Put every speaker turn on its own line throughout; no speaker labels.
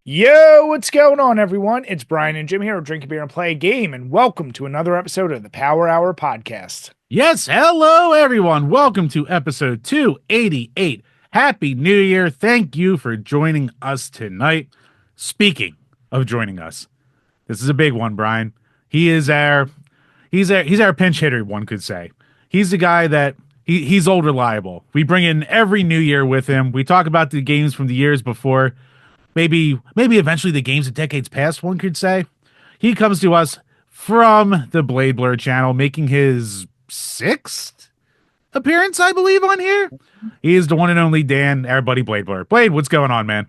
Yo, what's going on, everyone? It's Brian and Jim here of Drink a Beer and Play a Game, and welcome to another episode of the Power Hour Podcast.
Yes, hello everyone. Welcome to episode 288. Happy New Year. Thank you for joining us tonight. Speaking of joining us, this is a big one, Brian. He is our pinch hitter, one could say. He's the guy that he's old reliable. We bring in every new year with him. We talk about the games from the years before, maybe eventually the games of decades past, one could say. He comes to us from the Bladeblur channel, making his sixth appearance, I believe, on here. He is the one and only Dan, our buddy Bladeblur. Blade, what's going on, man?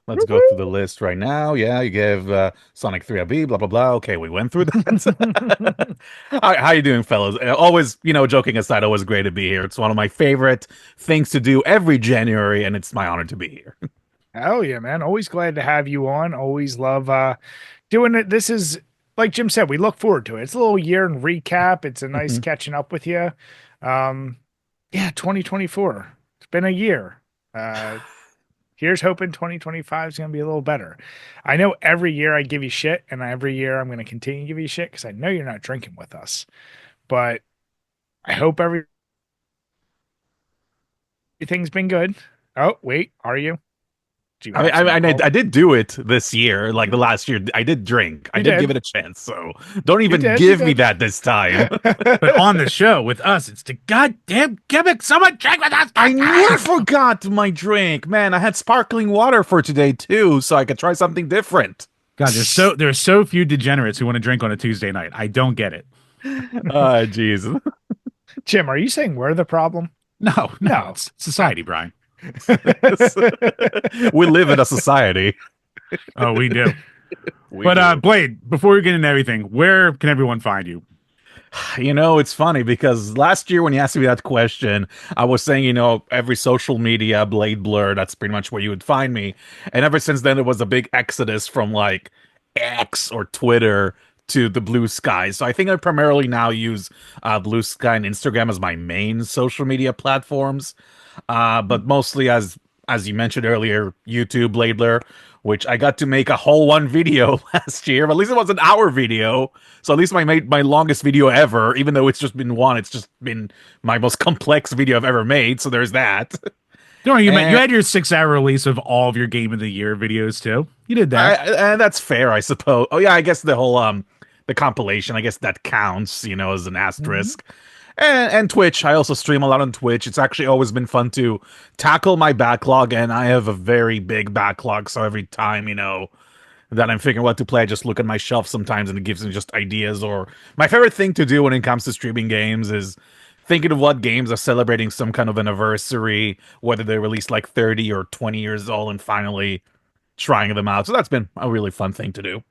Let's go through the list right now. Yeah, you gave Sonic 3LB, blah, blah, blah. Okay, we went through that. How you doing, fellas? Always, joking aside, always great to be here. It's one of my favorite things to do every January, and it's my honor to be here.
Hell yeah, man. Always glad to have you on. Always love doing it. This is, like Jim said, we look forward to it. It's a little year in recap. It's a nice catching up with you. Yeah, 2024. It's been a year. Here's hoping 2025 is going to be a little better. I know every year I give you shit, and every year I'm going to continue to give you shit because I know you're not drinking with us. But I hope everything's been good. Oh, wait, are you? Do you have some
I
alcohol?
did do it this year, like the last year. I did drink. I
You
did
did.
give it a chance. So don't even
did,
give
you
me
did.
that this time.
But on the show with us, it's the goddamn gimmick. Someone drink with us.
I never forgot my drink. Man, I had sparkling water for today too, so I could try something different.
God, there's so few degenerates who want to drink on a Tuesday night. I don't get it.
Jeez.
Jim, are you saying we're the problem?
No,
No.
it's society, Brian.
We live in a society.
Oh, we do.
We
But
do.
Blade, before we get into everything, where can everyone find you?
It's funny because last year when you asked me that question, I was saying, every social media, Bladeblur, that's pretty much where you would find me. And ever since then, there was a big exodus from like X or Twitter to the Blue Sky. So I think I primarily now use Blue Sky and Instagram as my main social media platforms. But mostly as you mentioned earlier, YouTube, Bladeblur, which I got to make a whole one video last year. But at least it was an hour video. So at least I made my longest video ever, even though it's just been one. It's just been my most complex video I've ever made. So there's that.
Don't worry, you
And-
had your 6-hour release of all of your Game of the Year videos too. You did that.
And that's fair, I suppose. Oh yeah, I guess the whole the compilation, I guess that counts, as an asterisk. And Twitch, I also stream a lot on Twitch. It's actually always been fun to tackle my backlog, and I have a very big backlog. So every time, that I'm figuring what to play, I just look at my shelf sometimes and it gives me just ideas. Or my favorite thing to do when it comes to streaming games is thinking of what games are celebrating some kind of anniversary, whether they released like 30 or 20 years old, and finally trying them out. So that's been a really fun thing to do.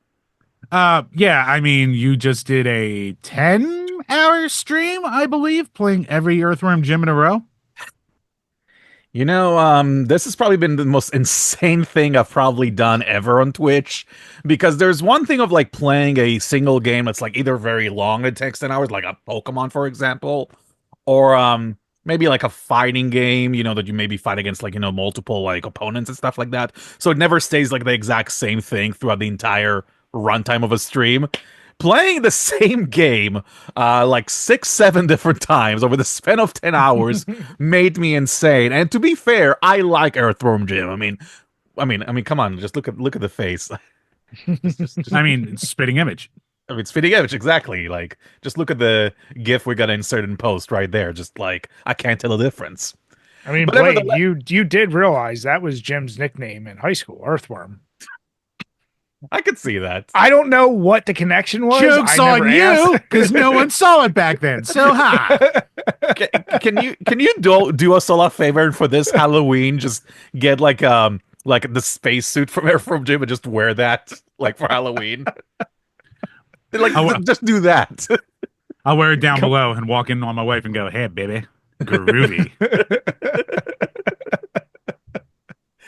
Yeah, I mean, you just did a 10-hour stream, I believe, playing every Earthworm Jim in a row.
This has probably been the most insane thing I've probably done ever on Twitch, because there's one thing of like playing a single game that's like either very long, it takes 10 hours, like a Pokemon, for example, or maybe like a fighting game, that you maybe fight against like, multiple like opponents and stuff like that. So it never stays like the exact same thing throughout the entire runtime of a stream. Playing the same game like 6-7 different times over the span of 10 hours made me insane. And to be fair, I like Earthworm Jim. Come on, just look at the face.
I mean, it's spitting image.
It's fitting image, exactly. Like, just look at the GIF we got to insert in post right there. Just like, I can't tell the difference.
I mean,
But
Blade,
nevertheless-
you did realize that was Jim's nickname in high school, Earthworm.
I could see that.
I don't know what the connection was.
Joke's
I
on
never
you,
asked.
because no one saw it back then. So ha!
Can you do us all a favor and for this Halloween just get like the space suit from Jim and just wear that like for Halloween? Just do that.
I'll wear it down below and walk in on my wife and go, "Hey, baby, groovy."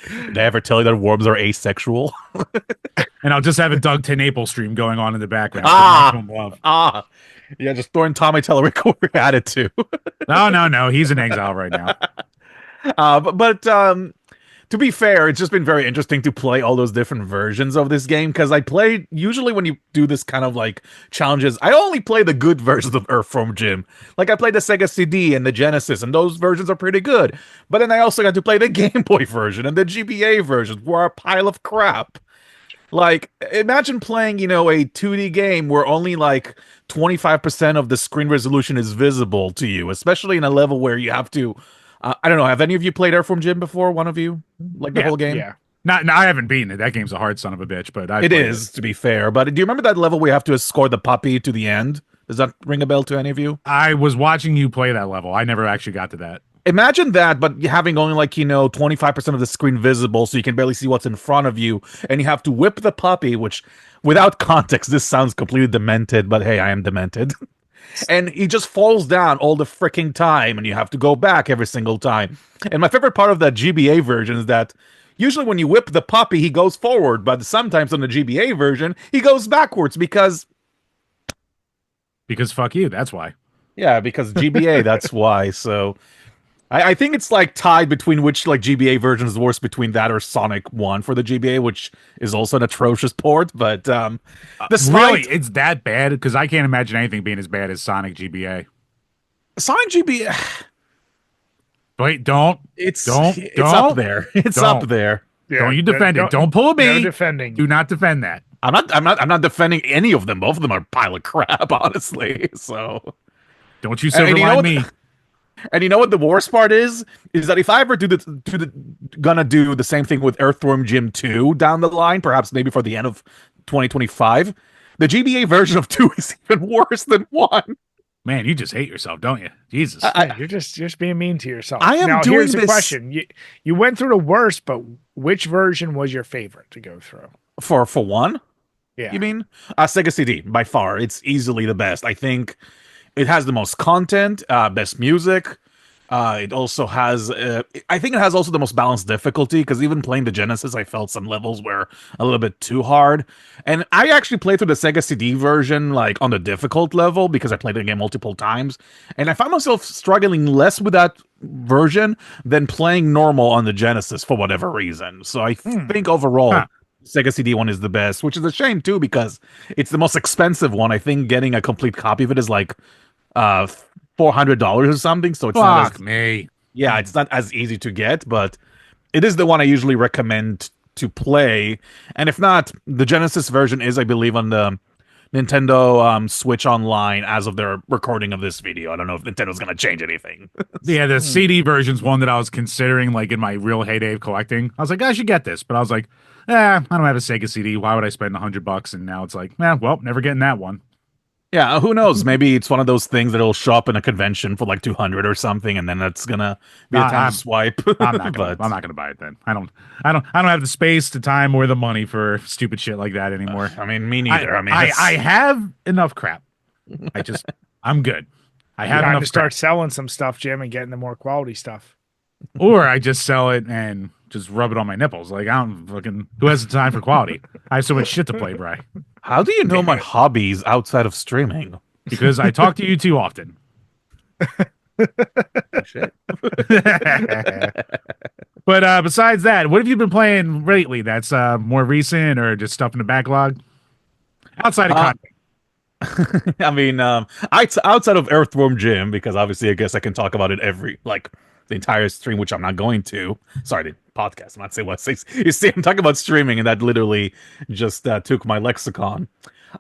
Did I ever tell you that worms are asexual?
And I'll just have a Doug Tenaple stream going on in the background.
Ah!
Maximum love.
Yeah, just throwing Tommy Telerecorder at it too.
No, he's in exile right now.
But to be fair, it's just been very interesting to play all those different versions of this game because I played usually when you do this kind of like challenges, I only play the good versions of Earthworm Jim. Like I played the Sega CD and the Genesis, and those versions are pretty good. But then I also got to play the Game Boy version and the GBA versions, who are a pile of crap. Like, imagine playing, a 2D game where only like 25% of the screen resolution is visible to you, especially in a level where you have to. I don't know. Have any of you played Earthworm Jim before? One of you, like the whole game?
Yeah.
No, I haven't beaten it. That game's a hard son of a bitch, but
It is, to be fair. But do you remember that level where you have to escort the puppy to the end? Does that ring a bell to any of you?
I was watching you play that level. I never actually got to that.
Imagine that, but having only like 25% of the screen visible, so you can barely see what's in front of you, and you have to whip the puppy. Which, without context, this sounds completely demented. But hey, I am demented. And he just falls down all the freaking time, and you have to go back every single time. And my favorite part of that GBA version is that usually when you whip the puppy, he goes forward, but sometimes on the GBA version, he goes backwards because
fuck you. That's why.
yeah, because GBA. That's why. So I think it's like tied between which like GBA version is the worst between that or Sonic 1 for the GBA, which is also an atrocious port. But
really, it's that bad? Because I can't imagine anything being as bad as Sonic GBA.
Sonic GBA,
Wait,
it's up there. It's up there.
Yeah,
don't you defend it. Don't pull a me.
No defending.
Do not defend that.
I'm not defending any of them. Both of them are a pile of crap, honestly. So
don't you silverline me.
And you know what the worst part is that if I ever gonna do the same thing with Earthworm Jim 2 down the line, perhaps maybe for the end of 2025, the GBA version of 2 is even worse than 1.
Man, you just hate yourself, don't you? Jesus.
You're just being mean to yourself.
I am
now,
doing
here's the
this
question. You went through the worst, but which version was your favorite to go through?
for 1.
Yeah.
You mean Sega CD by far? It's easily the best. I think it has the most content, best music. It also has, I think it has also the most balanced difficulty, because even playing the Genesis, I felt some levels were a little bit too hard. And I actually played through the Sega CD version, like on the difficult level, because I played the game multiple times. And I found myself struggling less with that version than playing normal on the Genesis for whatever reason. So I think overall, Sega CD one is the best, which is a shame too, because it's the most expensive one. I think getting a complete copy of it is like $400 or something. So it's not as,
me.
Yeah, it's not as easy to get, but it is the one I usually recommend to play. And if not, the Genesis version is, I believe, on the Nintendo Switch Online as of their recording of this video. I don't know if Nintendo's going to change anything.
Yeah, the CD version's one that I was considering, like, in my real heyday of collecting. I was like, I should get this, but I was like, I don't have a Sega CD. Why would I spend $100? And now it's like, well, never getting that one.
Yeah, who knows? Maybe it's one of those things that'll show up in a convention for like 200 or something, and then that's gonna be a time to swipe.
I'm not gonna buy it then. I don't have the space, the time, or the money for stupid shit like that anymore.
I mean, me neither.
I have enough crap. I'm good. I have
Time
enough
to start
crap.
selling some stuff, Jim, and getting the more quality stuff.
Or I just sell it and just rub it on my nipples. Like, I don't fucking, who has the time for quality? I have so much shit to play, Bri.
How do you know my hobbies outside of streaming?
Because I talk to you too often.
Shit.
But besides that, what have you been playing lately that's more recent or just stuff in the backlog? Outside of content.
I mean, outside of Earthworm Jim, because obviously I guess I can talk about it the entire stream, which I'm not going to. Sorry, the podcast. I'm not saying what. You see, I'm talking about streaming, and that literally just took my lexicon.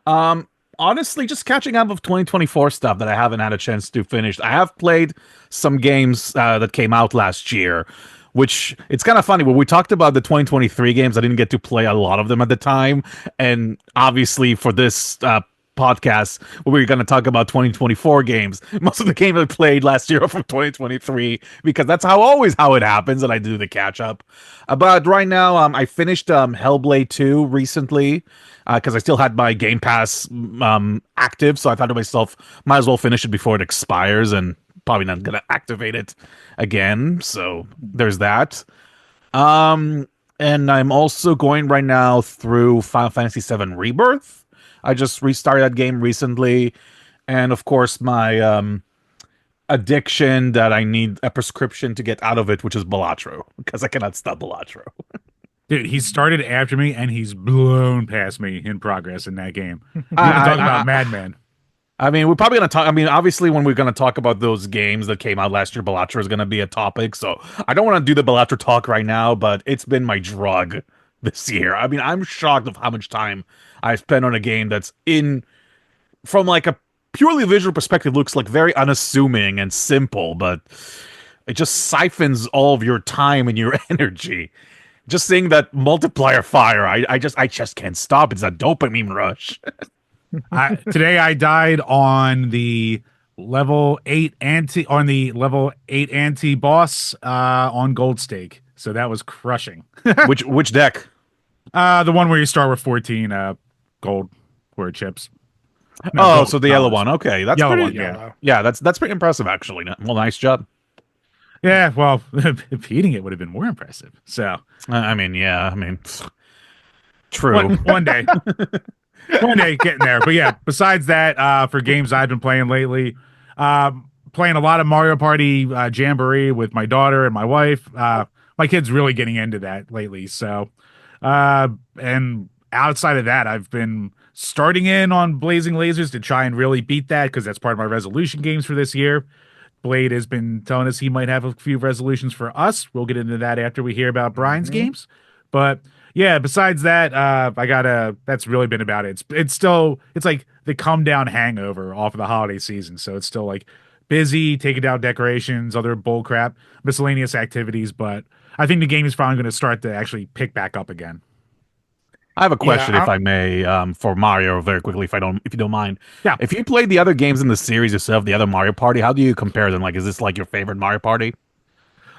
Honestly, just catching up of 2024 stuff that I haven't had a chance to finish. I have played some games that came out last year, which it's kind of funny. When we talked about the 2023 games, I didn't get to play a lot of them at the time, and obviously for this podcast we're going to talk about 2024 games. Most of the games I played last year are from 2023 because that's how it happens, and I do the catch up. But right now, I finished Hellblade 2 recently because I still had my Game Pass active, so I thought to myself, might as well finish it before it expires, and probably not going to activate it again. So there's that. And I'm also going right now through Final Fantasy VII Rebirth. I just restarted that game recently, and of course my addiction that I need a prescription to get out of it, which is Balatro, because I cannot stop Balatro.
Dude, he started after me and he's blown past me in progress in that game. You want to
I,
talk
I,
about
I,
Madman?
I mean, we're probably gonna talk. I mean, obviously, when we're gonna talk about those games that came out last year, Balatro is gonna be a topic. So I don't want to do the Balatro talk right now, but it's been my drug this year. I mean, I'm shocked of how much time I spent on a game that's from like a purely visual perspective looks like very unassuming and simple, but it just siphons all of your time and your energy. Just seeing that multiplier fire, I just can't stop. It's a dopamine rush.
Today I died on the level 8 anti boss on Gold Stake. So that was crushing.
Which deck?
The one where you start with 14 gold word chips. No,
Oh,
gold
so the yellow
dollars.
one. Okay, that's
Yellow
pretty.
one, yeah.
Yellow.
Yeah, that's pretty impressive actually. Well, nice job.
Yeah, well, beating it would have been more impressive. So
I mean, yeah, I mean, true.
one day. One day getting there. But yeah, besides that, for games I've been playing lately, playing a lot of Mario Party Jamboree with my daughter and my wife. My kid's really getting into that lately. So, and outside of that, I've been starting in on Blazing Lasers to try and really beat that because that's part of my resolution games for this year. Blade has been telling us he might have a few resolutions for us. We'll get into that after we hear about Brian's games. But yeah, besides that, that's really been about it. It's like the come down hangover off of the holiday season. So it's still like busy, taking down decorations, other bull crap, miscellaneous activities. But I think the game is finally going to start to actually pick back up again.
I have a question,
Yeah,
if I may, for Mario, very quickly, if you don't mind.
Yeah.
If you played the other games in the series yourself, the other Mario Party, how do you compare them? Like, is this like your favorite Mario Party?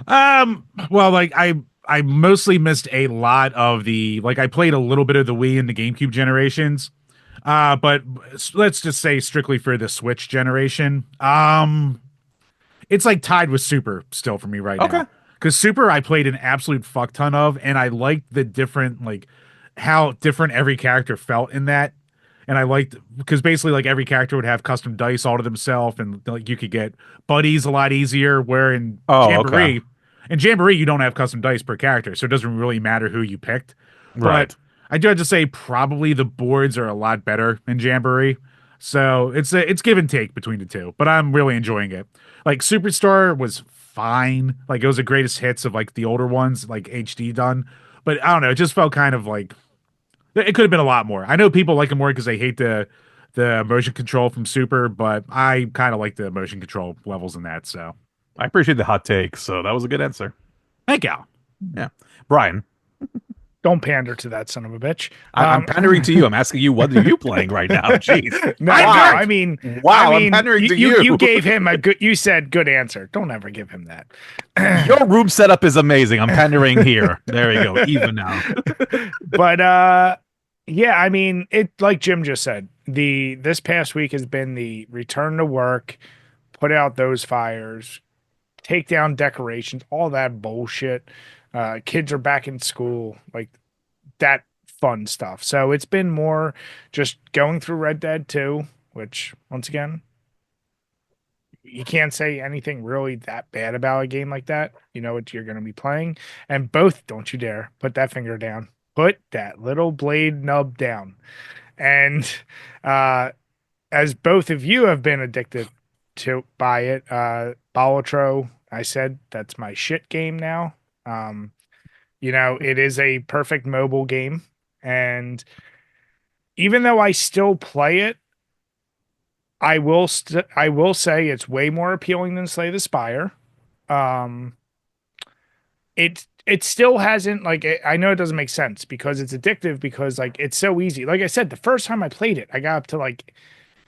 Well, like I mostly missed a lot of I played a little bit of the Wii and the GameCube generations. But let's just say strictly for the Switch generation. It's like tied with Super still for me right
Okay.
now. Because Super I played an absolute fuck ton of, and I liked the different how different every character felt in that. And I liked because basically like every character would have custom dice all to themselves, and like you could get buddies a lot easier. Where
Oh, okay.
In Jamboree you don't have custom dice per character, so it doesn't really matter who you picked. But
Right.
I do have to say probably the boards are a lot better in Jamboree. So it's give and take between the two, but I'm really enjoying it. Like Superstar was fine. Like it was the greatest hits of like the older ones, like HD done. But I don't know, it just felt kind of like it could have been a lot more. I know people like it more because they hate the motion control from Super, but I kind of like the motion control levels in that. So
I appreciate the hot take, so that was a good answer.
thank you.
Yeah. Brian,
don't pander to that son of a bitch.
I'm pandering to you. I'm asking you, what are you playing right now? Jeez.
No,
Wow.
I mean,
Wow,
I
I'm
mean,
pandering to you.
You gave him a good. You said good answer. Don't ever give him that.
Your room setup is amazing. I'm pandering here. There you go. Even now.
But yeah, I mean, it like Jim just said. This past week has been the return to work, put out those fires, take down decorations, all that bullshit. Kids are back in school, like that fun stuff. So it's been more just going through Red Dead 2, which once again, you can't say anything really that bad about a game like that. You know what you're going to be playing. And both, don't you dare put that finger down. Put that little blade nub down. And as both of you have been addicted to by it, Balatro, I said that's my shit game now. It is a perfect mobile game. And even though I still play it, I will say it's way more appealing than Slay the Spire. Um, it still hasn't I know it doesn't make sense because it's addictive because like it's so easy. Like I said, the first time I played it, I got up to like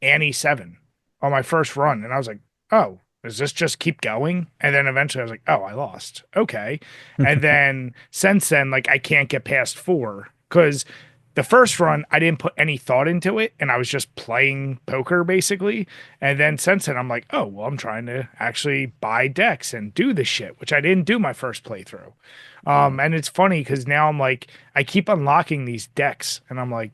Annie 7 on my first run, and I was like, oh, does this just keep going? And then eventually I was like, oh, I lost. Okay. And then since then, like I can't get past 4 because the first run I didn't put any thought into it and I was just playing poker basically. And then since then I'm like, oh well, I'm trying to actually buy decks and do this shit, which I didn't do my first playthrough. And it's funny because now I'm like, I keep unlocking these decks and I'm like,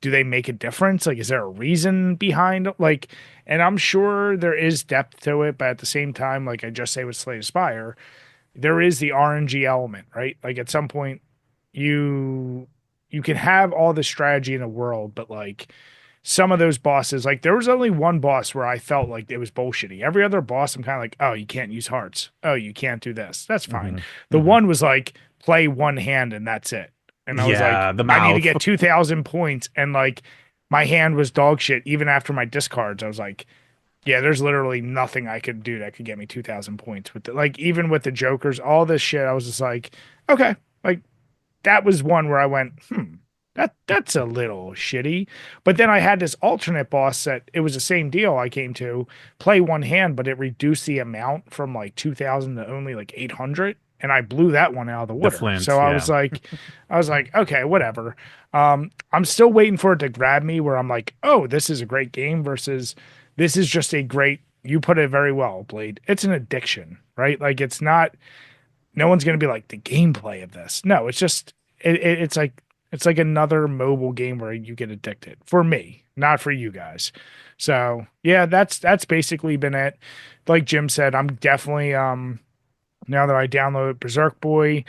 do they make a difference? Like, is there a reason behind like, and I'm sure there is depth to it, but at the same time, like I just say with Slay the Spire, there is the RNG element, right? Like at some point you you can have all the strategy in the world, but like some of those bosses, like there was only one boss where I felt like it was bullshitty. Every other boss, I'm kind of like, oh, you can't use hearts. Oh, you can't do this. That's fine. The one was like play one hand and that's it. And I was like,
Yeah, the
I need to
mouth.
get 2,000 points. And like my hand was dog shit. Even after my discards, I was like, yeah, there's literally nothing I could do that could get me 2,000 points with like, even with the jokers, all this shit. I was just like, okay, like that was one where I went, that's a little shitty. But then I had this alternate boss that it was the same deal. I came to play one hand, but it reduced the amount from like 2,000 to only like 800. And I blew that one out of the water.
Flint,
So
yeah.
I was like, okay, whatever. I'm still waiting for it to grab me where I'm like, oh, this is a great game versus this is just a great, you put it very well, Blade. It's an addiction, right? Like it's not, no one's going to be like the gameplay of this. No, it's just, it's like another mobile game where you get addicted for me, not for you guys. So yeah, that's basically been it. Like Jim said, I'm definitely, now that I downloaded Berserk Boy,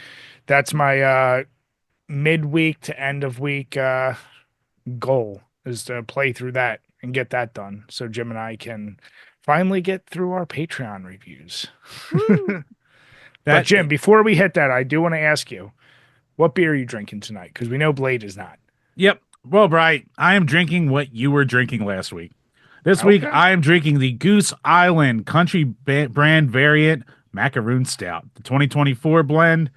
that's my midweek to end of week goal is to play through that and get that done. So Jim and I can finally get through our Patreon reviews. But Jim, before we hit that, I do want to ask you, what beer are you drinking tonight? Because we know Blade is not.
Yep. Well, Bright, I am drinking what you were drinking last week. This week, I am drinking the Goose Island Country Brand Variant Macaroon Stout, the 2024 blend.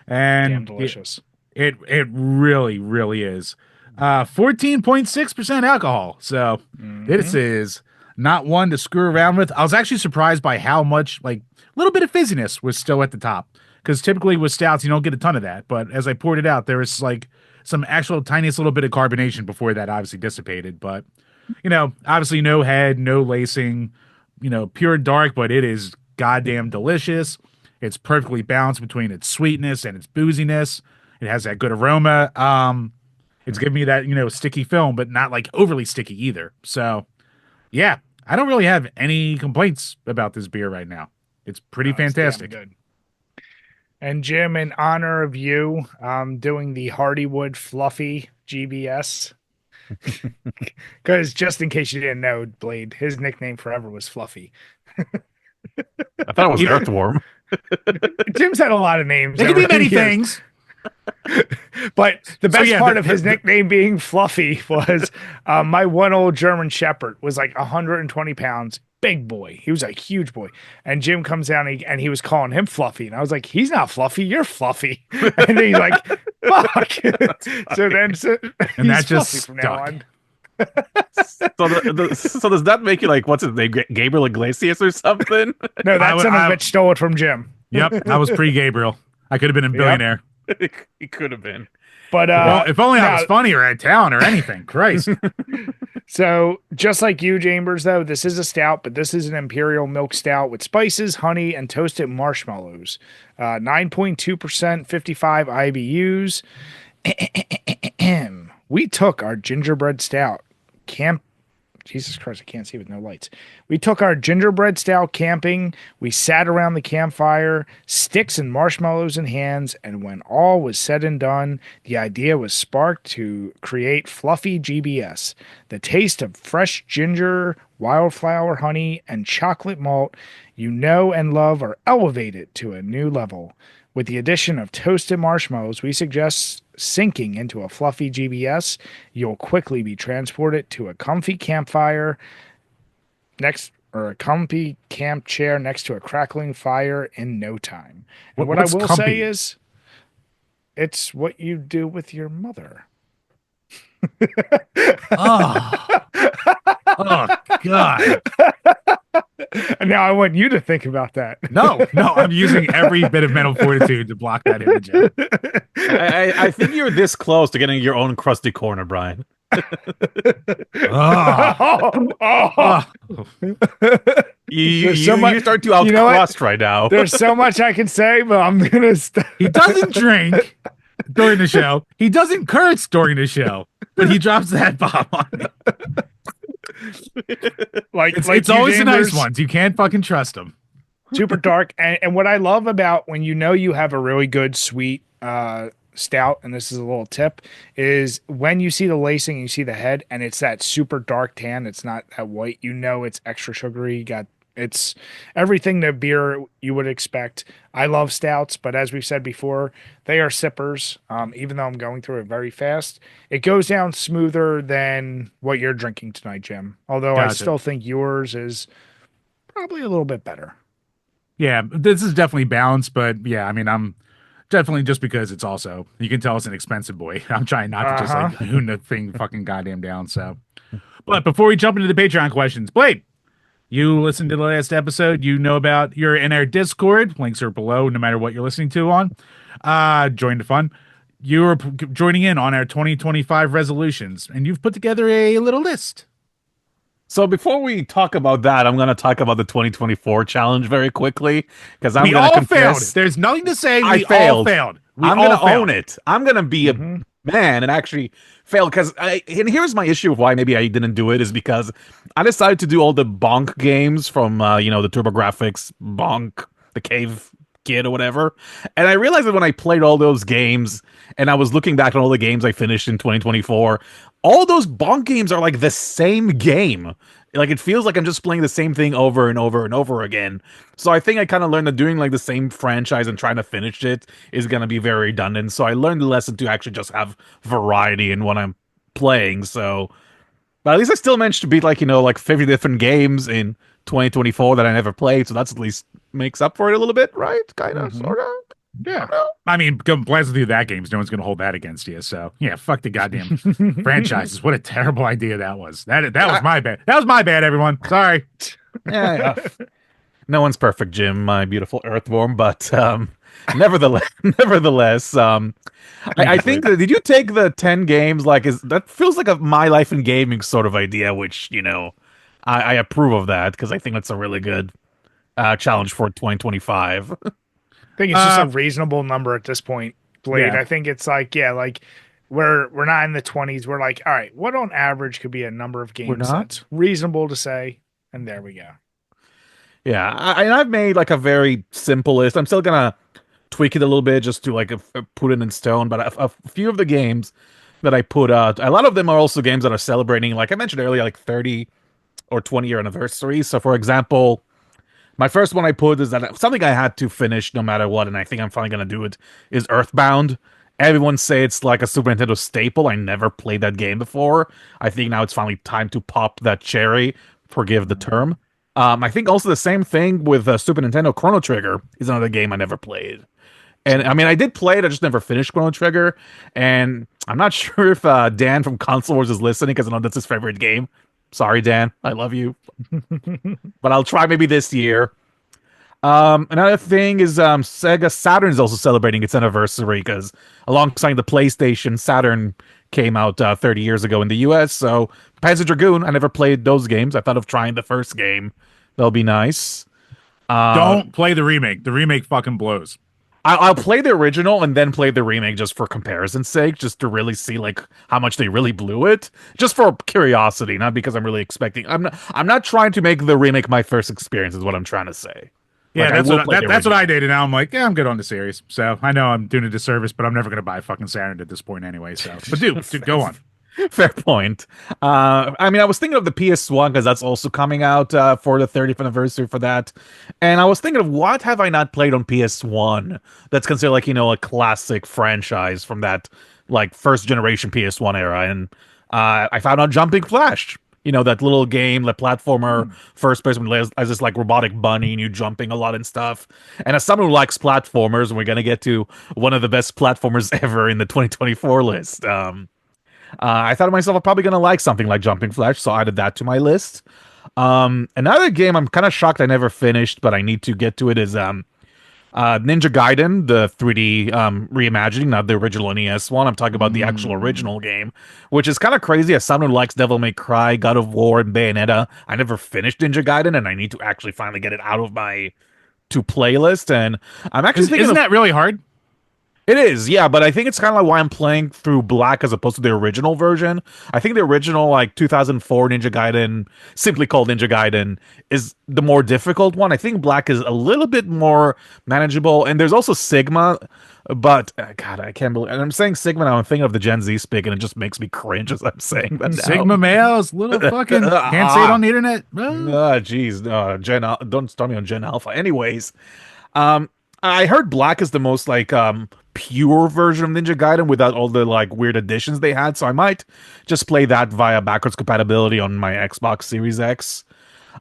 And
damn delicious.
It really, really is. 14.6% alcohol. So this is not one to screw around with. I was actually surprised by how much, like, a little bit of fizziness was still at the top. Because typically with stouts, you don't get a ton of that. But as I poured it out, there was like some actual tiniest little bit of carbonation before that obviously dissipated. But, you know, obviously no head, no lacing, you know, pure dark, but it is goddamn delicious. It's perfectly balanced between its sweetness and its booziness. It has that good aroma. It's giving me that, you know, sticky film, but not like overly sticky either. So, yeah, I don't really have any complaints about this beer right now. It's pretty fantastic.
It's damn good. And Jim, in honor of you, doing the Hardywood Fluffy GBS. Because just in case you didn't know, Blade, his nickname forever was Fluffy.
I thought it was Earthworm.
Jim's had a lot of names.
There could be many things.
But the best part of his nickname being Fluffy was my one old German Shepherd was like 120 pounds, big boy. He was a huge boy. And Jim comes down and he was calling him Fluffy. And I was like, he's not Fluffy, you're Fluffy. And he's like, fuck. So
and that just
from now on.
So does that make you like, what's his name, Gabriel Iglesias or something?
No, that son of a bitch stole it from Jim.
Yep, I was pre-Gabriel. I could have been a billionaire.
He could have been.
But
well, if only I was funny or had talent or anything. Christ.
So just like you, Chambers, though, this is a stout, but this is an imperial milk stout with spices, honey, and toasted marshmallows. 9.2%, 55 IBUs. We took our gingerbread stout Jesus Christ, I can't see with no lights. We took our gingerbread stout camping. We sat around the campfire, sticks and marshmallows in hands, and when all was said and done, the idea was sparked to create Fluffy GBS. The taste of fresh ginger, wildflower honey, and chocolate malt you know and love are elevated to a new level. With the addition of toasted marshmallows, we suggest sinking into a Fluffy GBS. You'll quickly be transported to a comfy campfire or a comfy camp chair next to a crackling fire in no time. And what I will say is, it's what you do with your mother.
Oh God.
And now I want you to think about that.
No, I'm using every bit of mental fortitude to block that image out.
I think you're this close to getting your own crusty corner, Brian. You start to out-crust right now.
There's so much I can say, but I'm gonna
He doesn't drink. during the show. He doesn't curse during the show, but he drops that bomb on me. It's
you
always the nice
gamers,
ones. You can't fucking trust them.
super dark. And what I love about when you have a really good sweet stout, and this is a little tip, is when you see the lacing and you see the head and it's that super dark tan, it's not that white, it's extra sugary. It's everything the beer you would expect. I love stouts, but as we've said before, they are sippers. Even though I'm going through it very fast, it goes down smoother than what you're drinking tonight, Jim. Although I
Gotcha.
still think yours is probably a little bit better.
Yeah, this is definitely balanced, but yeah, I mean, I'm definitely just because it's also, you can tell it's an expensive boy. I'm trying not to just like hoon the thing fucking goddamn down. So, but before we jump into the Patreon questions, Blade, you listened to the last episode. You know about you're in our Discord. Links are below, no matter what you're listening to on. Join the fun. You are joining in on our 2025 resolutions, and you've put together a little list.
So before we talk about that, I'm going to talk about the 2024 challenge very quickly because I'm
We
going
all
to confess
failed. There's nothing to say.
I
We all
failed.
failed.
I'm going to own it. I'm going to be a man and actually fail because and here's my issue of why maybe I didn't do it is because I decided to do all the bonk games from the TurboGrafx bonk, the cave kid or whatever, and I realized that when I played all those games and I was looking back on all the games I finished in 2024, all those bonk games are like the same game. Like it feels like I'm just playing the same thing over and over and over again. So I think I kind of learned that doing like the same franchise and trying to finish it is going to be very redundant. So I learned the lesson to actually just have variety in what I'm playing. So, but at least I still managed to beat like 50 different games in 2024 that I never played. So that's at least makes up for it a little bit, right? Kind of, sort of.
Yeah. I mean, blast through that games. No one's going to hold that against you. So, yeah, fuck the goddamn franchises. What a terrible idea that was. That was my bad. That was my bad, everyone. Sorry.
Yeah. No one's perfect, Jim, my beautiful earthworm, but nevertheless, I think that did you take the 10 games that feels like a my life in gaming sort of idea, which, I approve of that because I think that's a really good challenge for 2025.
I think it's just a reasonable number at this point, Blade.
Yeah.
I think it's like we're not in the 20s. We're like, all right, what on average could be a number of games that's reasonable to say? And there we go.
Yeah, I've made like a very simple list. I'm still gonna tweak it a little bit just to put it in stone. But a few of the games that I put out, a lot of them are also games that are celebrating, like I mentioned earlier, like 30 or 20-year anniversary. So, for example, my first one I put is that something I had to finish no matter what, and I think I'm finally gonna do it, is Earthbound. Everyone say it's like a Super Nintendo staple. I never played that game before. I think now it's finally time to pop that cherry. Forgive the term. I think also the same thing with Super Nintendo. Chrono Trigger is another game I never played. And I mean, I did play it, I just never finished Chrono Trigger. And I'm not sure if Dan from Console Wars is listening because I know that's his favorite game. Sorry, Dan. I love you. But I'll try maybe this year. Another thing is Sega Saturn is also celebrating its anniversary because alongside the PlayStation, Saturn came out 30 years ago in the US. So Panzer Dragoon, I never played those games. I thought of trying the first game. That'll be nice.
Don't play the remake. The remake fucking blows.
I'll play the original and then play the remake just for comparison's sake, just to really see like how much they really blew it, just for curiosity, not because I'm really expecting. I'm not trying to make the remake my first experience. Is what I'm trying to say.
Yeah,
Like,
that's what I did, and now I'm like, yeah, I'm good on the series. So I know I'm doing a disservice, but I'm never going to buy fucking Saturn at this point anyway. So, but dude, go on.
Fair point. I mean, I was thinking of the PS1 because that's also coming out for the 30th anniversary for that, and I was thinking of what have I not played on PS1 that's considered like a classic franchise from that like first generation PS1 era, and I found out Jumping Flash. That little game, the platformer, first person as this like robotic bunny and you jumping a lot and stuff. And as someone who likes platformers, we're going to get to one of the best platformers ever in the 2024 list. I thought to myself, I'm probably going to like something like Jumping Flash, so I added that to my list. Another game I'm kind of shocked I never finished, but I need to get to it is Ninja Gaiden, the 3D reimagining, not the original NES one. I'm talking about the actual original game, which is kind of crazy as someone who likes Devil May Cry, God of War, and Bayonetta. I never finished Ninja Gaiden, and I need to actually finally get it out of my to playlist. And I'm actually thinking
Isn't that really hard?
It is, yeah, but I think it's kind of like why I'm playing through Black as opposed to the original version. I think the original, like 2004 Ninja Gaiden, simply called Ninja Gaiden, is the more difficult one. I think Black is a little bit more manageable, and there's also Sigma, but God, I can't believe. And I'm saying Sigma now. I'm thinking of the Gen Z speak, and it just makes me cringe as I'm saying that now.
Sigma males, little fucking can't say it on the internet.
Jeez, don't start me on Gen Alpha. Anyways, I heard Black is the most like pure version of Ninja Gaiden without all the like weird additions they had, so I might just play that via backwards compatibility on my Xbox Series X.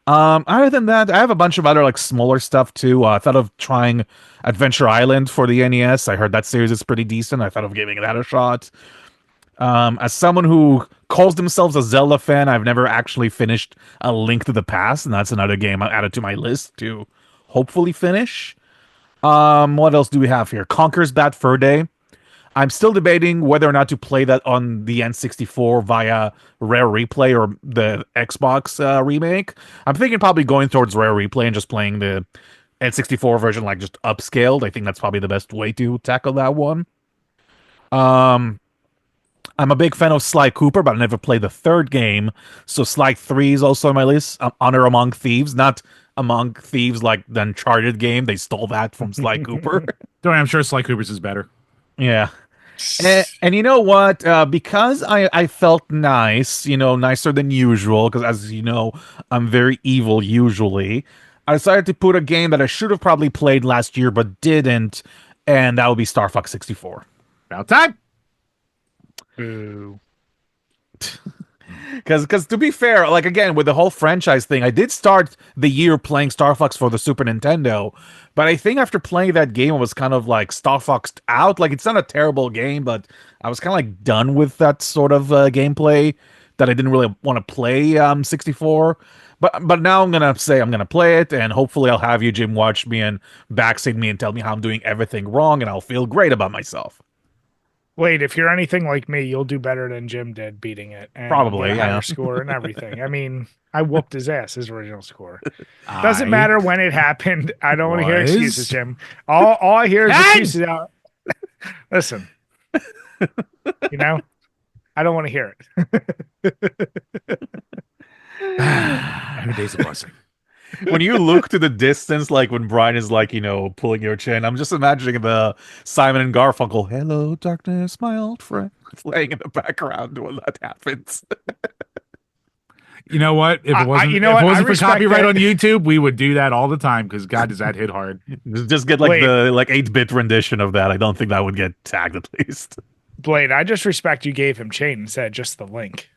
Other than that, I have a bunch of other like smaller stuff too. I thought of trying Adventure Island for the NES. I heard that series is pretty decent. I thought of giving that a shot. As someone who calls themselves a Zelda fan, I've never actually finished A Link to the Past, and that's another game I added to my list to hopefully finish. What else do we have here? Conker's Bad Fur Day. I'm still debating whether or not to play that on the N64 via Rare Replay or the Xbox remake. I'm thinking probably going towards Rare Replay and just playing the N64 version, like just upscaled. I think that's probably the best way to tackle that one. I'm a big fan of Sly Cooper, but I never played the third game. So Sly 3 is also on my list. Honor Among Thieves, not Among Thieves like the Uncharted game. They stole that from Sly Cooper.
Don't worry, I'm sure Sly Cooper's is better.
Yeah. And you know what? Because I felt nice, nicer than usual, because as you know, I'm very evil usually. I decided to put a game that I should have probably played last year but didn't, and that would be Star Fox 64.
About time.
Boo.
Because to be fair, like again with the whole franchise thing, I did start the year playing Star Fox for the Super Nintendo, but I think after playing that game, I was kind of like Star Foxed out. Like it's not a terrible game, but I was kind of like done with that sort of gameplay that I didn't really want to play 64. But now I'm gonna say I'm gonna play it, and hopefully I'll have you, Jim, watch me and backseat me and tell me how I'm doing everything wrong, and I'll feel great about myself.
Wait, if you're anything like me, you'll do better than Jim did beating it. And
Probably,
get a higher
yeah.
score and everything. I mean, I whooped his ass, his original score. Doesn't matter when it happened. I don't want to hear excuses, Jim. All I hear is excuses out. Listen, I don't want to hear it.
Every day's a blessing.
When you look to the distance, like when Brian is like, pulling your chin, I'm just imagining the Simon and Garfunkel, "Hello, darkness, my old friend," playing in the background when that happens.
You know what? If it wasn't, if it wasn't for copyright on YouTube, we would do that all the time because God, does that hit hard.
Just get like the 8-bit rendition of that. I don't think that would get tagged at least.
Blade, I just respect you gave him chain instead of just the link.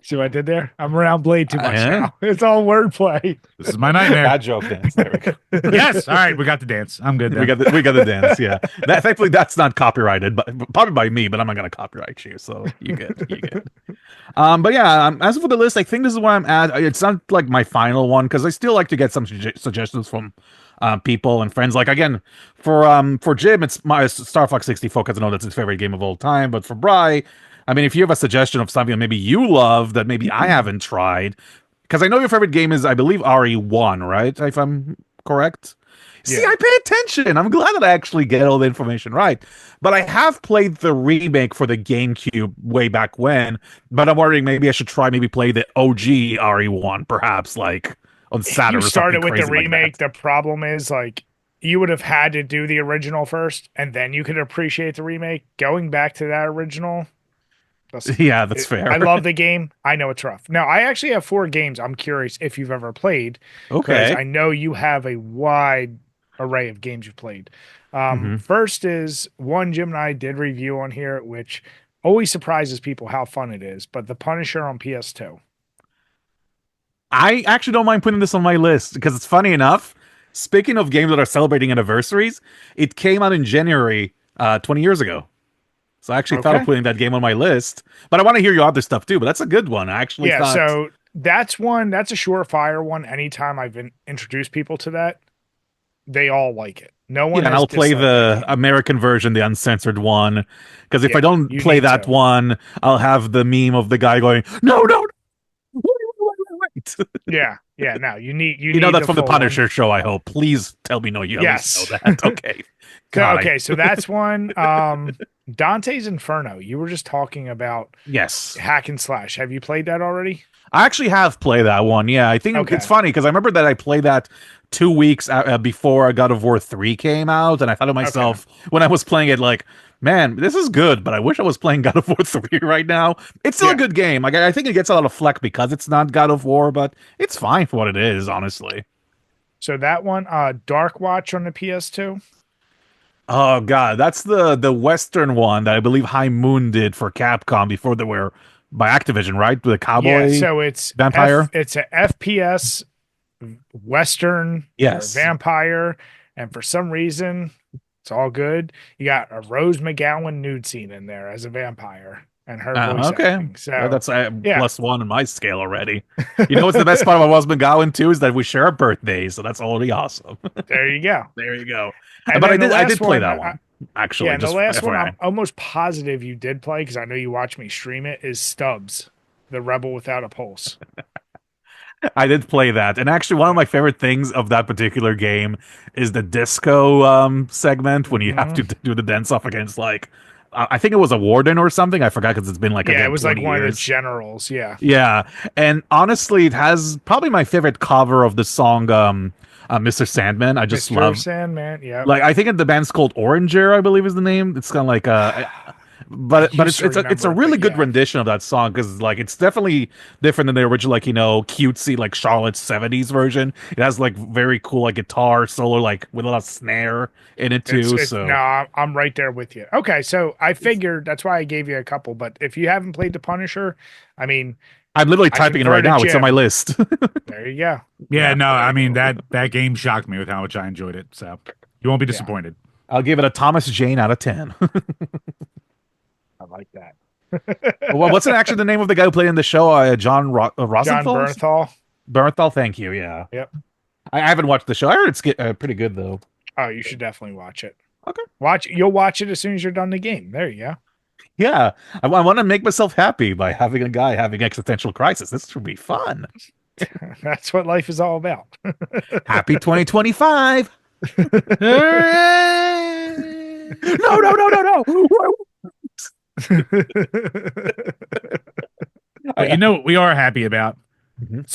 See what I did there? I'm around Blade too much now. It's all wordplay.
This is my nightmare.
Bad joke dance. There we go.
Yes. All right. We got the dance. I'm good. Then.
We got the dance. Yeah. Thankfully, that's not copyrighted, but probably by me. But I'm not gonna copyright you, so you good. But yeah. As for the list, I think this is where I'm at. It's not like my final one because I still like to get some suggestions from people and friends. Like again, for Jim, it's my Star Fox 64 because I know that's his favorite game of all time. But for Bri, I mean, if you have a suggestion of something that maybe you love that maybe I haven't tried, because I know your favorite game is, I believe, RE1, right? If I'm correct. Yeah. See, I pay attention. I'm glad that I actually get all the information right. But I have played the remake for the GameCube way back when, but I'm wondering maybe I should play the OG RE1, perhaps, like on Saturn.
You started with the remake. The problem is, like, you would have had to do the original first, and then you could appreciate the remake. Going back to that original...
That's fair.
I love the game. I know it's rough. Now, I actually have 4 games I'm curious if you've ever played.
Okay.
I know you have a wide array of games you've played. First is one Jim and I did review on here, which always surprises people how fun it is, but The Punisher on PS2.
I actually don't mind putting this on my list because it's funny enough. Speaking of games that are celebrating anniversaries, it came out in January 20 years ago. So I actually thought of putting that game on my list, but I want to hear your other stuff too. But that's a good one. I actually thought...
so that's a surefire one. Anytime I've introduced people to that, they all like it. No one.
And I'll play the American version, the uncensored one, because if I don't play that one, I'll have the meme of the guy going, "No, no, no. right.
Yeah, yeah. No, you need
You know
need
that's
the
from the
full one.
Punisher show, I hope. Please tell me no, you at least
Yes.
know that. Okay.
So
God,
okay, so that's one. Dante's Inferno. You were just talking about
yes.
hack and slash. Have you played that already?
I actually have played that one. Yeah, I think it's
Okay.
funny because I remember that I played that 2 weeks before God of War 3 came out, and I thought to
Okay.
myself when I was playing it, like, man, this is good, but I wish I was playing God of War 3 right now. It's still a
Yeah.
good game. Like, I think it gets a lot of flack because it's not God of War, but it's fine for what it is, honestly.
So that one, Dark Watch on the PS2.
Oh God, that's the Western one that I believe High Moon did for Capcom before they were by Activision, right? The
Yeah.
cowboy
So it's
vampire.
It's a FPS Western or
Yes.
vampire, and for some reason, it's all good. You got a Rose McGowan nude scene in there as a vampire and her voice
Okay.
acting. So
That's
yeah,
+1 in my scale already. You know what's the best part about Wells McGowan too is that we share a birthday, so that's already awesome.
there you go.
There you go.
And
But
then the
I
last
did play
one,
that one
yeah,
actually.
and the
Just
last one
FYI,
I'm almost positive you did play because I know you watch me stream it is Stubbs, the Rebel Without a Pulse.
I did play that, and actually one of
Yeah.
my favorite things of that particular game is the disco segment when you have
Hmm.
to do the dance off against like I think it was a warden or something. I forgot because it's been like
Yeah, it
again
was like
20
one of the
years.
generals. Yeah.
Yeah, and honestly, it has probably my favorite cover of the song Mr. Sandman. I just
Mr.
love
Sandman. Yep.
like I think the band's called Oranger, I believe is the name. It's kind of like
I
but
used to
it's a
remember it,
really
but
good
yeah.
rendition of that song because like it's definitely different than the original like cutesy like Charlotte's 70s version. It has like very cool like guitar solo like with a lot of snare in it too.
It's no,
So
I'm right there with you. Okay, so I
it's,
figured that's why I gave you a couple, but if you haven't played the Punisher, I mean,
I'm literally
I can
typing it
throw
right
to
now. It's on my
Jim.
list.
There you go.
Yeah,
Yeah,
no, I mean that game shocked me with how much I enjoyed it. So you won't be
Yeah,
disappointed.
I'll give it a Thomas Jane out of 10.
I like that.
Well, what's actually the name of the guy who played in the show?
John
Rosenthal?
Bernthal.
Bernthal, thank you. Yeah,
Yep.
I haven't watched the show. I heard it's pretty good though.
Oh, you should definitely watch it.
Okay.
You'll watch it as soon as you're done the game. There you go.
Yeah, I want to make myself happy by having a guy having existential crisis. This would be fun.
That's what life is all about.
Happy 2025. No, no, no, no, no.
But you know what we are happy about?
Mhm.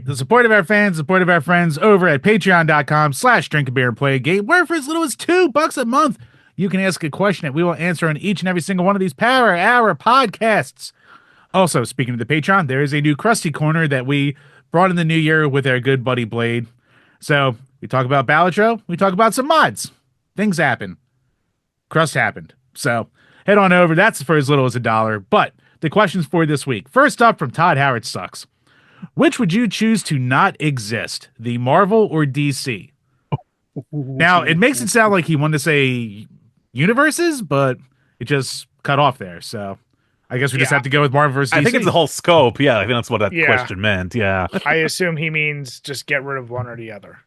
The support of our fans, support of our friends over at patreon.com/DrinkABeerandPlayAGame, where for as little as $2 a month, you can ask a question that we will answer on each and every single one of these Power Hour podcasts. Also, speaking of the Patreon, there is a new Krusty Corner that we brought in the new year with our good buddy Blade. So we talk about Balatro, we talk about some mods. Things happen. Crust happened. So head on over. That's for as little as $1. But the questions for this week. First up from Todd Howard Sucks. Which would you choose to not exist, the Marvel or DC? Now, it makes it sound like he wanted to say universes, but it just cut off there. So I guess we just
Yeah.
have to go with Marvel versus DC.
I think it's the whole scope. Yeah, I think that's what that
Yeah.
question meant. Yeah.
I assume he means just get rid of one or the other.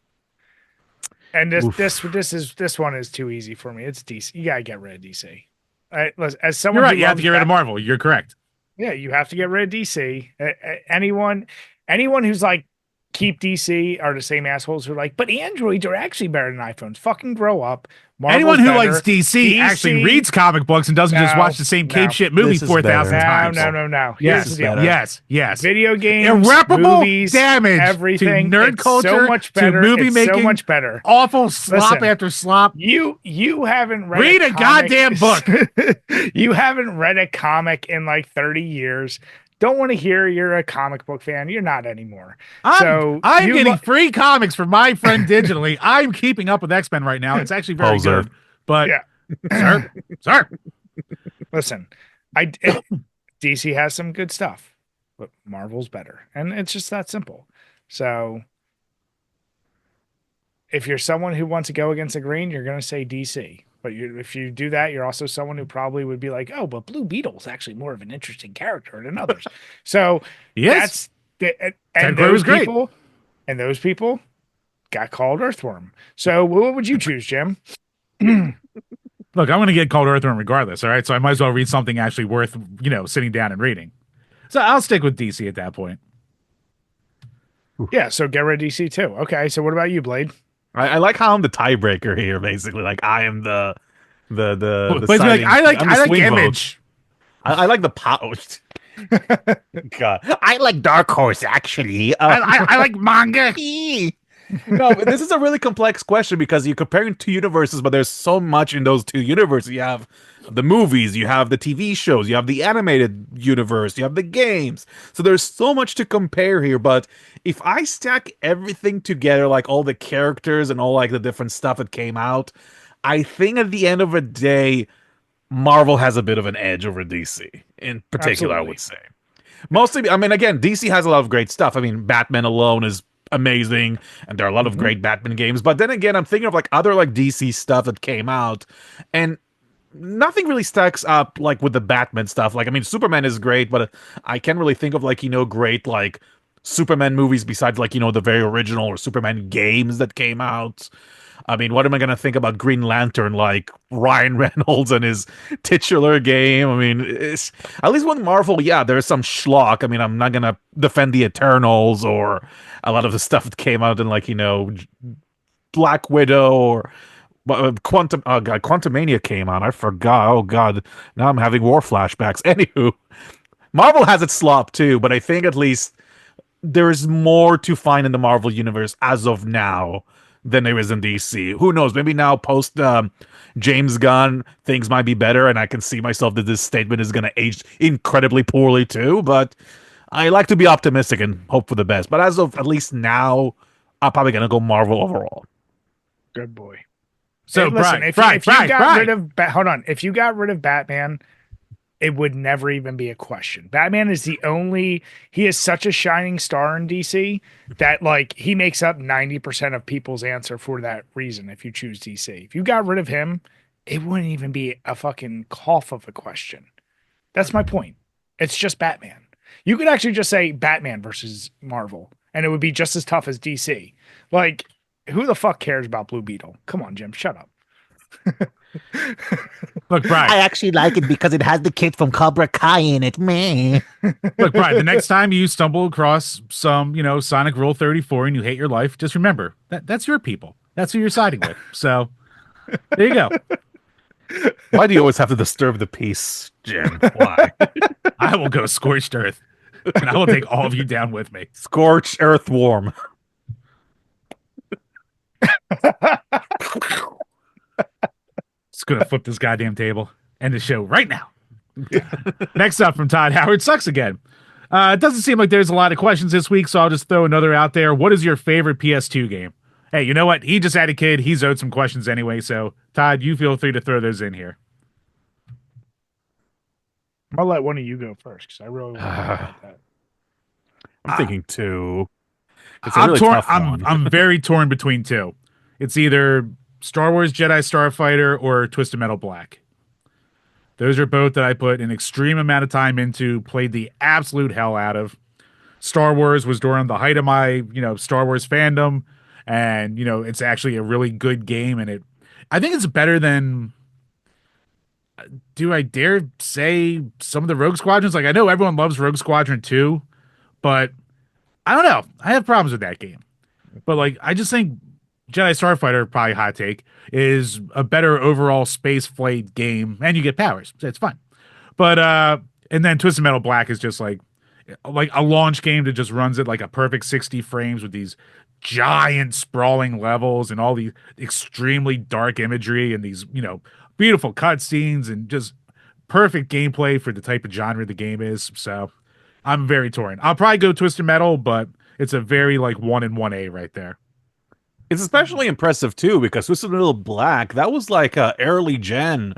And this one is too easy for me. It's DC. You gotta get rid of DC. Listen, as someone
You're right.
who
You have to
loves
get rid of
Bat-
Marvel. You're correct.
Yeah, you have to get rid of DC. Anyone who's like keep DC are the same assholes who are like, but Androids are actually better than iPhones. Fucking grow up. Marvel's
Anyone who
better.
likes DC actually reads comic books and doesn't just
No,
watch the same cape
no.
shit movie
This is
4,000
better.
times.
No.
Yes,
Here's the deal.
better.
yes.
Video games,
Irreparable
movies,
damage
everything.
to nerd
It's
culture,
so much better.
to movie
It's
making,
so much better.
awful slop
Listen,
after slop.
You haven't
Read a
comic-
goddamn book.
You haven't read a comic in like 30 years. Don't want to hear you're a comic book fan. You're not anymore.
I'm getting free comics from my friend digitally. I'm keeping up with X-Men right now. It's actually very
Poser.
good. But
Yeah.
sir.
Listen, DC has some good stuff, but Marvel's better, and it's just that simple. So, if you're someone who wants to go against the grain, you're going to say DC. But if you do that, you're also someone who probably would be like, "Oh, but Blue Beetle's actually more of an interesting character than others." So
Yes.
and
Crow was
those
great.
people, and those people got called Earthworm. So what would you choose, Jim?
Look, I'm going to get called Earthworm regardless, all right? So I might as well read something actually worth, sitting down and reading. So I'll stick with DC at that point.
Yeah, so get rid of DC too. Okay, so what about you, Blade?
I like how I'm the tiebreaker here, basically. Like I am the
But like
siding. I'm the
I like
swing vote.
Image.
I like the power. God, I like Dark Horse actually.
I like manga.
No, but this is a really complex question because you're comparing two universes, but there's so much in those two universes. You have the movies, you have the TV shows, you have the animated universe, you have the games. So there's so much to compare here. But if I stack everything together, like all the characters and all like the different stuff that came out, I think at the end of the day, Marvel has a bit of an edge over DC in particular, I
Absolutely.
would say. Mostly, I mean, again, DC has a lot of great stuff. I mean, Batman alone is amazing, and there are a lot of
Hmm.
great Batman games. But then again, I'm thinking of like other like DC stuff that came out, and nothing really stacks up like with the Batman stuff. Like, I mean, Superman is great, but I can't really think of like great like Superman movies besides like the very original or Superman games that came out. I mean, what am I going to think about Green Lantern like Ryan Reynolds and his titular game? I mean, it's at least with Marvel, yeah, there's some schlock. I mean, I'm not going to defend the Eternals or a lot of the stuff that came out in like, Black Widow or Quantum God, Quantumania came out. I forgot. Oh god. Now I'm having war flashbacks. Anywho, Marvel has its slop too, but I think at least there's more to find in the Marvel universe as of now than there is in DC. Who knows? Maybe now post James Gunn, things might be better, and I can see myself that this statement is going to age incredibly poorly too. But I like to be optimistic and hope for the best. But as of at least now, I'm probably going to go Marvel overall.
Good boy. Hey,
So
listen,
Brian,
if you got rid of hold on, if you got rid of Batman, it would never even be a question. Batman is the only he is such a shining star in DC that like he makes up 90% of people's answer for that reason if you choose DC. If you got rid of him, it wouldn't even be a fucking cough of a question. That's my point. It's just Batman. You could actually just say Batman versus Marvel, and it would be just as tough as DC. Like, who the fuck cares about Blue Beetle? Come on, Jim, shut up.
Look, Brian.
I actually like it because it has the kid from Cobra Kai in it, man.
Look, Brian, the next time you stumble across some, Sonic Rule 34 and you hate your life, just remember that's your people. That's who you're siding with. So there you go.
Why do you always have to disturb the peace, Jim? Why?
I will go scorched earth and I will take all of you down with me.
Scorch earth warm.
Just gonna flip this goddamn table. End the show right now. Next up from Todd Howard sucks again. It doesn't seem like there's a lot of questions this week, so I'll just throw another out there. What is your favorite PS2 game? Hey, you know what? He just had a kid. He's owed some questions anyway. So, Todd, you feel free to throw those in here.
I'll let one of you go first because I really want to know about that.
I'm thinking two. It's a
I'm
really
torn.
tough one.
I'm very torn between two. It's either Star Wars Jedi Starfighter or Twisted Metal Black. Those are both that I put an extreme amount of time into, played the absolute hell out of. Star Wars was during the height of my, Star Wars fandom, and it's actually a really good game, and I think it's better than. Do I dare say some of the Rogue Squadrons? Like I know everyone loves Rogue Squadron 2, but I don't know. I have problems with that game. But like I just think Jedi Starfighter, probably hot take, is a better overall space flight game, and you get powers. So it's fun. But and then Twisted Metal Black is just like a launch game that just runs at like a perfect 60 frames with these giant sprawling levels and all these extremely dark imagery and these, beautiful cutscenes and just perfect gameplay for the type of genre the game is. So I'm very torn. I'll probably go Twisted Metal, but it's a very like 1 and 1A right there.
It's especially impressive too because Twisted Metal Black, that was like a early gen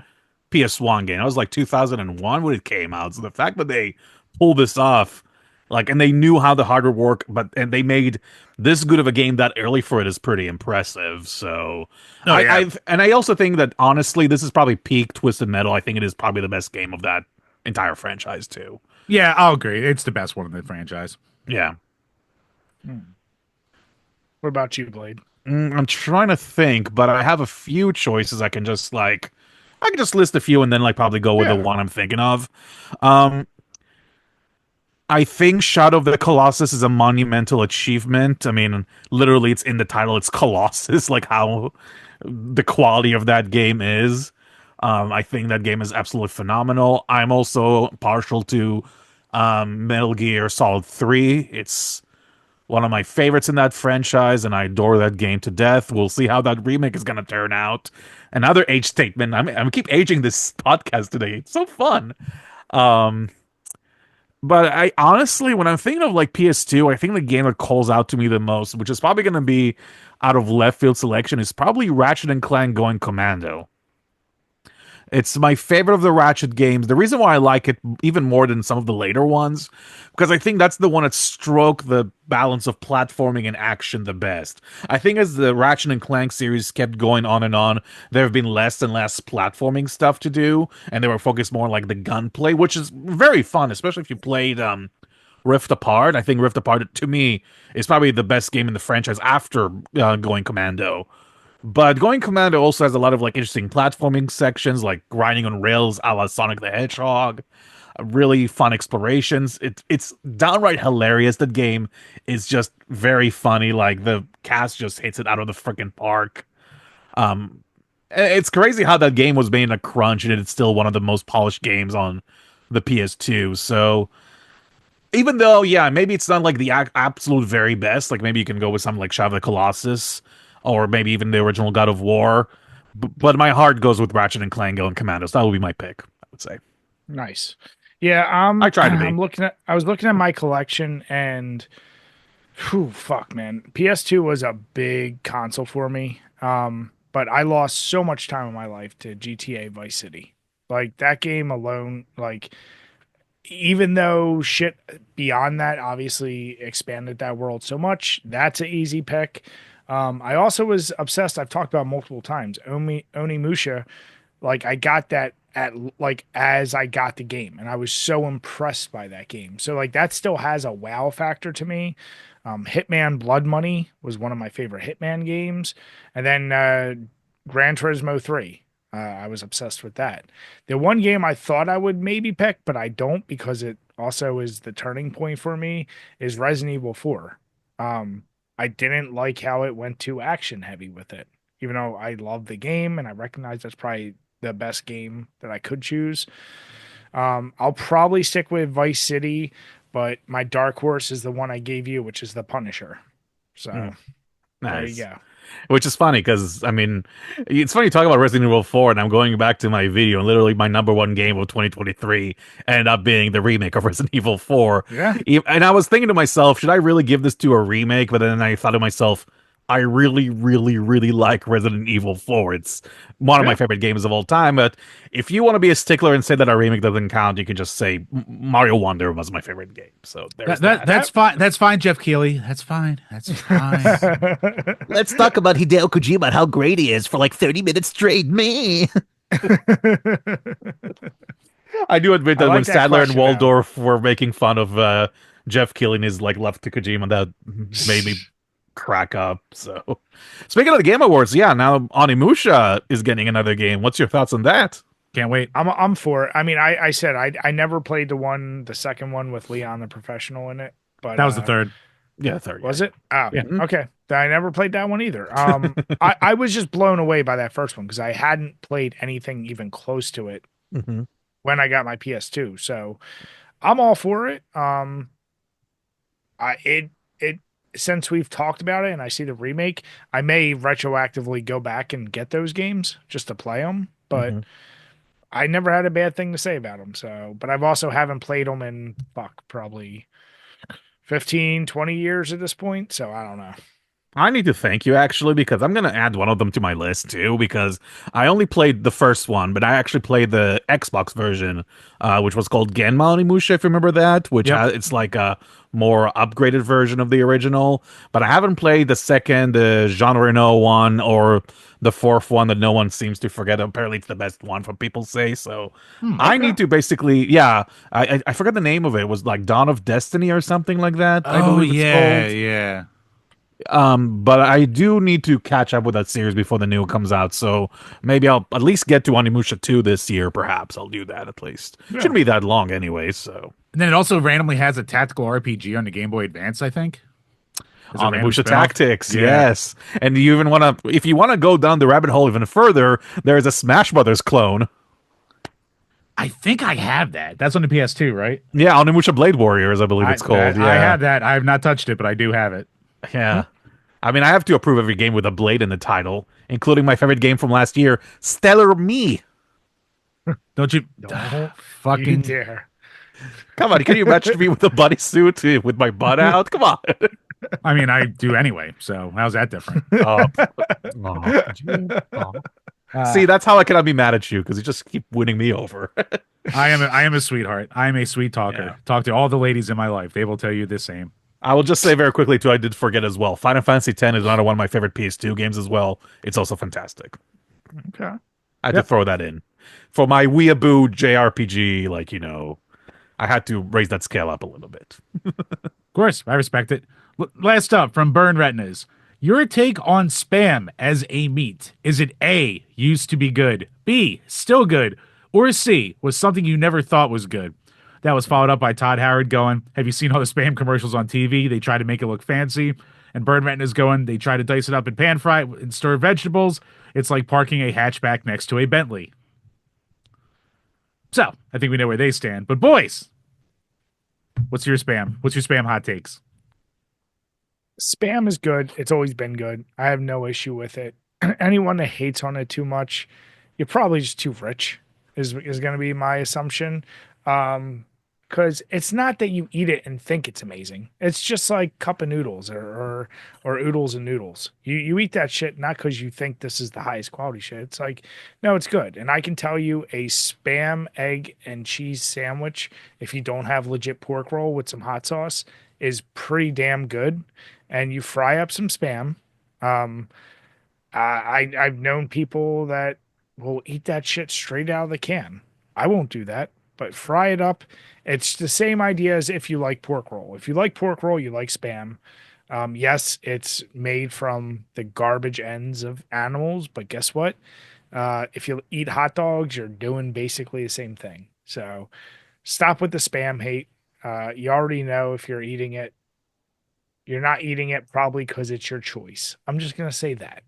PS1 game. That was like 2001 when it came out. So the fact that they pulled this off, like, and they knew how the hardware worked, and they made this good of a game that early for it is pretty impressive. So, I also think that honestly, this is probably peak Twisted Metal. I think it is probably the best game of that entire franchise too.
Yeah, I'll agree. It's the best one in the franchise.
Yeah.
What about you, Blade?
I'm trying to think, but I have a few choices. I can just list a few and then like probably go with the one I'm thinking of. I think Shadow of the Colossus is a monumental achievement. I mean, literally, it's in the title. It's Colossus, like how the quality of that game is. I think that game is absolutely phenomenal. I'm also partial to Metal Gear Solid 3. It's one of my favorites in that franchise, and I adore that game to death. We'll see how that remake is going to turn out. Another age statement. I'm keep aging this podcast today. It's so fun. Um, but I honestly, when I'm thinking of like PS2, I think the game that calls out to me the most, which is probably going to be out of left field selection, is probably Ratchet and Clank Going Commando. It's my favorite of the Ratchet games. The reason why I like it even more than some of the later ones, because I think that's the one that struck the balance of platforming and action the best. I think as the Ratchet and Clank series kept going on, there have been less and less platforming stuff to do, and they were focused more on like the gunplay, which is very fun, especially if you played Rift Apart. I think Rift Apart, to me, is probably the best game in the franchise after Going Commando. But Going Commando also has a lot of like interesting platforming sections, like grinding on rails a la Sonic the Hedgehog. Really fun explorations. It's downright hilarious. The game is just very funny. Like the cast just hits it out of the freaking park. It's crazy how that game was made in a crunch, and it's still one of the most polished games on the PS2. So even though, yeah, maybe it's not like the absolute very best. Like maybe you can go with something like Shadow of the Colossus, or maybe even the original God of War. But my heart goes with Ratchet and Clank Going Commandos. That would be my pick, I would say.
Nice. Yeah,
I try to be.
I was looking at my collection, and whew, fuck, man. PS2 was a big console for me. But I lost so much time in my life to GTA Vice City. Like that game alone, like even though shit beyond that obviously expanded that world so much, that's an easy pick. I also was obsessed. I've talked about multiple times. Onimusha, like I got that at like as I got the game, and I was so impressed by that game. So like that still has a wow factor to me. Hitman Blood Money was one of my favorite Hitman games, and then Gran Turismo 3. I was obsessed with that. The one game I thought I would maybe pick, but I don't because it also is the turning point for me, is Resident Evil 4. I didn't like how it went too action heavy with it, even though I love the game and I recognize that's probably the best game that I could choose. I'll probably stick with Vice City, but my dark horse is the one I gave you, which is the Punisher. So there you
Nice.
go.
Which is funny because, I mean, it's funny you talk about Resident Evil 4, and I'm going back to my video, and literally my number one game of 2023 ended up being the remake of Resident Evil 4.
Yeah.
And I was thinking to myself, should I really give this to a remake? But then I thought to myself, I really, really, really like Resident Evil 4. It's one of my favorite games of all time. But if you want to be a stickler and say that a remake doesn't count, you can just say Mario Wonder was my favorite game. So there's that.
That's fine. That's fine, Jeff Keighley. That's fine. That's fine.
Let's talk about Hideo Kojima and how great he is for like 30 minutes straight. Me.
I do admit
I
that
like
when
that
Sadler and
question,
Waldorf were making fun of Jeff Keighley and his like love to Kojima, that made me crack up. So, speaking of the Game Awards, yeah, now Onimusha is getting another game. What's your thoughts on that?
Can't wait.
I'm for it. I mean, I said I never played the second one with Leon the Professional in it, but
That was the third.
Yeah, third.
Was it? Oh,
Yeah.
okay. I never played that one either. I was just blown away by that first one because I hadn't played anything even close to it
Mm-hmm.
when I got my PS2. So I'm all for it. It since we've talked about it and I see the remake, I may retroactively go back and get those games just to play them. But I never had a bad thing to say about them. So, but I've also haven't played them in probably 15, 20 years at this point. So I don't know.
I need to thank you actually because I'm going to add one of them to my list too because I only played the first one, but I actually played the Xbox version, which was called Genma Onimusha, if you remember that, which it's like a more upgraded version of the original. But I haven't played the second, the Jean Reno one, or the fourth one that no one seems to forget. Apparently, it's the best one, from people say. So I need to basically, I forgot the name of it. It was like Dawn of Destiny or something like that. I
Oh
believe it's
yeah,
called.
yeah.
But I do need to catch up with that series before the new comes out. So maybe I'll at least get to Onimusha 2 this year. Perhaps I'll do that at least.
Yeah.
Shouldn't be that long anyway. So
And then it also randomly has a tactical RPG on the Game Boy Advance, I think. As a random
Onimusha
spin-off.
Tactics,
Yeah.
yes. And you even want to, if you want to go down the rabbit hole even further, there is a Smash Brothers clone.
I think I have that. That's on the PS2, right?
Yeah, Onimusha Blade Warriors, I believe it's called. Yeah,
I have that. I have not touched it, but I do have it.
yeah. I mean, I have to approve every game with a blade in the title, including my favorite game from last year, Stellar Me.
Don't you?
Don't you
Fucking.
dare.
Come on, can you imagine me with a bodysuit with my butt out? Come on.
I mean, I do anyway. So how's that different?
Oh. See, that's how I cannot be mad at you, because you just keep winning me over.
I am a sweetheart. I am a sweet talker.
Yeah.
Talk to all the ladies in my life. They will tell you the same.
I will just say very quickly, too, I did forget as well. Final Fantasy X is another one of my favorite PS2 games as well. It's also fantastic.
Okay.
I had to throw that in. For my weeaboo JRPG, I had to raise that scale up a little bit.
Of course, I respect it. Last up from Burn Retinas. Your take on Spam as a meat. Is it A, used to be good, B, still good, or C, was something you never thought was good? That was followed up by Todd Howard going, have you seen all the Spam commercials on TV? They try to make it look fancy. And Burn Retinas going, they try to dice it up and pan fry it and stir vegetables. It's like parking a hatchback next to a Bentley. So, I think we know where they stand. But boys, what's your Spam? What's your Spam hot takes?
Spam is good. It's always been good. I have no issue with it. Anyone that hates on it too much, you're probably just too rich. Is going to be my assumption. Because it's not that you eat it and think it's amazing. It's just like cup of noodles or oodles and noodles. You eat that shit not because you think this is the highest quality shit. It's like, no, it's good. And I can tell you a Spam egg and cheese sandwich, if you don't have legit pork roll with some hot sauce, is pretty damn good. And you fry up some Spam. I've known people that will eat that shit straight out of the can. I won't do that, but fry it up. It's the same idea as if you like pork roll. If you like pork roll, you like Spam. Yes, it's made from the garbage ends of animals, but guess what? If you eat hot dogs, you're doing basically the same thing. So stop with the Spam hate. You already know if you're eating it, you're not eating it probably because it's your choice. I'm just going to say that.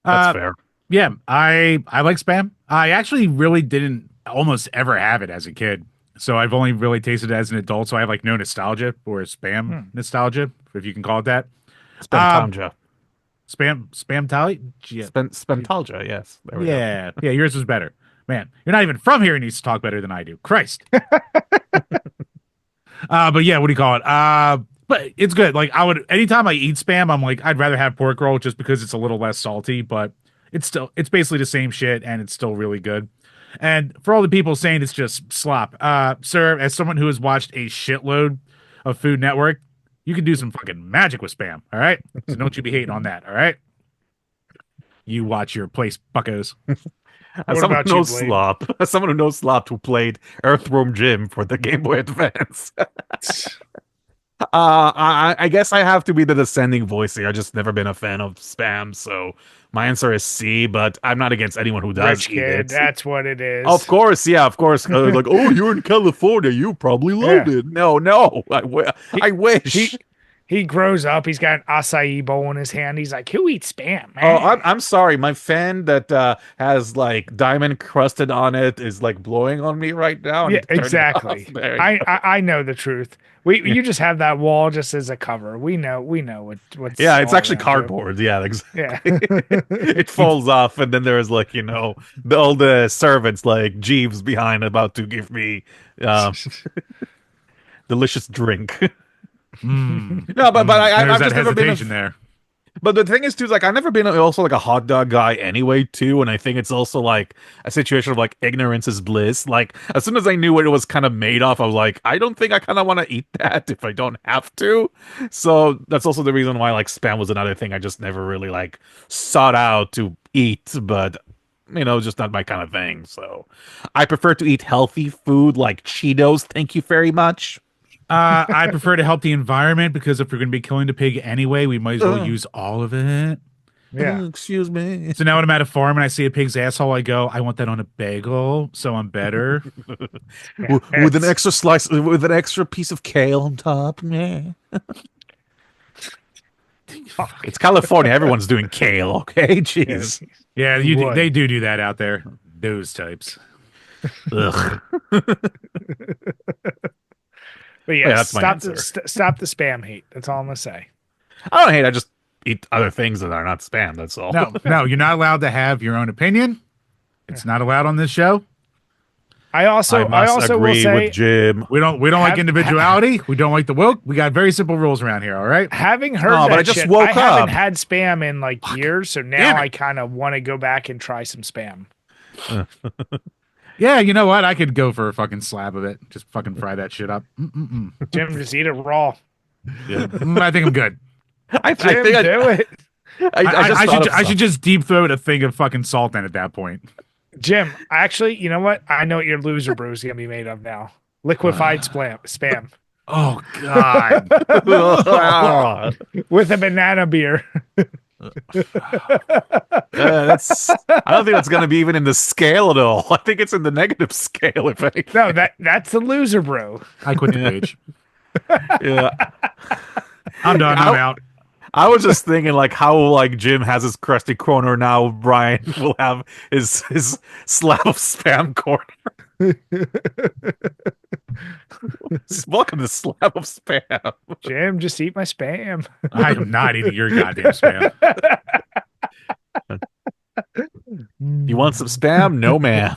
That's fair.
Yeah, I like Spam. I actually really didn't almost ever have it as a kid. So I've only really tasted it as an adult. So I have like no nostalgia or Spam nostalgia, if you can call it that.
Spentalgia.
Spam tally? Yeah.
Spentalgia, yes. There we go.
Yeah, yours was better. Man, you're not even from here and needs to talk better than I do. Christ. But yeah, what do you call it? But it's good. Like anytime I eat Spam, I'm like, I'd rather have pork roll just because it's a little less salty, but it's basically the same shit and it's still really good. And for all the people saying it's just slop, sir, as someone who has watched a shitload of Food Network, you can do some fucking magic with Spam. All right. So don't you be hating on that. All right. You watch your place, buckos.
As someone who knows Slop, as someone who knows Slop, who played Earthworm Jim for the Game Boy Advance. I guess I have to be the dissenting voice here. I've just never been a fan of Spam, so my answer is C, but I'm not against anyone who does
Rich
eat
kid,
it.
that's what it is.
Of course, yeah, of course. Like, oh, you're in California, you probably loved it. No, I wish.
He grows up. He's got an acai bowl in his hand. He's like, "Who eats Spam, man?"
Oh, I'm sorry. My fan that has like diamond crusted on it is like blowing on me right now.
Yeah, exactly. I know the truth. You just have that wall just as a cover. We know what's.
Yeah, it's
all
actually
around
cardboard. Yeah, exactly.
Yeah.
It falls off, and then there's like all the servants like Jeeves behind about to give me delicious drink. No, but I've just never been
there.
But the thing is, too, is like I've never been also like a hot dog guy anyway, too, and I think it's also like a situation of like ignorance is bliss. Like as soon as I knew what it was kind of made of, I was like, I don't think I kind of want to eat that if I don't have to. So that's also the reason why like Spam was another thing I just never really like sought out to eat, but just not my kind of thing. So I prefer to eat healthy food like Cheetos. Thank you very much.
I prefer to help the environment because if we're going to be killing the pig anyway, we might as well use all of it.
Yeah.
Excuse me.
So now when I'm at a farm and I see a pig's asshole, I go, I want that on a bagel, so I'm better.
With an extra slice, with an extra piece of kale on top. Yeah. It's California. Everyone's doing kale. Okay, jeez.
Yeah,
Would.
they do that out there. Those types.
Ugh.
But
Yeah,
yeah,
that's my
stop
answer.
stop the spam hate. That's all I'm gonna say.
I don't hate. I just eat other things that are not spam. That's all.
No, you're not allowed to have your own opinion. It's not allowed on this show.
I also will
agree
say
with Jim.
We don't like individuality. We don't like the woke. We got very simple rules around here. All right.
having heard
Oh,
that
but I just
shit,
woke
I haven't
up.
had spam in like years, so
Damn
now
it.
I kind of want to go back and try some spam.
Yeah, you know what? I could go for a fucking slab of it. Just fucking fry that shit up.
Jim, just eat it raw.
I think I'm good.
I
Jim,
think
do it.
I should just deep throat a thing of fucking salt in at that point.
Jim, actually, you know what? I know what your loser brew is gonna be made of now. Liquefied spam
Oh God.
with a banana beer.
that's. I don't think that's going to be even in the scale at all. I think it's in the negative scale. If anything.
No, that's the loser brew.
I quit the page.
Yeah.
I'm done. I'm out.
I was just thinking, like, how like Jim has his crusty corner now. Brian will have his slab of spam corner. Welcome to slab of spam.
Jim, just eat my spam.
I am not eating your goddamn spam.
You want some spam? No, man.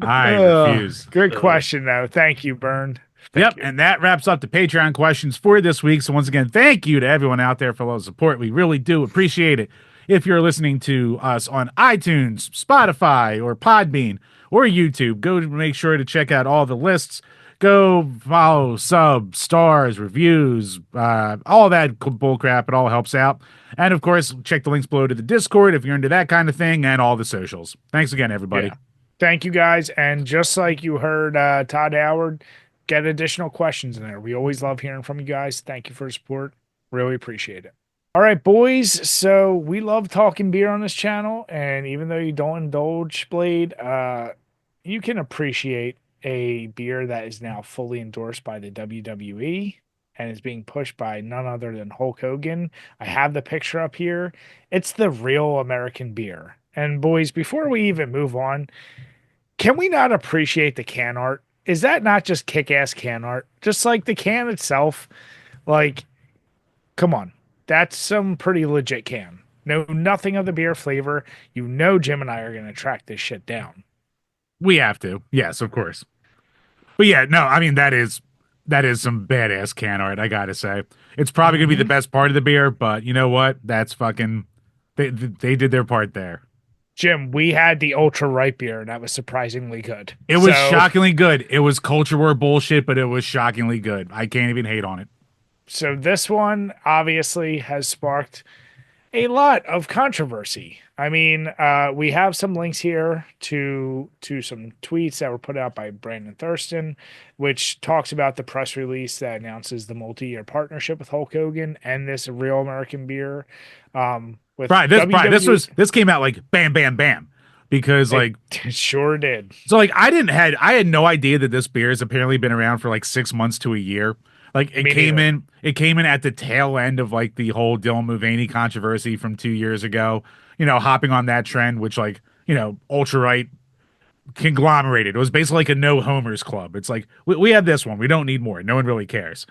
I refuse.
Good question, though. Thank you, Bern.
Yep, and that wraps up the Patreon questions for this week. So once again, thank you to everyone out there for all the support. We really do appreciate it. If you're listening to us on iTunes, Spotify, or Podbean, or YouTube, go to make sure to check out all the lists. Go follow, sub, stars, reviews, all that bull crap. It all helps out. And of course, check the links below to the Discord if you're into that kind of thing, and all the socials. Thanks again, everybody.
Yeah. Thank you, guys. And just like you heard Todd Howard, get additional questions in there. We always love hearing from you guys. Thank you for your support. Really appreciate it. All right, boys. So we love talking beer on this channel. And even though you don't indulge, Blade, you can appreciate a beer that is now fully endorsed by the WWE and is being pushed by none other than Hulk Hogan. I have the picture up here. It's the real American beer. And boys, before we even move on, can we not appreciate the can art? Is that not just kick-ass can art? Just like the can itself, like, come on. That's some pretty legit can. Know nothing of the beer flavor. You know Jim and I are going to track this shit down.
We have to. Yes, of course. But yeah, no, I mean, that is some badass can art, I gotta say. It's probably gonna be the best part of the beer, but you know what? That's fucking, they did their part there.
Jim, we had the ultra ripe beer, and that was surprisingly good.
It was shockingly good. It was culture war bullshit, but it was shockingly good. I can't even hate on it.
So this one obviously has sparked a lot of controversy. I mean, we have some links here to some tweets that were put out by Brandon Thurston, which talks about the press release that announces the multi-year partnership with Hulk Hogan and this real American beer. With
Brian, this came out like bam, bam, bam, because like
it sure did.
So like I had no idea that this beer has apparently been around for like 6 months to a year. Like it came in at the tail end of like the whole Dylan Mulvaney controversy from 2 years ago, hopping on that trend, which like, ultra right conglomerated. It was basically like a no homers club. It's like, we have this one. We don't need more. No one really cares.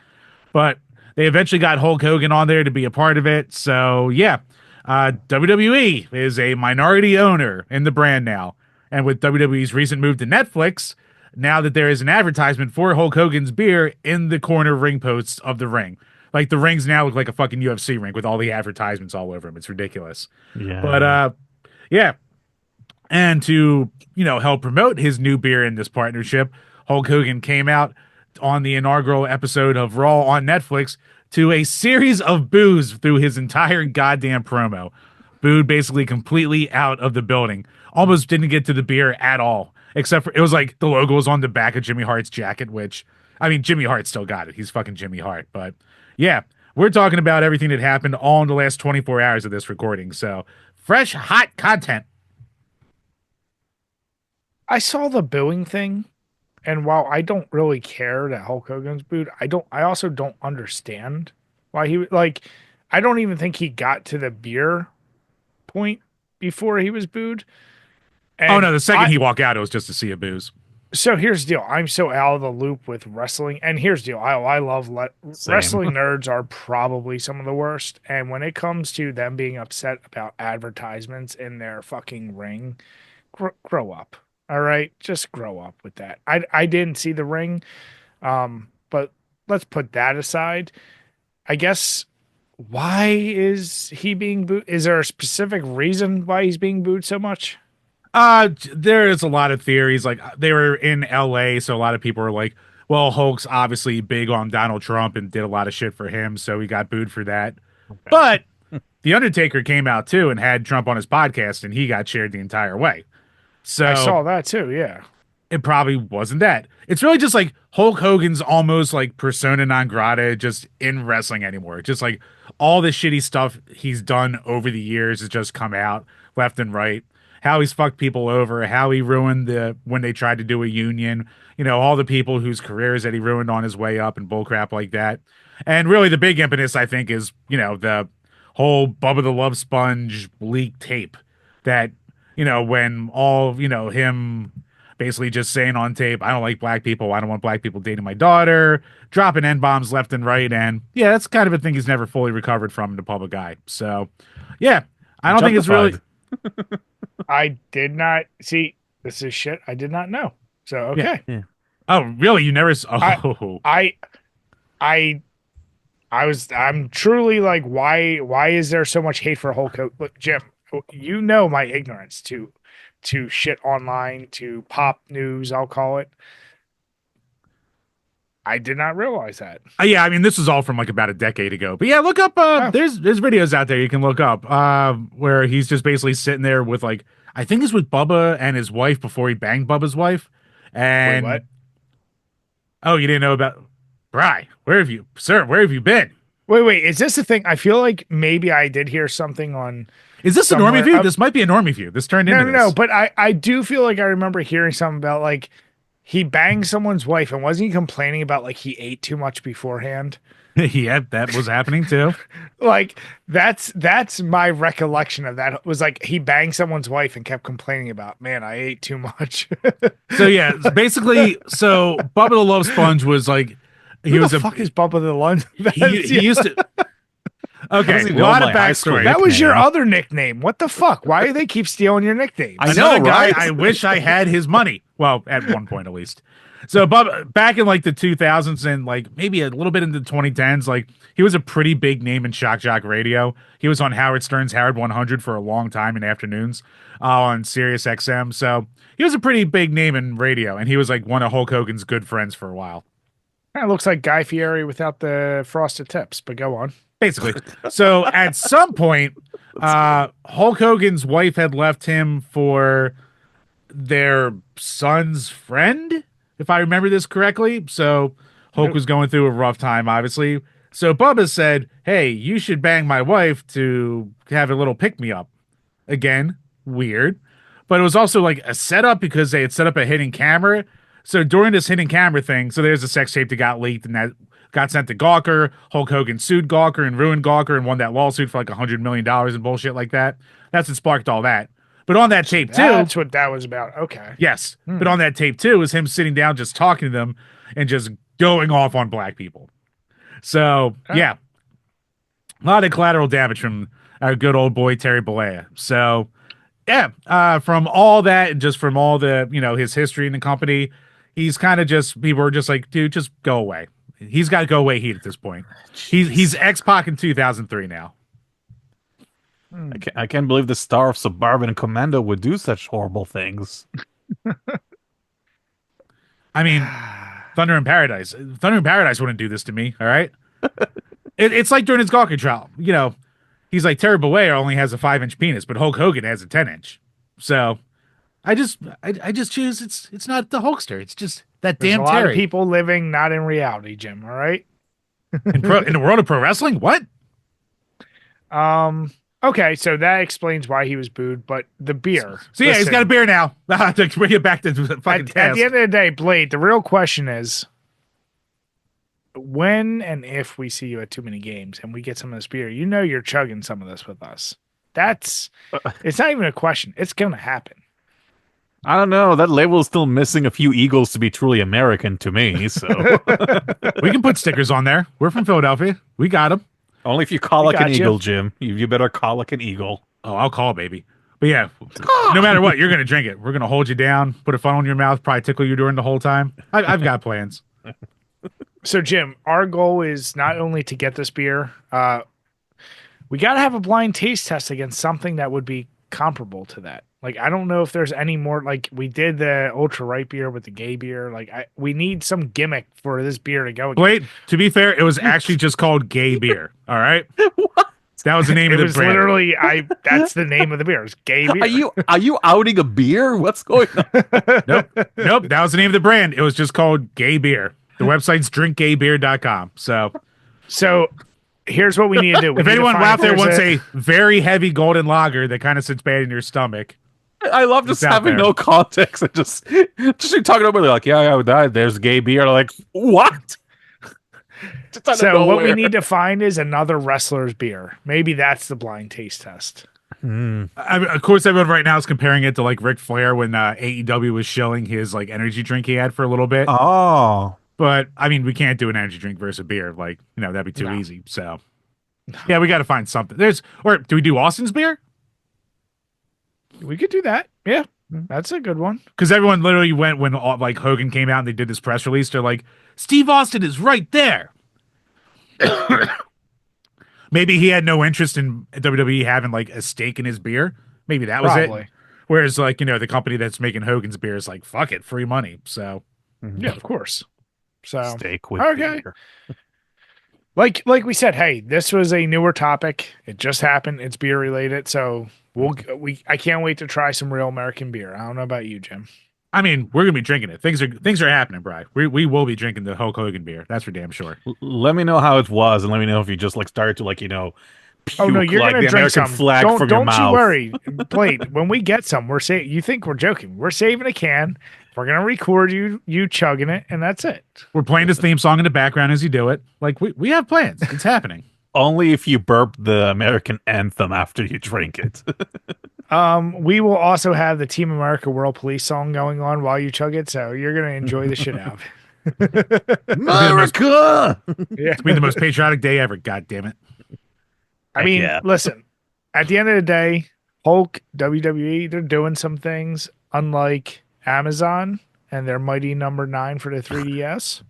But they eventually got Hulk Hogan on there to be a part of it. So yeah, WWE is a minority owner in the brand now. And with WWE's recent move to Netflix, now that there is an advertisement for Hulk Hogan's beer in the corner ring posts of the ring. Like the rings now look like a fucking UFC ring with all the advertisements all over them. It's ridiculous.
Yeah.
But yeah. And to, help promote his new beer in this partnership, Hulk Hogan came out on the inaugural episode of Raw on Netflix to a series of boos through his entire goddamn promo. Booed basically completely out of the building. Almost didn't get to the beer at all. Except for, it was like the logo was on the back of Jimmy Hart's jacket, which I mean, Jimmy Hart still got it. He's fucking Jimmy Hart. But yeah, we're talking about everything that happened all in the last 24 hours of this recording. So fresh, hot content.
I saw the booing thing, and while I don't really care that Hulk Hogan's booed, I also don't understand why like I don't even think he got to the beer point before he was booed.
Oh
And
no, the second he walked out, it was just to see a booze.
so here's the deal. I'm so out of the loop with wrestling, and here's the deal. I love
Same.
wrestling nerds are probably some of the worst. And when it comes to them being upset about advertisements in their fucking ring, grow up. All right, just grow up with that. I didn't see the ring, but let's put that aside. I guess why is he being booed? Is there a specific reason why he's being booed so much?
There is a lot of theories. Like they were in LA, so a lot of people were like, well, Hulk's obviously big on Donald Trump and did a lot of shit for him, so he got booed for that. But The Undertaker came out too and had Trump on his podcast, and he got shared the entire way. So
I saw that too. Yeah.
it probably wasn't that. It's really just like Hulk Hogan's almost like persona non grata just in wrestling anymore. Just like all the shitty stuff he's done over the years has just come out left and right. How he's fucked people over, how he ruined when they tried to do a union, all the people whose careers that he ruined on his way up and bullcrap like that. And really the big impetus, I think, is, the whole Bubba the Love Sponge leak tape that, when all, him basically just saying on tape, I don't like black people. I don't want black people dating my daughter, dropping N-bombs left and right. And yeah, that's kind of a thing he's never fully recovered from in the public eye. So yeah, I don't think it's really.
I did not see this is shit I did not know. So okay.
Yeah.
Oh, really? You never? Oh,
I'm truly like, why is there so much hate for Hulk Hogan? Look, Jim, you know my ignorance to shit online, to pop news, I'll call it. I did not realize that.
yeah. I mean, this was all from like about a decade ago. But yeah, look up. There's videos out there you can look up where he's just basically sitting there with like I think it's with Bubba and his wife before he banged Bubba's wife. And
Wait, what?
Oh, you didn't know about Bri? Where have you been?
Wait, is this a thing? I feel like maybe I did hear something on.
Is this
somewhere.
a normie view? This might be a normie view. This turned into
No,
this.
but I do feel like I remember hearing something about like he banged someone's wife, and wasn't he complaining about like he ate too much beforehand?
Yeah, that was happening too.
Like that's my recollection of that. It was like he banged someone's wife and kept complaining about, man, I ate too much.
So yeah, basically, Bubba the Love Sponge was like
Who the fuck is Bubba the Love?
he used to. Okay,
Doesn't
a
even
lot
know
of
my high school
backstory.
That was your
nickname.
other nickname. What the fuck? Why do they keep stealing your nicknames?
I
Another
know,
guy.
right?
I wish I had his money. Well, at one point at least. So Bubba, back in like the 2000s and like maybe a little bit into the 2010s, like he was a pretty big name in shock jock radio. He was on Howard Stern's Howard 100 for a long time in afternoons on Sirius XM. So he was a pretty big name in radio, and he was like one of Hulk Hogan's good friends for a while.
Kind of looks like Guy Fieri without the frosted tips, but go on.
Basically. So at some point, Hulk Hogan's wife had left him for their son's friend, if I remember this correctly. So Hulk was going through a rough time, obviously. So Bubba said, hey, you should bang my wife to have a little pick-me-up. Again, weird. But it was also like a setup because they had set up a hidden camera. So during this hidden camera thing, so there's a sex tape that got leaked and that got sent to Gawker. Hulk Hogan sued Gawker and ruined Gawker and won that lawsuit for like $100 million and bullshit like that. That's what sparked all that. But on that tape too,
That's what that was about. Okay.
yes. But on that tape too is him sitting down just talking to them and just going off on black people. So yeah, a lot of collateral damage from our good old boy Terry Bollea. So yeah, from all that and just from all the his history in the company, he's kind of just people are just like, dude, just go away. He's got to go away heat at this point. He's X-Pac in 2003 now.
I can't believe the star of Suburban Commando would do such horrible things.
I mean, Thunder in Paradise. Thunder in Paradise wouldn't do this to me. All right. It's like during his Gawker trial. He's like Terry Bollea only has a 5-inch penis, but Hulk Hogan has a 10-inch. So I just choose it's not the Hulkster. It's just That
There's
damn
a lot of
Terry.
people living not in reality, Jim. All right.
In the world of pro wrestling? What?
Okay, so that explains why he was booed, but the beer.
So yeah, he's got a
Listen,
beer now. To bring it back to the fucking
at
task.
the end of the day, Blade, the real question is when and if we see you at too many games and we get some of this beer, you know you're chugging some of this with us. It's not even a question. It's gonna happen.
I don't know. That label is still missing a few eagles to be truly American to me. So
We can put stickers on there. We're from Philadelphia. We got them.
only if you call
We
like an
got you.
eagle, Jim. You better call like an eagle.
Oh, I'll call, baby. But yeah, no matter what, you're gonna drink it. We're gonna hold you down, put a funnel in your mouth, probably tickle you during the whole time. I've got plans.
So, Jim, our goal is not only to get this beer, we got to have a blind taste test against something that would be comparable to that. Like, I don't know if there's any more. Like, we did the ultra ripe beer with the gay beer. Like, we need some gimmick for this beer to go against.
Wait, to be fair, it was actually just called Gay Beer. All right,
What?
that was the name
It
of the
was
brand.
literally that's the name of the beer. It's gay beer.
Are you outing a beer? What's going on?
Nope, that was the name of the brand. It was just called Gay Beer. The website's DrinkABeer.com.
So here's what we need to do. We
If
need to
anyone
find
out there
if
wants
there's
a very heavy golden lager that kind of sits bad in your stomach,
I love just
It's out
having
there.
no context and just you talking about it like, yeah, there's gay beer. Like, what? Just out of
So what we
nowhere.
need to find is another wrestler's beer. Maybe that's the blind taste test.
I mean, of course, everyone right now is comparing it to like Ric Flair when AEW was shilling his like energy drink he had for a little bit.
Oh.
But I mean, we can't do an energy drink versus a beer. Like, that'd be too
No.
easy. So, yeah, we got to find something. Or do we do Austin's beer?
We could do that. Yeah, that's a good one.
Because everyone literally went when like Hogan came out and they did this press release. They're like, Steve Austin is right there. Maybe he had no interest in WWE having like a stake in his beer. Maybe that was
Probably.
it. Whereas like, the company that's making Hogan's beer is like, fuck it, free money. So
Yeah, of course. So
Steak with
okay.
beer.
like we said, hey, this was a newer topic. It just happened. It's beer related. So I can't wait to try some real American beer. I don't know about you, Jim.
I mean, we're gonna be drinking it. Things are happening, Bri. We will be drinking the Hulk Hogan beer. That's for damn sure.
Let me know how it was, and let me know if you just like started to like puke
Oh no, you're
like
gonna
the
drink
American
some.
flag from your
Don't
mouth.
you worry, Blade. When we get some, we're saying you think we're joking. We're saving a can. We're gonna record you chugging it, and that's it.
We're playing this theme song in the background as you do it. Like we have plans. It's happening.
Only if you burp the American anthem after you drink it.
We will also have the Team America World Police song going on while you chug it, so you're gonna enjoy the shit out of it.
America.
Yeah.
It's been the most patriotic day ever. God damn it.
I mean,
yeah.
listen, at the end of the day, Hulk, WWE, they're doing some things unlike Amazon and their mighty number 9 for the 3DS.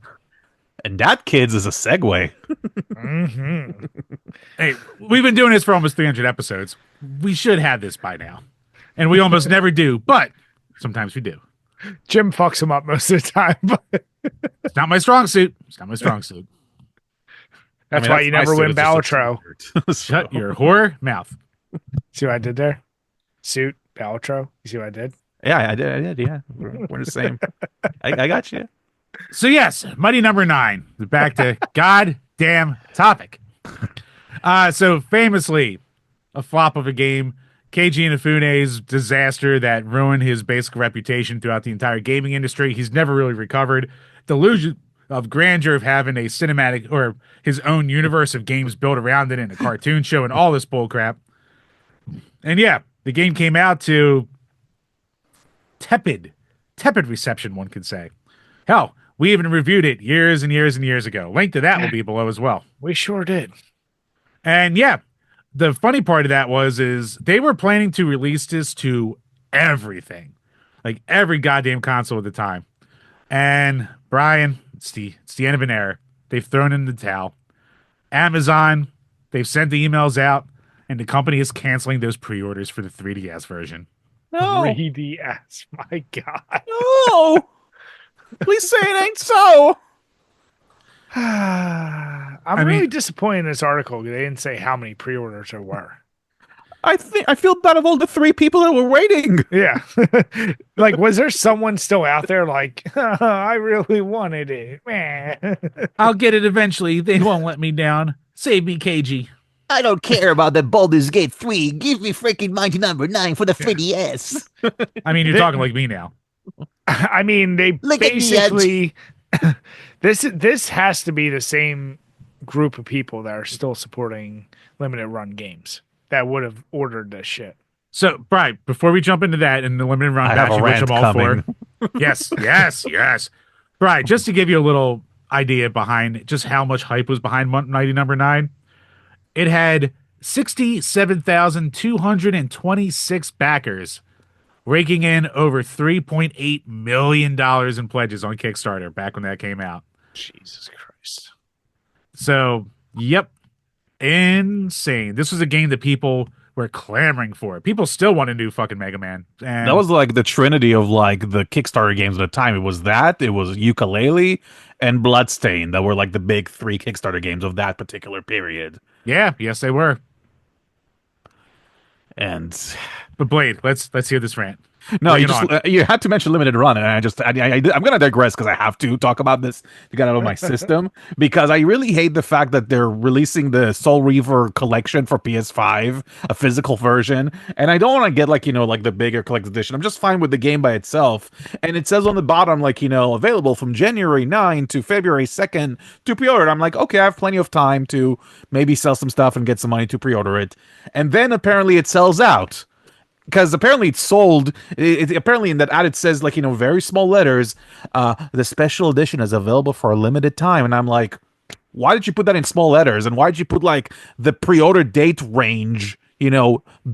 And that, kids, is a segue.
Mm-hmm.
Hey, we've been doing this for almost 300 episodes. We should have this by now. And we almost never do, but sometimes we do.
Jim fucks them up most of the time, but
It's not my strong suit. It's not my strong suit.
that's why you never
my
win
suit, it's just a
Balatro.
t-shirt.
Shut your whore mouth.
See what I did there? Suit, Balatro. You see what I did?
Yeah, I did. Yeah, we're the same. I got you.
So yes, Mighty Number 9. Back to goddamn topic. So famously, a flop of a game, Keiji Inafune's disaster that ruined his basic reputation throughout the entire gaming industry. He's never really recovered. Delusion of grandeur of having a cinematic or his own universe of games built around it in a cartoon show and all this bullcrap. And yeah, the game came out to tepid reception, one could say. Hell, we even reviewed it years and years and years ago. Link to that will be below as well.
We sure did.
And yeah, the funny part of that is they were planning to release this to everything, like every goddamn console at the time. And Brian, it's the end of an era. They've thrown in the towel. Amazon, they've sent the emails out, and the company is canceling those pre-orders for the 3DS version.
No,
3DS. My God.
no. Please say it ain't so.
I'm
I mean-
really disappointed in this article. They didn't say how many pre-orders there were.
I feel bad of all the 3 people that were waiting.
Yeah. Like, was there someone still out there like, I really wanted it? Meh.
I'll get it eventually. They won't let me down. Save me, KG.
I don't care about the Baldur's Gate 3. Give me freaking Mighty Number 9 for the 3DS.
I mean, you're talking like me now.
I mean, they
Look at me,
basically this has to be the same group of people that are still supporting limited run games that would have ordered this shit.
So, Brian, before we jump into that and the limited run
I have a
patching, which
rant
I'm all
coming.
for. Yes. Brian, just to give you a little idea behind just how much hype was behind Mighty Number 9, it had 67,226 backers, raking in over $3.8 million in pledges on Kickstarter back when that came out.
Jesus Christ.
So, yep, insane. This was a game that people were clamoring for. People still want to do fucking Mega Man. And
That was like the trinity of like the Kickstarter games at the time. It was Yooka-Laylee, and Bloodstain that were like the big 3 Kickstarter games of that particular period.
yes, they were.
And
But Blade, let's hear this rant.
no,
Bring
you
it
just
on.
you had to mention limited run, and I'm gonna digress because I have to talk about this to get out of my system because I really hate the fact that they're releasing the Soul Reaver collection for PS5, a physical version, and I don't want to get like like the bigger collector's edition. I'm just fine with the game by itself, and it says on the bottom like available from January 9 to February 2nd to pre-order. I'm like, okay, I have plenty of time to maybe sell some stuff and get some money to pre-order it, and then apparently it sells out. Because apparently it's sold. Apparently in that ad it says like very small letters, the special edition is available for a limited time, and I'm like, why did you put that in small letters, and why did you put like the pre-order date range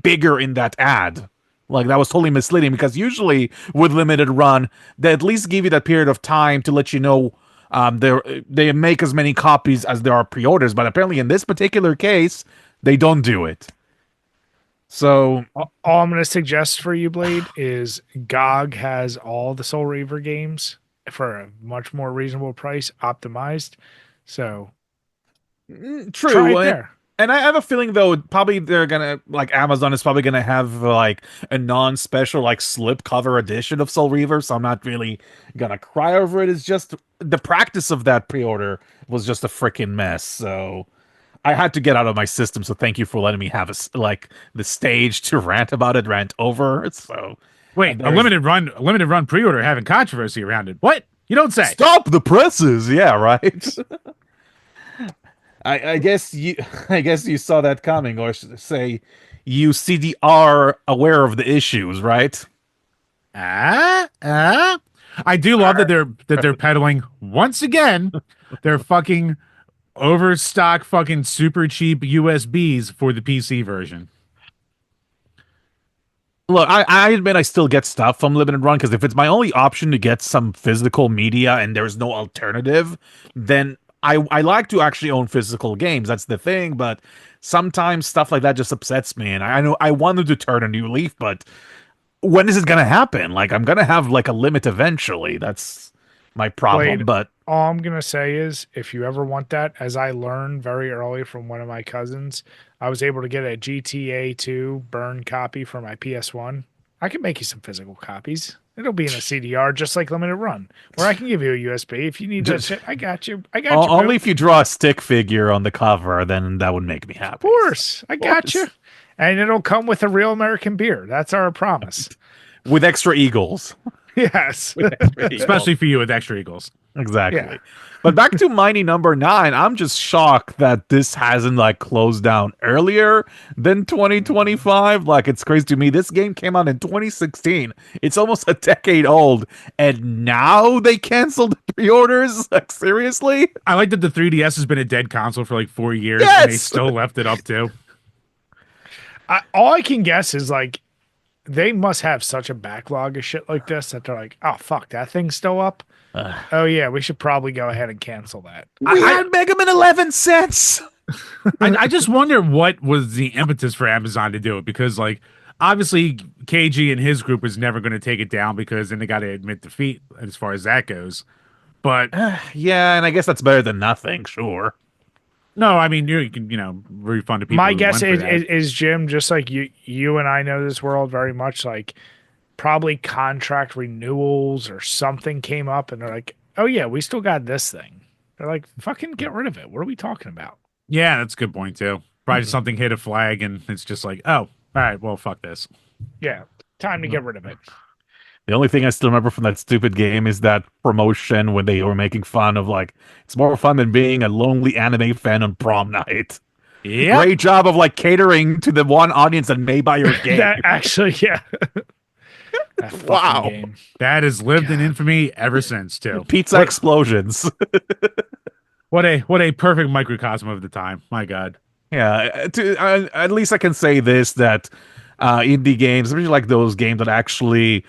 bigger in that ad? Like that was totally misleading because usually with limited run they at least give you that period of time to let you know they make as many copies as there are pre-orders, but apparently in this particular case they don't do it. So
All I'm going to suggest for you, Blade, is GOG has all the Soul Reaver games for a much more reasonable price, optimized. So
true.
try it there.
And I have a feeling though, probably they're gonna like Amazon is probably gonna have like a non-special like slipcover edition of Soul Reaver. So I'm not really gonna cry over it. It's just the practice of that pre-order was just a freaking mess. So I had to get out of my system. So thank you for letting me have the stage to rant about it, rant over. So
Wait, a limited run pre-order having controversy around it. What? You don't say.
stop the presses. Yeah, right. I guess you saw that coming, or should I say you CDR aware of the issues, right?
I do love that they're peddling once again their fucking overstock fucking super cheap USBs for the PC version.
Look, I admit I still get stuff from Limited Run because if it's my only option to get some physical media and there's no alternative, then I like to actually own physical games. That's the thing, but sometimes stuff like that just upsets me. And I know I wanted to turn a new leaf, but when is it gonna happen? Like I'm gonna have like a limit eventually. That's my problem.
Blade,
But
all I'm going to say is if you ever want that, as I learned very early from one of my cousins, I was able to get a GTA 2 burn copy for my PS1. I can make you some physical copies. It'll be in a CDR just like Limited Run, or I can give you a USB if you need that shit. I got you. I got you.
only if you draw a stick figure on the cover, then that would make me happy.
Of course. I got you. And it'll come with a real American beer. That's our promise.
With extra eagles.
Yes.
Especially for you with extra eagles.
Exactly.
Yeah.
But back to Mighty Number 9, I'm just shocked that this hasn't like closed down earlier than 2025. Like it's crazy to me. This game came out in 2016. It's almost a decade old, and now they canceled the pre-orders. Like seriously?
I like that the 3DS has been a dead console for like 4 years
Yes!
and they still left it up too.
All I can guess is like they must have such a backlog of shit like this that they're like, oh fuck, that thing's still up. Oh yeah, we should probably go ahead and cancel that.
We had Mega Man 11 cents.
I just wonder what was the impetus for Amazon to do it, because like obviously KG and his group was never going to take it down because then they got to admit defeat as far as that goes. But
Yeah, and I guess that's better than nothing, sure.
No, I mean you can refund to people.
My
who
guess
went for that.
is Jim, just like you and I know this world very much, like probably contract renewals or something came up and they're like, oh yeah, we still got this thing. They're like, fucking get rid of it. What are we talking about?
Yeah, that's a good point too. Probably something hit a flag and it's just like, oh, all right, well, fuck this.
Yeah, time to get rid of it.
The only thing I still remember from that stupid game is that promotion when they were making fun of like it's more fun than being a lonely anime fan on prom night.
Yeah,
Great job of like catering to the one audience that may buy your game.
That actually, yeah. That fucking
Wow.
game.
that has lived in infamy ever since too.
Pizza explosions.
What a perfect microcosm of the time. My God.
Yeah, at least I can say this that indie games, especially like those games that actually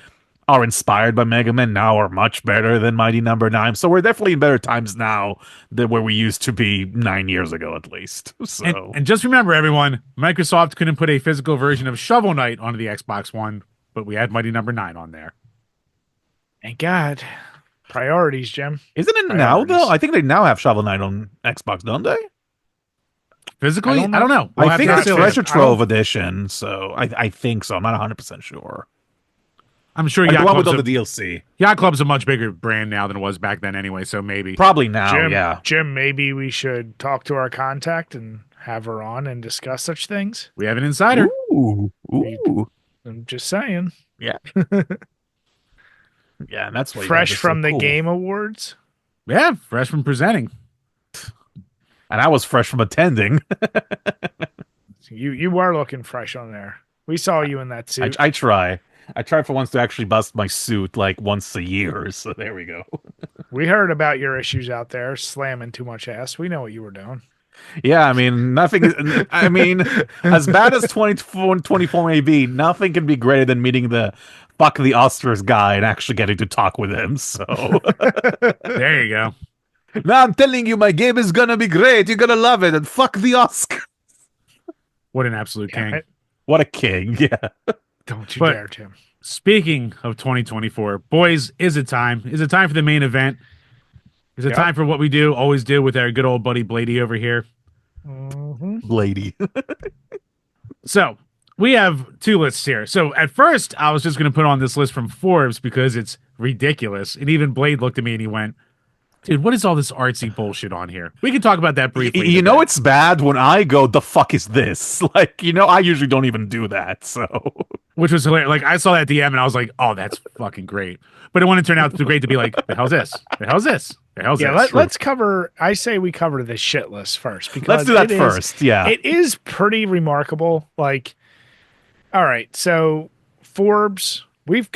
are inspired by Mega Man, now are much better than Mighty Number 9. So we're definitely in better times now than where we used to be 9 years ago, at least. So
And just remember, everyone, Microsoft couldn't put a physical version of Shovel Knight onto the Xbox One, but we had Mighty Number 9 on there.
Thank God. Priorities, Jim.
isn't it now
Priorities.
though? I think they now have Shovel Knight on Xbox, don't they?
Physically,
I don't
I don't know. We'll
I
have
think
to
it's
ask
Treasure
Phil.
Trove edition, so I think so. I'm not 100% sure.
I'm sure
Like the
Yacht
one with
Club's,
all the DLC.
Yacht Club's a much bigger brand now than it was back then anyway, so maybe.
Probably now,
Jim,
yeah.
Jim, maybe we should talk to our contact and have her on and discuss such things.
We have an insider.
Ooh, ooh.
I'm just saying.
Yeah. Yeah, and that's why
Fresh from the Game Awards.
Yeah, fresh from presenting.
And I was fresh from attending.
You were looking fresh on there. We saw you in that suit.
I try. I try for once to actually bust my suit like once a year. So there we go.
We heard about your issues out there, slamming too much ass. We know what you were doing.
Yeah, I mean, nothing is, I mean, as bad as 24 may be, nothing can be greater than meeting the fuck the Oscars guy and actually getting to talk with him. So
There you go.
now I'm telling you, my game is gonna be great. You're gonna love it. And fuck the Oscar.
What an absolute king.
What a king. Yeah.
Don't you
But-
dare, Tim.
Speaking of 2024, boys, is it time? Is it time for the main event? Is it
Yep.
time for what we do, always do with our good old buddy Blady over here?
Lady.
So we have two lists here. So at first, I was just going to put on this list from Forbes because it's ridiculous. And even Blade looked at me and he went, dude, what is all this artsy bullshit on here? We can talk about that briefly.
You know it's bad when I go, the fuck is this? Like, I usually don't even do that, so.
Which was hilarious. Like, I saw that DM and I was like, oh, that's fucking great. But it wouldn't turn out too great to be like, the hell's this? The hell's this? The hell's
Yeah,
this?
let's cover. I say we cover the shit list first because
Let's do that
it is-
first, yeah.
It is pretty remarkable. Like, all right, so Forbes.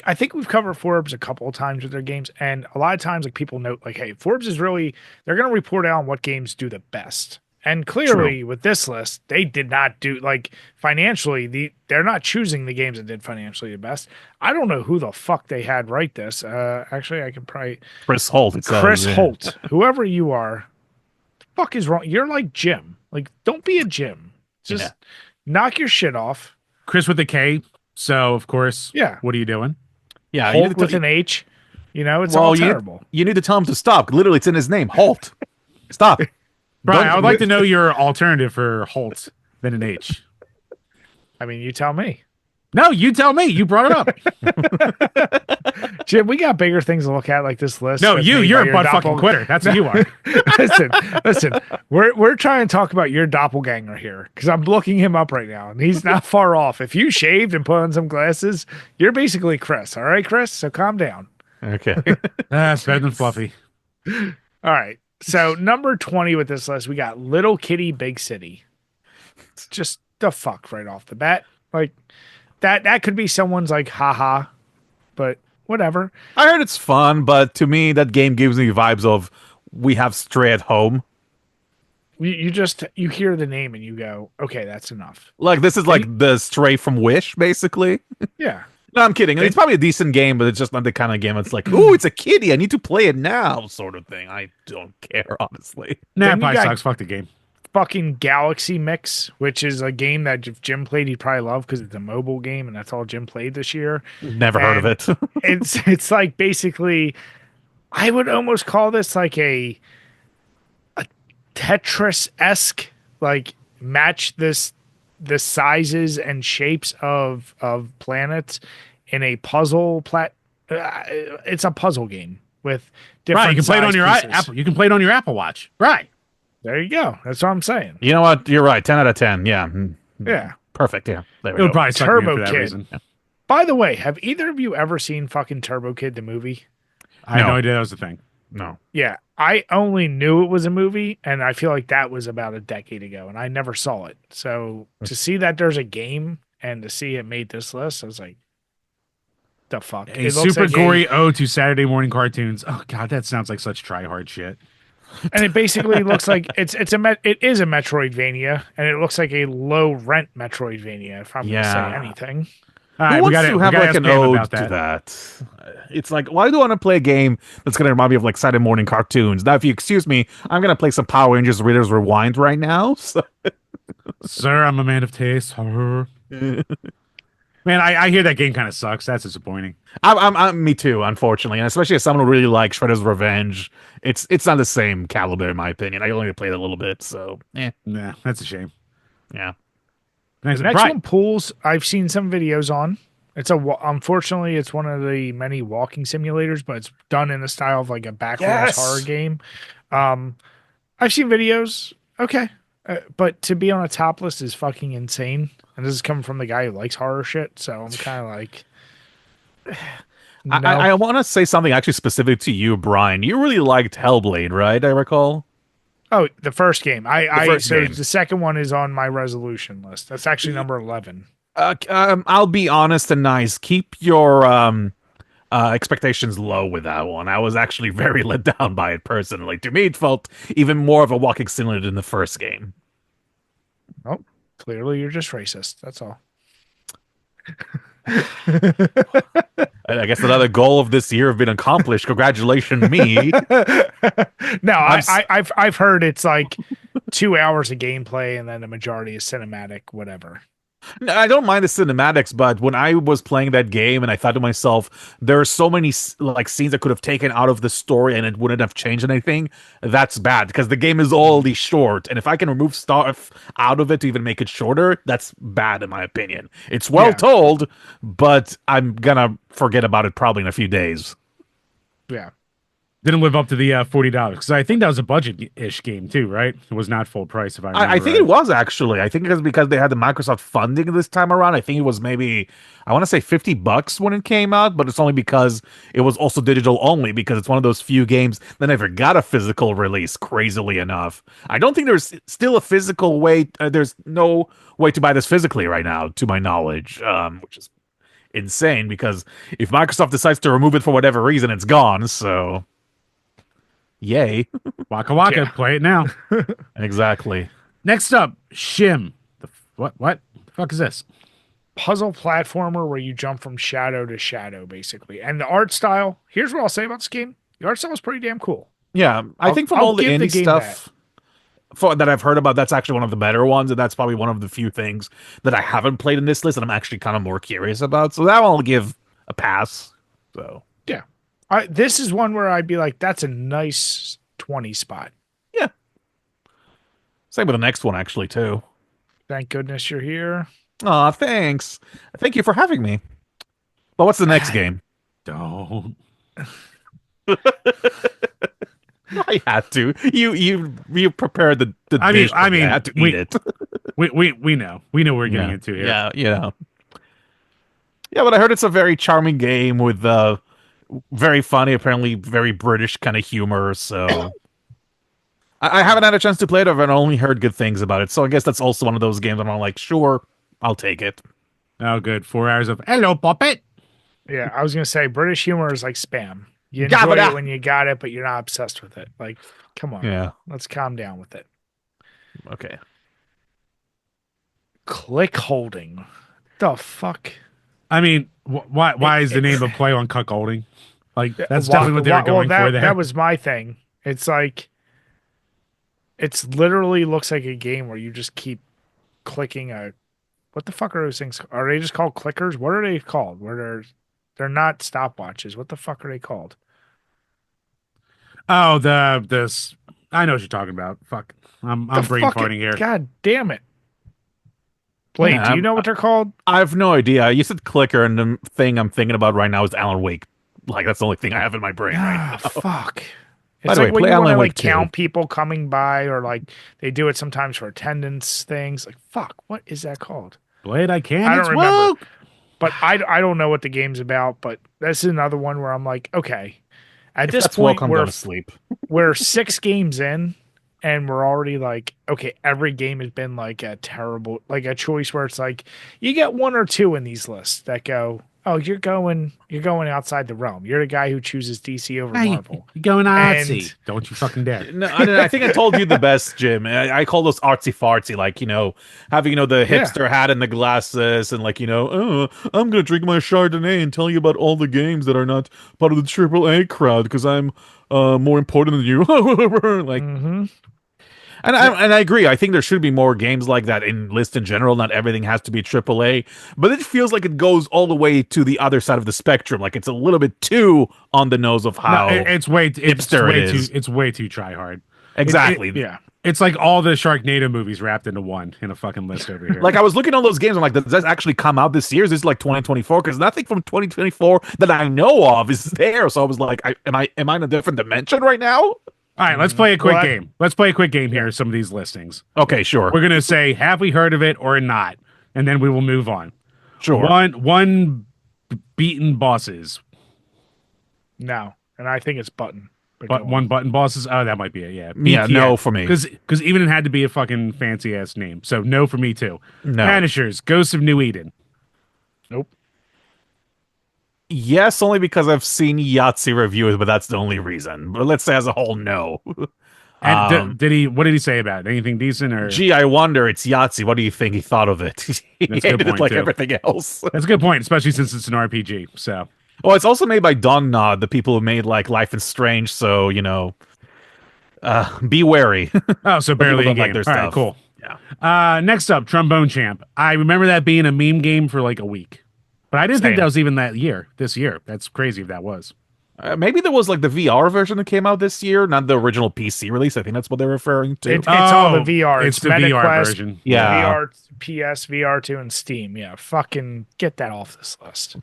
I think we've covered Forbes a couple of times with their games, and a lot of times, like people note, like, hey, Forbes is really they're going to report out on what games do the best. And clearly, with this list, they did not do like financially. They're not choosing the games that did financially the best. I don't know who the fuck they had write this. Actually, I can probably
Chris Holt. It says,
Chris
yeah.
Holt, whoever you are, the fuck is wrong? You're like Jim. Like, don't be a Jim. Just
Yeah.
knock your shit off.
Chris with a K. So, of course,
Yeah.
what are you doing?
Yeah, you
Holt
need, to
with
tell,
an H. It's
Well,
all
you need-
terrible.
you need to tell him to stop. Literally, it's in his name. Holt. Stop.
Brian,
Don't-
I would like to know your alternative for Holt than an H.
I mean, you tell me.
No, you tell me. You brought it up.
Jim, we got bigger things to look at like this list.
No,
with
you're
me
a
by
butt
your
fucking
doppel-
quitter. That's what you are.
listen. We're trying to talk about your doppelganger here because I'm looking him up right now, and he's not far off. If you shaved and put on some glasses, you're basically Chris. All right, Chris. So calm down.
Okay.
It's better than Fluffy.
All right. So number 20 with this list, we got Little Kitty Big City. It's just the fuck right off the bat. Like that could be someone's like haha, but whatever.
I heard it's fun, but to me, that game gives me vibes of we have Stray at home.
You hear the name and you go, okay, that's enough.
Like, this is like the Stray from Wish, basically.
Yeah.
No, I'm kidding. It's probably a decent game, but it's just not the kind of game that's like, ooh, it's a kitty. I need to play it now, sort of thing. I don't care, honestly.
Nah,
Then
it
you
probably
got-
sucks. Fuck the game.
Fucking Galaxy Mix, which is a game that if Jim played, he'd probably love because it's a mobile game and that's all Jim played this year.
Never heard of it.
It's like basically, I would almost call this like a Tetris-esque, like match the sizes and shapes of planets in a puzzle it's a puzzle game with different
Right, you can play it on
size
your
pieces.
Apple. You can play it on your Apple Watch. Right.
There you go. That's what I'm saying.
You know what? You're right. 10 out of 10. Yeah.
Yeah.
Perfect. Yeah. There
It
we
would
go.
probably suck me in
Turbo
for that
Kid.
reason.
By the way, have either of you ever seen fucking Turbo Kid the movie?
I had
No.
no idea that was a thing.
No.
Yeah, I only knew it was a movie, and I feel like that was about a decade ago, and I never saw it. So to see that there's a game and to see it made this list, I was like, the fuck?
A
It looks
super
like
gory ode to Saturday morning cartoons. Oh god, that sounds like such try hard shit.
and it basically looks like it is a Metroidvania, and it looks like a low rent Metroidvania. If I'm going to say
Yeah.
anything,
All
Who
right,
wants to have like
ask
an
Pam
ode
about
to that? It's like, why do I want to play a game that's going to remind me of like Saturday morning cartoons? Now, if you excuse me, I'm going to play some Power Rangers Readers Rewind right now. So.
Sir, I'm a man of taste. Man, I hear that game kind of sucks. That's disappointing.
Me too, unfortunately, and especially as someone who really likes Shredder's Revenge, it's not the same caliber in my opinion. I only played a little bit, so
Nah, that's a shame.
yeah.
Thanks,
the next
Brian.
one, Pools. I've seen some videos on. Unfortunately, it's one of the many walking simulators, but it's done in the style of like a backrooms horror game. I've seen videos. Okay. But to be on a top list is fucking insane. And this is coming from the guy who likes horror shit. So I'm kind of like, no.
I want to say something actually specific to you, Brian. You really liked Hellblade, right? I recall.
Oh, the first game.
first game.
The second one is on my resolution list. That's actually number 11.
I'll be honest and nice. Keep your expectations low with that one. I was actually very let down by it personally. To me, it felt even more of a walking simulator than the first game.
Oh, clearly you're just racist. That's all.
I guess another goal of this year have been accomplished. Congratulations, me.
No, I've heard it's like 2 hours of gameplay and then the majority is cinematic, whatever.
No, I don't mind the cinematics, but when I was playing that game and I thought to myself, there are so many like scenes I could have taken out of the story and it wouldn't have changed anything. That's bad because the game is already short, and if I can remove stuff out of it to even make it shorter, that's bad in my opinion. It's well told, but I'm gonna forget about it probably in a few days.
Yeah.
Didn't live up to the $40 because I think that was a budget-ish game too, right? It was not full price. If I remember
I think
right.
it was actually. I think it was because they had the Microsoft funding this time around. I think it was maybe, I want to say $50 when it came out, but it's only because it was also digital only, because it's one of those few games that never got a physical release, crazily enough. I don't think there's still a physical way. There's no way to buy this physically right now, to my knowledge, which is insane because if Microsoft decides to remove it for whatever reason, it's gone. So, yay.
Waka Waka,
Yeah.
play it now.
Exactly.
Next up, Shim. What the fuck is this?
Puzzle platformer where you jump from shadow to shadow, basically. And the art style, here's what I'll say about this game. The art style is pretty damn cool.
Yeah, I think from
I'll
all the
give the
indie
game
stuff that I've heard about, that's actually one of the better ones, and that's probably one of the few things that I haven't played in this list that I'm actually kind of more curious about. So that one I'll give a pass. So
Yeah. This is one where I'd be like, that's a nice 20 spot.
yeah, same with the next one actually too.
Thank goodness you're here.
Aw, thanks. Thank you for having me. But what's the next game?
Don't.
I had to. You prepared the
I mean-
dish,
I
but
mean,
I had to
we-
eat it.
We know what we're getting into here.
Yeah, yeah. But I heard it's a very charming game with very funny, apparently very British kind of humor. So I haven't had a chance to play it. I've only heard good things about it. So I guess that's also one of those games that I'm like, sure, I'll take it.
Oh, good. 4 hours of hello, puppet.
Yeah, I was going to say British humor is like spam. You
Gabba
enjoy
da.
it when you got it, but you're not obsessed with it. Like, come on.
Yeah.
Let's calm down with it.
Okay.
Click holding. The fuck?
I mean, why is the name a play on cuckolding? Like, that's
Why-
definitely what they were going
that,
for there.
That was my thing. It's like, it's literally looks like a game where you just keep clicking what the fuck are those things? Are they just called clickers? What are they called? Where they're not stopwatches. What the fuck are they called?
Oh, I know what you're talking about. Fuck. I'm
The
brain
fuck
farting here.
God damn it. Blade,
Yeah,
do you know what they're called?
I have no idea. You said clicker, and the thing I'm thinking about right now is Alan Wake. Like, that's the only thing I have in my brain right
Ah,
now.
fuck.
By
It's
the
like
way,
when
play
you want to
Alan
like
Wake 2.
count people coming by, or like they do it sometimes for attendance things. Like, fuck, what is that called?
Blade, I can.
I don't
It's
remember.
woke.
But I don't know what the game's about. But this is another one where I'm like, okay, at
If
this
that's woke,
point
I'm going to sleep.
we're 6 games in, and we're already like, okay, every game has been like a terrible, like a choice where it's like you get one or two in these lists that go, oh, you're going outside the realm. You're the guy who chooses DC over
Hey,
Marvel.
you're going Nazi.
And
Don't you fucking dare.
No, I think I told you the best, Jim. I call those artsy fartsy, like, having, the
Yeah.
hipster hat and the glasses, and like, oh, I'm gonna drink my Chardonnay and tell you about all the games that are not part of the AAA crowd because I'm more important than you. Like,
mhm.
I agree. I think there should be more games like that in list in general. Not everything has to be AAA, but it feels like it goes all the way to the other side of the spectrum. Like it's a little bit too on the nose of
No,
how
it's way
hipster it is.
It's way too try hard.
Exactly.
Yeah.
It's like all the Sharknado movies wrapped into one in a fucking list over here.
Like I was looking at all those games, I'm like, does that actually come out this year? Is this like 2024? Because nothing from 2024 that I know of is there. So I was like, am I in a different dimension right now?
All right, let's play a quick
Well,
game. Let's play a quick game here. Some of these listings.
Okay, sure,
We're gonna say, have we heard of it or not, and then we will move on.
sure.
One beaten bosses,
No. And I think it's button.
but
go
one
on.
button bosses. Oh, that might be it. Yeah,
Yeah, no for me.
because even it had to be a fucking fancy ass name. So no for me too.
No.
Vanishers, Ghosts of New Eden.
Nope.
Yes, only because I've seen Yahtzee reviews, but that's the only reason. But let's say as a whole, no.
And did he? What did he say about it? Anything decent or?
Gee, I wonder. It's Yahtzee. What do you think he thought of it? He
That's a good
hated it
point,
like
too.
everything else.
That's a good point, especially since it's an RPG. So
Well, it's also made by Dongnod, the people who made like Life is Strange. So be wary.
oh, so
People
barely
don't
in
like
game.
their
All right,
stuff.
cool.
Yeah.
Next up, Trombone Champ. I remember that being a meme game for like a week, but I didn't think
Same.
that was even this year. That's crazy if that was.
Maybe there was like the VR version that came out this year, not the original PC release. I think that's what they're referring to.
It's all the
Oh,
VR.
It's the
MetaQuest,
VR version.
Yeah.
VR, PS, VR2, and Steam. Yeah. Fucking get that off this list.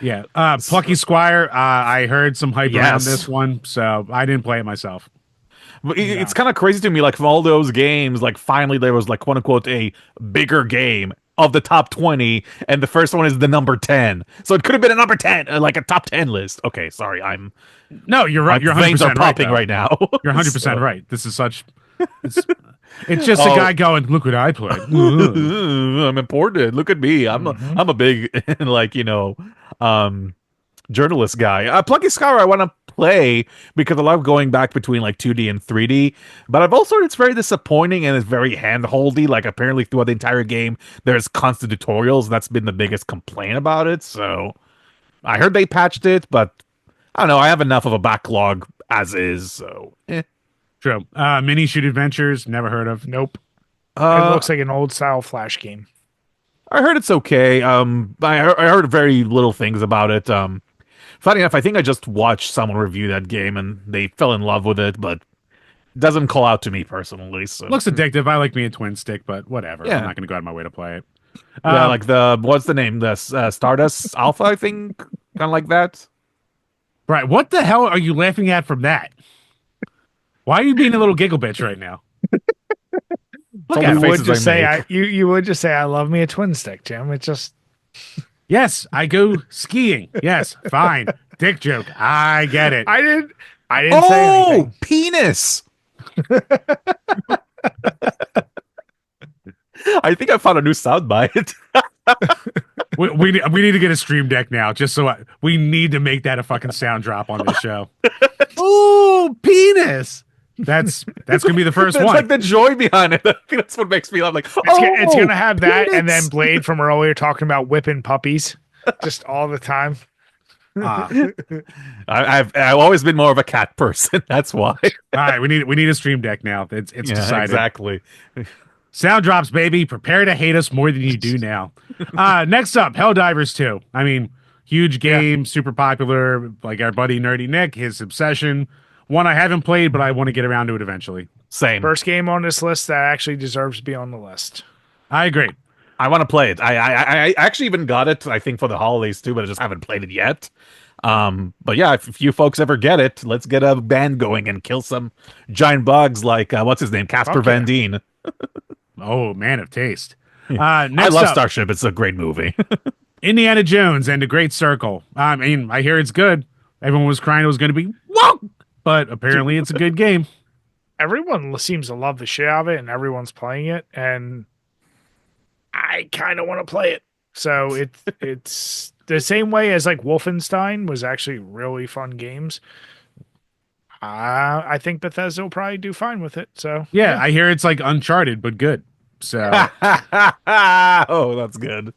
Yeah. Plucky Squire. I heard some hype around
Yes.
this one, so I didn't play it myself.
But it's kind of crazy to me, like from all those games, like finally there was like quote unquote a bigger game of the top 20, and the first one is the number 10. So it could have been a number 10, like a top 10 list. Okay, sorry,
No, you're right.
my
You're 100%
veins are
right,
popping
though.
right now.
You're 100%
So-
right. This is such. It's just a
Oh.
guy going, "Look what I played."
I'm important. Look at me. I'm a big like journalist guy. Plucky Scar I want to play because I love going back between like 2D and 3D, but I've also heard it's very disappointing and it's very hand-holdy. Like apparently throughout the entire game there's constant tutorials. That's been the biggest complaint about it. So I heard they patched it, but I don't know. I have enough of a backlog as is. So
True. Mini Shoot Adventures. Never heard of.
Nope. It
Uh,
looks like an old style Flash game.
I heard it's okay. I heard very little things about it. Funny enough, I think I just watched someone review that game and they fell in love with it, but it doesn't call out to me personally. So
Looks addictive. I like me a twin stick, but whatever.
Yeah.
I'm not going to go out of my way to play it.
yeah, like the what's the name? The Stardust Alpha, I think, kind of like that.
Right. What the hell are you laughing at from that? Why are you being a little giggle bitch right now?
It's all
You
the
would
faces
just
I
say
make.
you would just say I love me a twin stick, Jim. It's just
Yes, I go skiing. Yes, fine. Dick joke. I get it.
I didn't say
Oh,
anything.
penis! I think I found a new soundbite.
We need to get a stream deck now, just so we need to make that a fucking sound drop on this show.
Oh, penis!
That's gonna be the first
That's
one.
like the joy behind it. I think that's what makes me laugh. Like,
It's gonna have that, and then
penis!
Blade from earlier talking about whipping puppies, just all the time.
I've always been more of a cat person. That's why.
All right, we need a stream deck now. It's
Yeah,
decided.
exactly.
Sound drops, baby. Prepare to hate us more than you do now. Next up, Helldivers 2. I mean, huge game, super popular. Like our buddy Nerdy Nick, his obsession. One I haven't played, but I want to get around to it eventually.
Same.
First game on this list that actually deserves to be on the list.
I agree.
I want to play it. I actually even got it, I think, for the holidays too, but I just haven't played it yet. But yeah, if you folks ever get it, let's get a band going and kill some giant bugs like what's his name, Casper
Okay.
Van Dien.
Oh, man of taste.
I
Next
love
up,
Starship. It's a great movie.
Indiana Jones and the Great Circle. I mean, I hear it's good. Everyone was crying it was going to be whoa, but apparently it's a good game.
Everyone seems to love the shit out of it, and everyone's playing it, and I kind of want to play it. So it's the same way as like Wolfenstein was actually really fun games. I think Bethesda will probably do fine with it. So
Yeah, I hear it's like Uncharted, but good. So
Oh, that's good.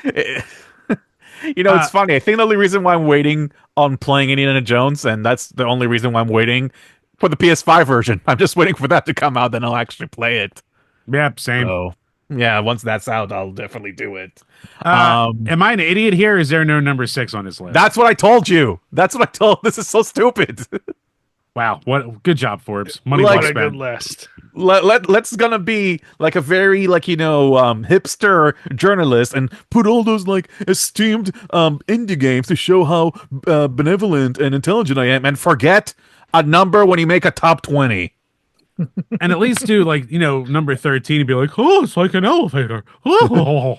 It's funny. I think the only reason why I'm waiting on playing Indiana Jones, and that's the only reason why I'm waiting for the PS5 version. I'm just waiting for that to come out, then I'll actually play it.
yeah, same.
So, yeah, once that's out, I'll definitely do it.
Am I an idiot here? Is there no number 6 on this list?
That's what I told you. That's what I told. This is so stupid.
Wow, what good job, Forbes. Money
Like-
well
what a good
spent.
list.
Let's gonna be like a very hipster journalist and put all those like esteemed indie games to show how benevolent and intelligent I am, and forget a number when you make a top 20.
And at least do like, number 13 and be like, oh, it's like an elevator. Oh.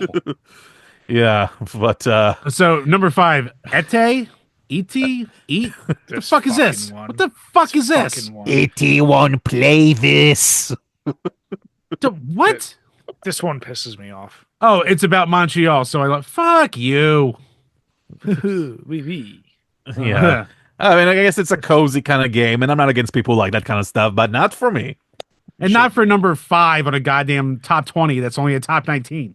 Yeah, but
So number 5, Ete? E.T.? Eat? What the
This
fuck is this?
fucking one.
What the fuck is this?
Fucking one.
81 play this.
What?
This one pisses me off.
Oh, it's about Montreal. So I like, fuck you.
yeah. I mean, I guess it's a cozy kind of game, and I'm not against people who like that kind of stuff, but not for me.
And not for number 5 on a goddamn top 20. That's only a top 19.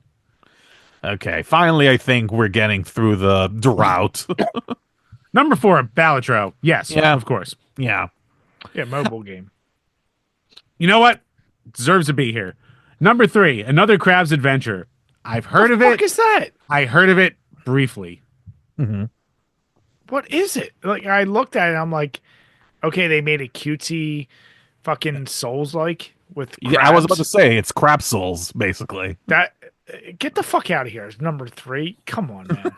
Okay, finally, I think we're getting through the drought.
Number 4, Balatro. Yes,
Yeah.
of course.
Yeah.
Yeah, mobile game.
You know what? Deserves to be here. Number 3, another Crab's Adventure. I've heard of
What the
it.
fuck is that?
I heard of it briefly.
What is it? Like I looked at it, I'm like, okay, they made a cutesy fucking Souls like with crabs.
Yeah, I was about to say it's crap souls, basically.
that. Get the fuck out of here. It's number 3. Come on, man.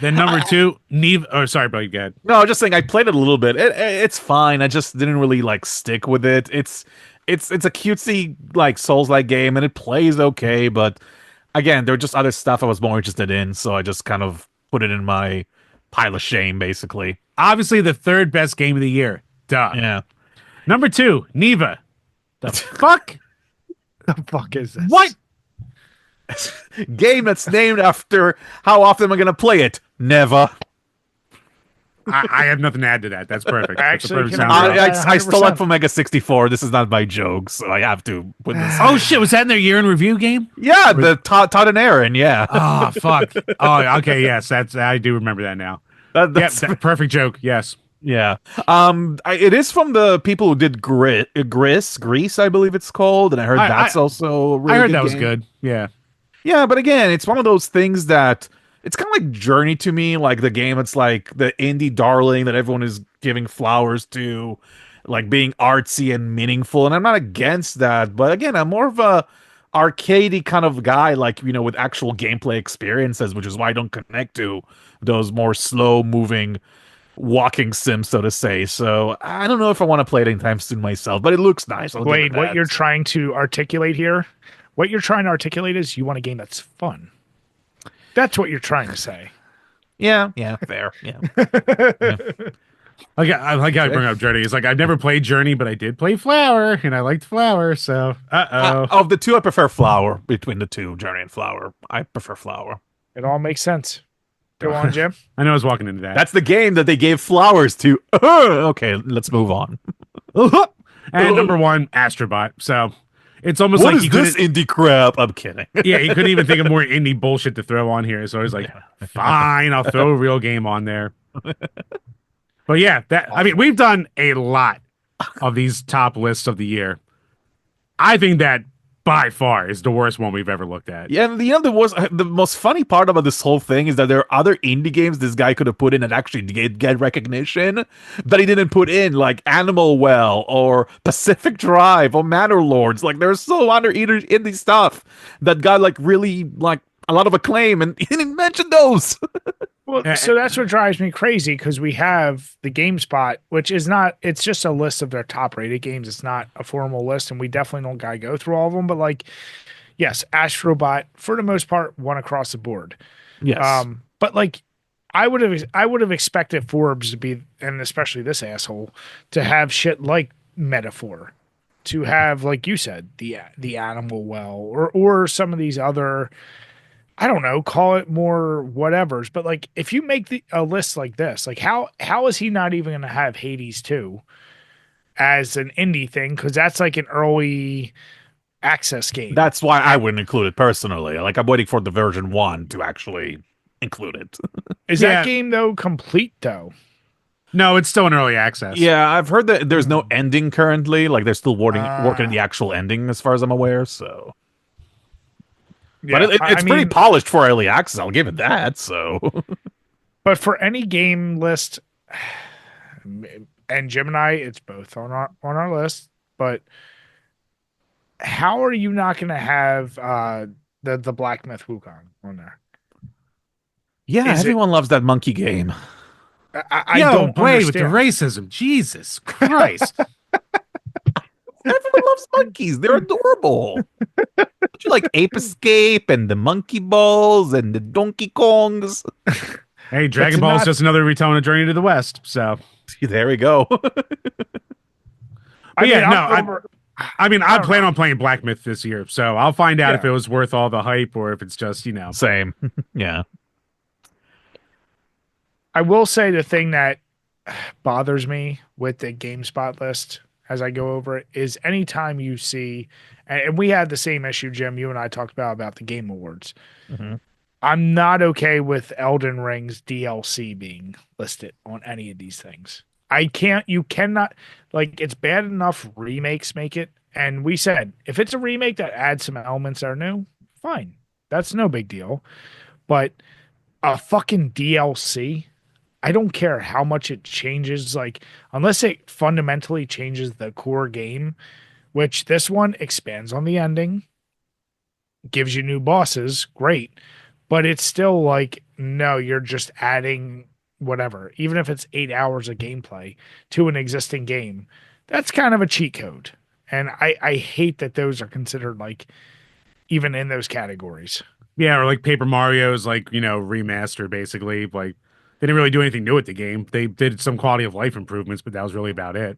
Then number 2, Neve. Oh, sorry, bro. Go ahead.
No, I was just saying I played it a little bit. It's fine. I just didn't really like stick with it. It's a cutesy like Souls-like game, and it plays okay. But again, there were just other stuff I was more interested in, so I just kind of put it in my pile of shame, basically.
Obviously, the 3rd best game of the year. Duh.
Yeah.
Number 2, Neva. The fuck?
The fuck is this?
What?
Game that's named after how often am I going to play it? Never.
I have nothing to add to that. That's perfect. That's a
Actually,
perfect
can
sound
I-
drop.
I stole it
100%.
from Mega 64. This is not my joke, so I have to put this.
Oh shit! Was that in their year in review game?
Yeah, the Todd and Aaron. Yeah,
Oh fuck! Oh, okay. Yes, I do remember that now. Yep,
that's
perfect joke. Yes.
yeah. It is from the people who did Grease, I believe it's called, and I heard that's also. A really
I heard
good
that was
game.
good. Yeah.
Yeah, but again, it's one of those things that it's kind of like Journey to me, like the game. It's like the indie darling that everyone is giving flowers to, like being artsy and meaningful. And I'm not against that, but again, I'm more of a arcadey kind of guy, like with actual gameplay experiences, which is why I don't connect to those more slow moving walking sims, so to say. So I don't know if I want to play it anytime soon myself, but it looks nice. I'll give it
Wade, what
that.
you're trying to articulate here, what you're trying to articulate is you want a game that's fun. That's what you're trying to say.
Yeah, fair. Yeah.
I like how I bring up Journey. It's like I've never played Journey, but I did play Flower, and I liked Flower. So,
Of the two, I prefer Flower. Between the two, Journey and Flower, I prefer Flower.
It all makes sense. Go on, Jim.
I know I was walking into that.
That's the game that they gave flowers to. Okay, let's move on.
And number 1, Astrobot. So it's almost
What
like
is this indie crap? I'm kidding.
Yeah, he couldn't even think of more indie bullshit to throw on here. So I was like, fine, I'll throw a real game on there. But yeah, we've done a lot of these top lists of the year. I think that by far is the worst one we've ever looked at.
Yeah, and the most funny part about this whole thing is that there are other indie games this guy could have put in that actually get recognition that he didn't put in, like Animal Well or Pacific Drive or Manor Lords. Like there's so other indie stuff that got like really like a lot of acclaim, and he didn't mention those.
Well, so that's what drives me crazy because we have the GameSpot, which is not, it's just a list of their top rated games. It's not a formal list, and we definitely don't gotta go through all of them. But like, yes, Astrobot for the most part won across the board.
Yes.
But like, I would have expected Forbes to be, and especially this asshole, to have shit like Metaphor, to have, like you said, the Animal Well, or some of these other, I don't know, call it more whatevers. But like, if you make a list like this, like how is he not even going to have Hades 2 as an indie thing? Because that's like an early access game.
That's why I wouldn't include it personally. Like I'm waiting for the version 1 to actually include it.
Is that game though complete though?
No, it's still in early access.
Yeah, I've heard that there's no ending currently. Like they're still working on the actual ending, as far as I'm aware. So,
Yeah,
but it's pretty polished for early access. I'll give it that. So,
but for any game list, and Jim and I, it's both on our list. But how are you not going to have the Black Myth Wukong on there?
yeah, everyone loves that monkey game.
I don't
play with
understand.
the racism. Jesus Christ.
Everyone loves monkeys. They're adorable. Don't you like Ape Escape and the Monkey Balls and the Donkey Kongs?
Hey, Dragon Ball is just another retelling of Journey to the West. So
there we go.
I plan on playing Black Myth this year, so I'll find out if it was worth all the hype or if it's just,
Same. Yeah.
I will say the thing that bothers me with the GameSpot list as I go over it is anytime you see, and we had the same issue, Jim, you and I talked about the Game Awards.
Mm-hmm.
I'm not okay with Elden Ring's DLC being listed on any of these things. You cannot, like, it's bad enough remakes make it. And we said, if it's a remake that adds some elements that are new, fine. That's no big deal. But a fucking DLC, I don't care how much it changes, like, unless it fundamentally changes the core game, which this one expands on the ending, gives you new bosses, great. But it's still like, no, you're just adding whatever, even if it's 8 hours of gameplay to an existing game. That's kind of a cheat code. And I hate that those are considered like even in those categories.
Yeah, or like Paper Mario's like, remaster basically. Like they didn't really do anything new with the game. They did some quality of life improvements, but that was really about it.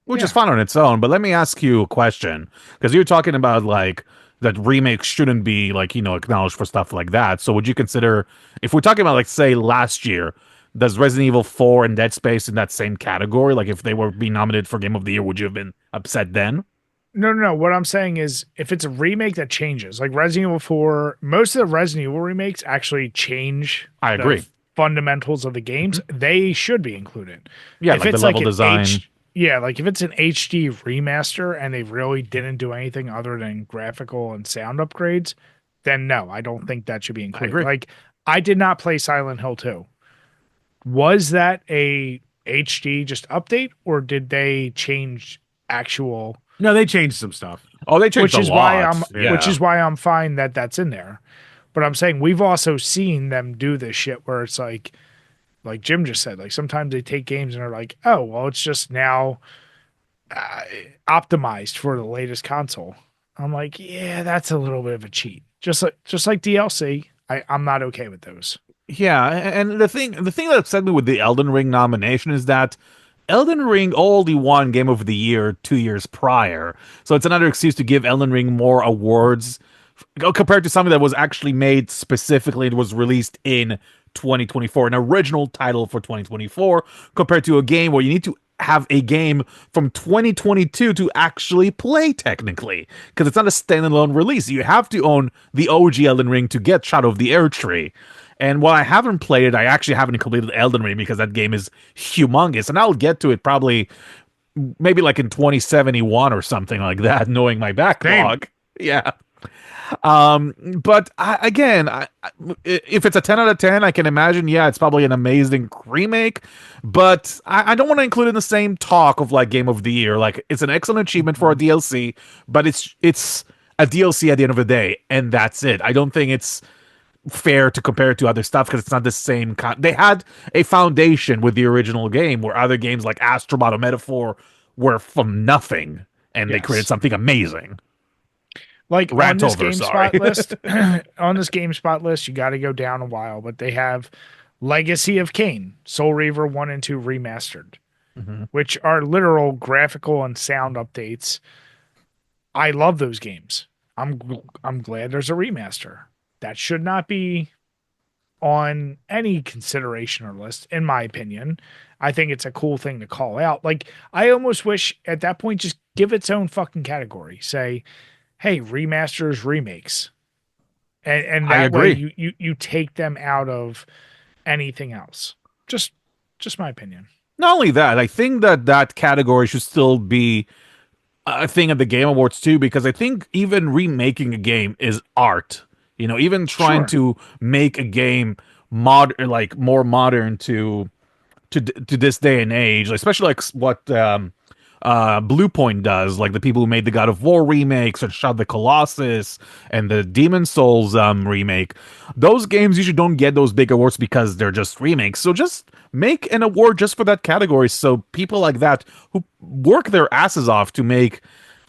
Which is fun on its own, but let me ask you a question. Because you're talking about like that remakes shouldn't be like, acknowledged for stuff like that. So would you consider, if we're talking about like say last year, does Resident Evil 4 and Dead Space in that same category? Like if they were being nominated for Game of the Year, would you have been upset then?
No. What I'm saying is if it's a remake that changes, like Resident Evil 4, most of the Resident Evil remakes actually change
I agree.
Fundamentals of the games. They should be included.
Yeah,
if
like
it's
the level
like
design.
like if it's an HD remaster and they really didn't do anything other than graphical and sound upgrades, then no, I don't think that should be included.
agree.
Like I did not play Silent Hill 2. Was that a HD just update or did they change actual?
No, they changed some stuff.
Oh, they changed
which is
a lot.
which is why I'm fine that that's in there. But I'm saying we've also seen them do this shit where it's like Jim just said, like sometimes they take games and are like, oh, well, it's just now optimized for the latest console. I'm like, yeah, that's a little bit of a cheat. Just like DLC, I'm not okay with those.
Yeah, and the thing that upset me with the Elden Ring nomination is that Elden Ring only won Game of the Year 2 years prior, so it's another excuse to give Elden Ring more awards compared to something that was actually made specifically and was released in 2024, an original title for 2024, compared to a game where you need to have a game from 2022 to actually play technically, because it's not a standalone release. You have to own the OG Elden Ring to get Shadow of the Erdtree. And while I haven't played it, I actually haven't completed Elden Ring because that game is humongous, and I'll get to it probably maybe like in 2071 or something like that, knowing my backlog. Yeah. But if it's a 10 out of 10, I can imagine, yeah, it's probably an amazing remake, but I don't want to include in the same talk of like Game of the Year. Like, it's an excellent achievement for a DLC, but it's a DLC at the end of the day, and that's it. I don't think it's fair to compare it to other stuff because it's not the same they had a foundation with the original game where other games like Astrobot or Metaphor were from nothing, and they created something amazing.
Like on this
sorry.
GameSpot list, on this GameSpot list, you got to go down a while, but they have Legacy of Kain, Soul Reaver 1 and 2 remastered, which are literal graphical and sound updates. I love those games. I'm glad there's a remaster. That should not be on any consideration or list, in my opinion. I think it's a cool thing to call out. Like, I almost wish at that point just give its own fucking category. Say, hey, remasters, remakes, and that way you take them out of anything else. Just my opinion.
Not only that, I think that category should still be a thing at the Game Awards too, because I think even remaking a game is art. You know, even trying to make a game more modern to this day and age, especially like what Blue Point does, like the people who made the God of War remakes and Shadow of the Colossus and the Demon Souls remake. Those games usually don't get those big awards because they're just remakes. So just make an award just for that category, so people like that who work their asses off to make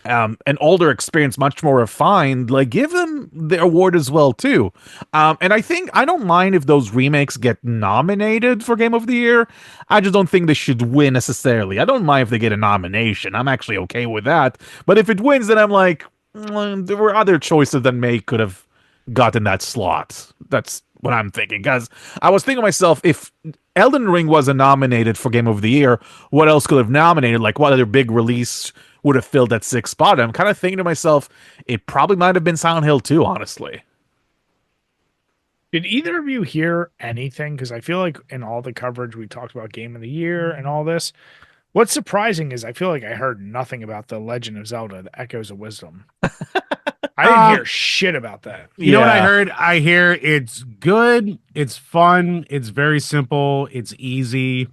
an older experience much more refined, like, give them the award as well too. And I think I don't mind if those remakes get nominated for Game of the Year. I just don't think they should win necessarily. I don't mind if they get a nomination. I'm actually okay with that. But if it wins, then I'm like, there were other choices that may could have gotten that slot. That's what I'm thinking. Because I was thinking to myself, if Elden Ring wasn't nominated for Game of the Year, what else could have nominated? Like, what other big release would have filled that sixth spot? I'm kind of thinking to myself, it probably might have been Silent Hill 2, honestly.
Did either of you hear anything? Because I feel like in all the coverage we talked about Game of the Year and all this, what's surprising is I feel like I heard nothing about The Legend of Zelda, The Echoes of Wisdom. I didn't hear shit about that.
You know what I heard? I hear it's good, it's fun, it's very simple, it's easy,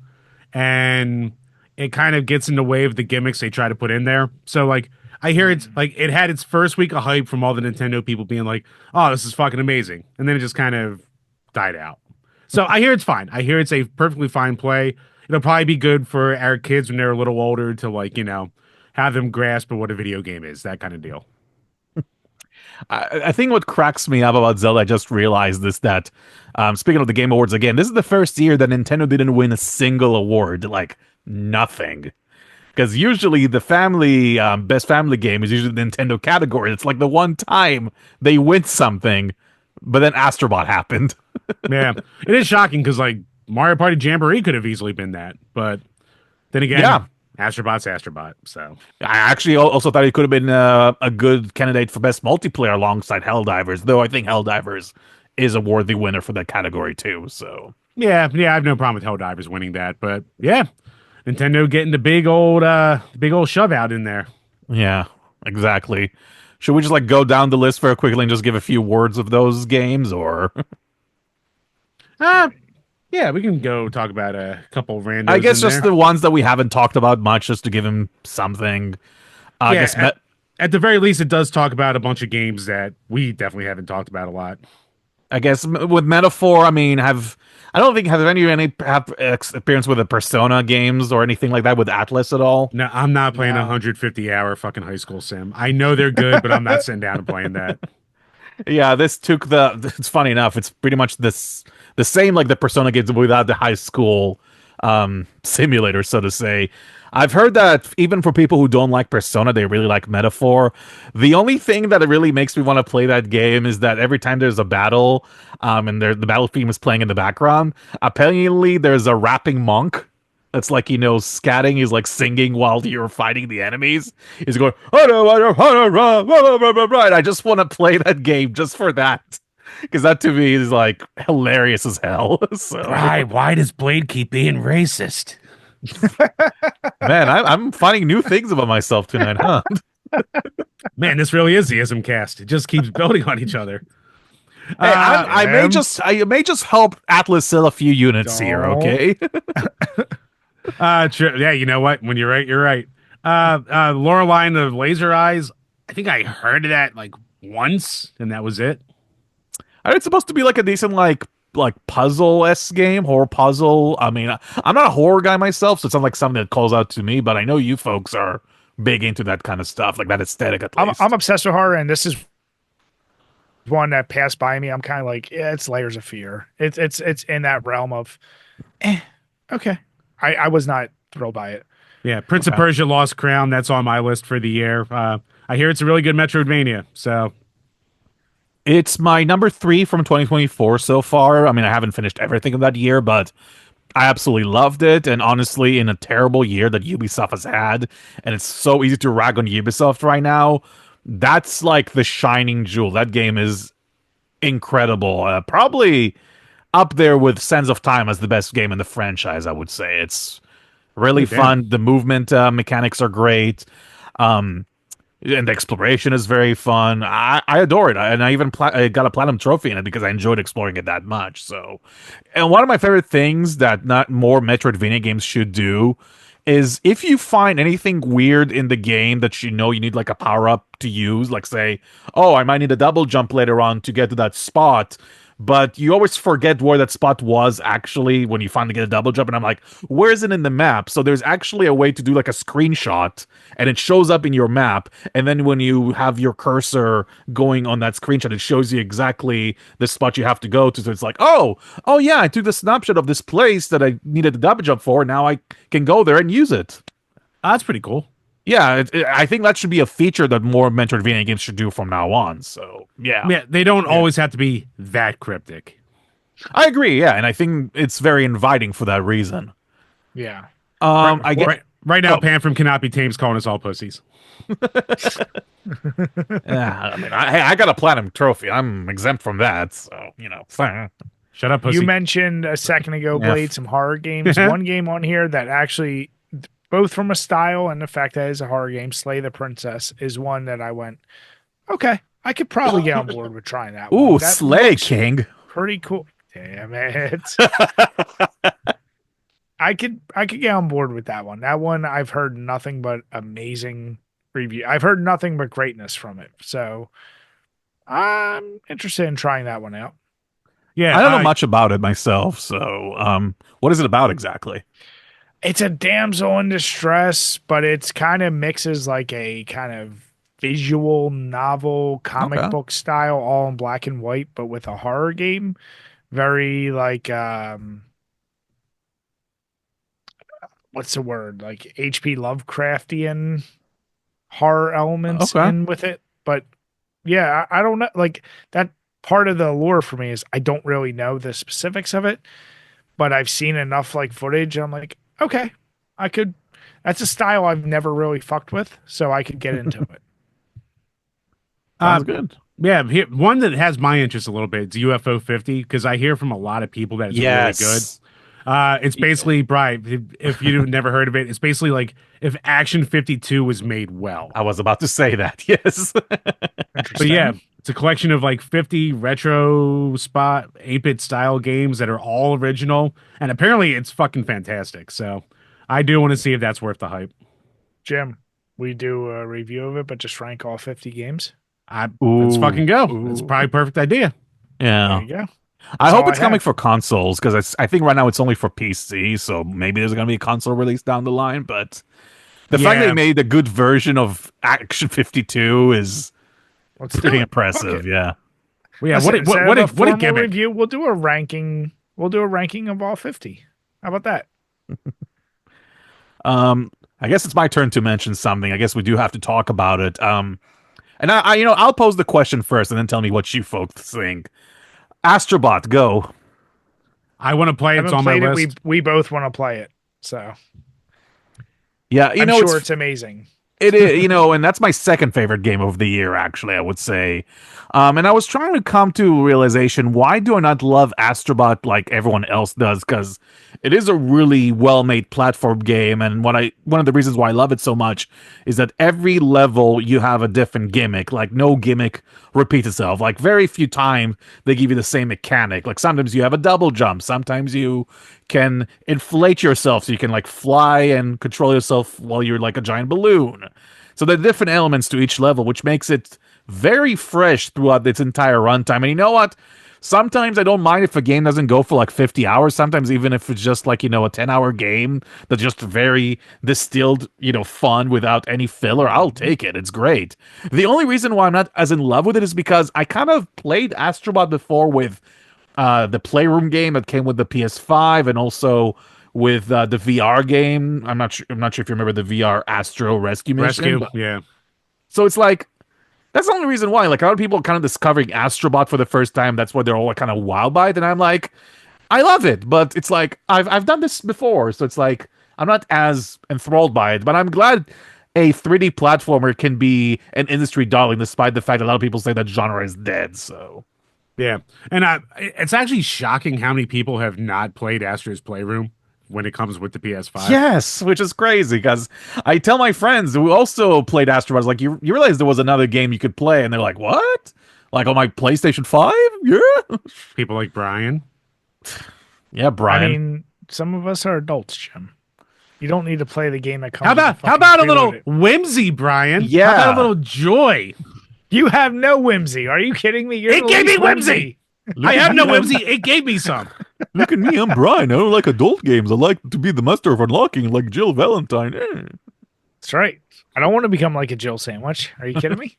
and it kind of gets in the way of the gimmicks they try to put in there. So, like, I hear it's like it had its first week of hype from all the Nintendo people being like, "Oh, this is fucking amazing," and then it just kind of died out. So I hear it's fine. I hear it's a perfectly fine play. It'll probably be good for our kids when they're a little older to, like, you know, have them grasp what a video game is, that kind of deal.
I think what cracks me up about Zelda, I just realized this, that speaking of the Game Awards again, this is the first year that Nintendo didn't win a single award, like nothing. Because usually the family best family game is usually the Nintendo category. It's like the one time they win something, but then Astrobot happened.
Yeah, it is shocking because, like, Mario Party Jamboree could have easily been that, but then again, Astrobot's Astrobot. So
I actually also thought it could have been a good candidate for best multiplayer alongside Helldivers, though I think Helldivers is a worthy winner for that category too. So
yeah, I have no problem with Helldivers winning that, but yeah, Nintendo getting the big old shove out in there.
Yeah, exactly. Should we just like go down the list very quickly and just give a few words of those games, or?
Yeah, we can go talk about a couple randos.
I guess just the ones that we haven't talked about much, just to give him something. I guess
at the very least, it does talk about a bunch of games that we definitely haven't talked about a lot.
I guess with Metaphor, I mean, I don't think have any experience with the Persona games or anything like that with Atlas at all.
No, I'm not playing a 150-hour fucking high school sim. I know they're good, but I'm not sitting down and playing that.
Yeah, this took it's funny enough, it's pretty much the same like the Persona games without the high school simulator, so to say. I've heard that even for people who don't like Persona, they really like Metaphor. The only thing that really makes me want to play that game is that every time there's a battle, and the battle theme is playing in the background, apparently there's a rapping monk that's like, you know, scatting. He's like singing while you're fighting the enemies. He's going, right. I just want to play that game just for that. Because that to me is like hilarious as hell. So
Why does Blade keep being racist?
Man, I'm finding new things about myself tonight, huh?
Man, this really is the ism cast. It just keeps building on each other.
Hey,
Jim,
I may just help Atlas sell a few units here,
don't.
okay?
Yeah, you know what? When you're right, you're right. Loreline the Laser Eyes. I think I heard of that like once, and that was it.
It's supposed to be like a decent like puzzle s game, horror puzzle. I mean, I'm not a horror guy myself, so it's not like something that calls out to me. But I know you folks are big into that kind of stuff, like that aesthetic at
I'm
least.
obsessed with horror, and this is one that passed by me. I'm kind of like, yeah, it's Layers of Fear. It's in that realm of, okay. I was not thrilled by it.
Yeah, Prince of
Okay.
Persia: Lost Crown. That's on my list for the year. I hear it's a really good Metroidvania. So
It's my number 3 from 2024 so far. I mean, I haven't finished everything of that year, but I absolutely loved it. And honestly, in a terrible year that Ubisoft has had, and it's so easy to rag on Ubisoft right now, that's like the shining jewel. That game is incredible. Probably up there with Sands of Time as the best game in the franchise, I would say. It's really
oh, damn.
fun. The movement mechanics are great. Um, and the exploration is very fun. I adore it, and I even I got a platinum trophy in it because I enjoyed exploring it that much. So, and one of my favorite things that not more Metroidvania games should do is if you find anything weird in the game that you know you need like a power up to use, like say, oh, I might need a double jump later on to get to that spot. But you always forget where that spot was actually when you finally get a double jump. And I'm like, where is it in the map? So there's actually a way to do like a screenshot and it shows up in your map. And then when you have your cursor going on that screenshot, it shows you exactly the spot you have to go to. So it's like, oh yeah, I took the snapshot of this place that I needed a double jump for. Now I can go there and use it.
That's pretty cool.
Yeah, I think that should be a feature that more Metroidvania games should do from now on. So yeah,
Yeah, they don't always have to be that cryptic.
I agree. Yeah, and I think it's very inviting for that reason.
Yeah.
I get.
Right now,
Oh.
Pam from Cannot Be Tamed is calling us all pussies.
Yeah, I mean, I got a platinum trophy. I'm exempt from that, so fine.
Shut up, pussy.
You mentioned a second ago,
Yeah.
Blade, some horror games. One game on here that actually, both from a style and the fact that it's a horror game, Slay the Princess, is one that I went, okay, I could probably get on board with trying that one.
Ooh,
That
Slay
looks
King.
pretty cool. Damn it. I could get on board with that one. That one I've heard nothing but amazing review. I've heard nothing but greatness from it. So I'm interested in trying that one out.
Yeah,
I don't know much about it myself, so what is it about exactly?
It's a damsel in distress, but it's kind of mixes like a kind of visual novel comic
Okay.
book style, all in black and white, but with a horror game. Very like what's the word? Like HP Lovecraftian horror elements
Okay.
in with it. But yeah, I don't know. Like that part of the allure for me is I don't really know the specifics of it, but I've seen enough like footage. And I'm like, okay, I could. That's a style I've never really fucked with, so I could get into it.
Sounds good.
Yeah, one that has my interest a little bit is UFO 50 because I hear from a lot of people that it's really good.
Yes.
It's basically, Brian, if you've never heard of it, it's basically like if Action 52 was made well.
I was about to say that. Yes.
But yeah, it's a collection of like 50 retro spot 8-bit style games that are all original, and apparently it's fucking fantastic. So I do want to see if that's worth the hype.
Jim, we do a review of it, but just rank all 50 games.
Let's fucking go.
Ooh.
It's probably a perfect idea.
Yeah.
There you go.
I hope
all
it's
I
coming
have.
for consoles because I think right now it's only for PC, so maybe there's going to be a console release down the line. But the fact
Yeah.
they made a good version of Action 52 is
Let's do
pretty
it.
impressive.
Fuck it.
Yeah.
Well, yeah,
Listen, instead of a
what a
formal
gimmick.
review, we'll do a ranking. We'll do a ranking of all 50. How about that?
I guess it's my turn to mention something. I guess we do have to talk about it. And I'll pose the question first, and then tell me what you folks think. Astrobot, go.
I want to play.
I
It's
haven't
on my
played it.
list.
We both want to play it, so
Yeah,
I'm sure it's amazing.
It is, and that's my second favorite game of the year, actually, I would say. And I was trying to come to a realization, why do I not love Astrobot like everyone else does? Because it is a really well-made platform game, and one of the reasons why I love it so much is that every level you have a different gimmick. Like, no gimmick repeats itself. Like, very few times they give you the same mechanic. Like, sometimes you have a double jump, sometimes you can inflate yourself so you can like fly and control yourself while you're like a giant balloon. So there are different elements to each level, which makes it very fresh throughout its entire runtime. And you know what? Sometimes I don't mind if a game doesn't go for like 50 hours. Sometimes even if it's just like, a 10-hour game that's just very distilled, fun without any filler, I'll take it. It's great. The only reason why I'm not as in love with it is because I kind of played Astrobot before with the Playroom game that came with the PS5, and also with the VR game. I'm not sure. I'm not sure if you remember the VR Astro Rescue Mission.
Yeah.
So it's like that's the only reason why. Like a lot of people are kind of discovering Astrobot for the first time. That's why they're all kind of wowed by it, and I'm like, I love it, but it's like I've done this before, so it's like I'm not as enthralled by it. But I'm glad a 3D platformer can be an industry darling, despite the fact that a lot of people say that genre is dead. So.
Yeah. And it's actually shocking how many people have not played Astro's Playroom when it comes with the PS5.
Yes, which is crazy because I tell my friends who also played Astrobot, like, you realize there was another game you could play, and they're like, what? Like on my PlayStation 5? Yeah.
People like Brian.
Yeah, Brian.
I mean, some of us are adults, Jim. You don't need to play the game that comes.
How about a little whimsy, Brian?
Yeah.
How about a little joy?
You have no whimsy. Are you kidding me?
It gave me whimsy. I have no whimsy. It gave me some.
Look at me, I'm Brian. I don't like adult games. I like to be the master of unlocking, like Jill Valentine.
That's right. I don't want to become like a Jill sandwich. Are you kidding me?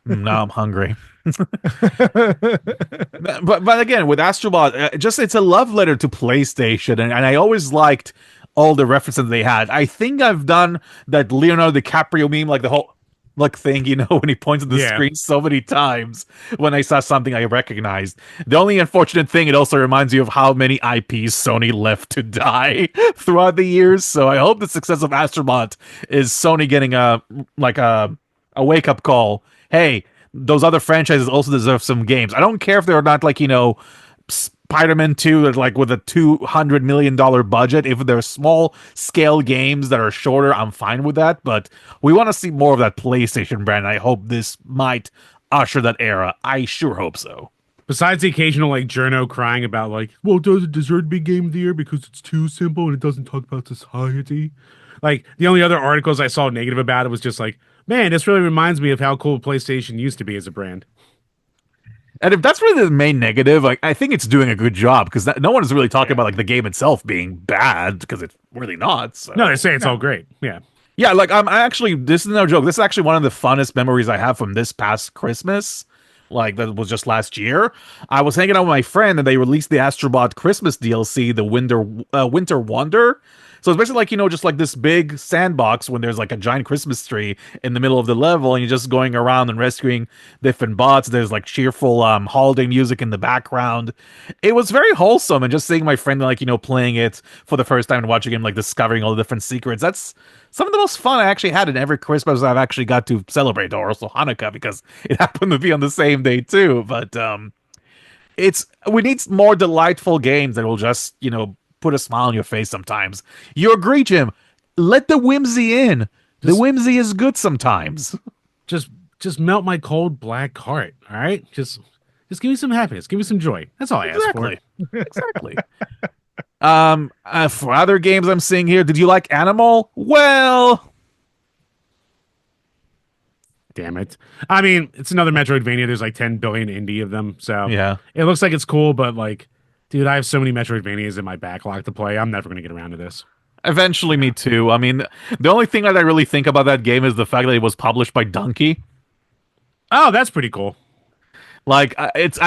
No, I'm hungry. but again, with Astrobot, it's a love letter to PlayStation, and I always liked all the references they had. I think I've done that Leonardo DiCaprio meme, like the whole thing, when he points at the screen so many times when I saw something I recognized. The only unfortunate thing, it also reminds you of how many IPs Sony left to die throughout the years. So I hope the success of Astrobot is Sony getting a wake-up call. Hey, those other franchises also deserve some games. I don't care if they're not like, Spider-Man 2, like with a $200 million budget. If they're small scale games that are shorter, I'm fine with that. But we want to see more of that PlayStation brand. I hope this might usher that era. I sure hope so.
Besides the occasional like journo crying about like, well, does it deserve to be game of the year because it's too simple and it doesn't talk about society? Like the only other articles I saw negative about it was just like, man, this really reminds me of how cool PlayStation used to be as a brand.
And if that's really the main negative, like, I think it's doing a good job because no one is really talking about like the game itself being bad because it's really not. So.
No, they say it's all great. Yeah.
Yeah, like this is no joke. This is actually one of the funnest memories I have from this past Christmas. Like that was just last year. I was hanging out with my friend and they released the Astrobot Christmas DLC, the Winter Wonder. So it's basically like, just like this big sandbox when there's like a giant Christmas tree in the middle of the level and you're just going around and rescuing different bots. There's like cheerful holiday music in the background. It was very wholesome, and just seeing my friend like, playing it for the first time and watching him like discovering all the different secrets. That's some of the most fun I actually had in every Christmas I've actually got to celebrate, or also Hanukkah because it happened to be on the same day too. But we need more delightful games that will just, put a smile on your face sometimes. You agree, Jim? Let the whimsy in. The whimsy is good sometimes.
Just melt my cold black heart. All right, just give me some happiness. Give me some joy. That's all I ask for.
Exactly. For other games I'm seeing here, did you like Animal? Well,
damn it. I mean, it's another Metroidvania. There's like 10 billion indie of them, so
yeah,
it looks like it's cool, but like, dude, I have so many Metroidvanias in my backlog to play. I'm never going to get around to this.
Eventually, me too. I mean, the only thing that I really think about that game is the fact that it was published by Donkey.
Oh, that's pretty cool.
Like, it's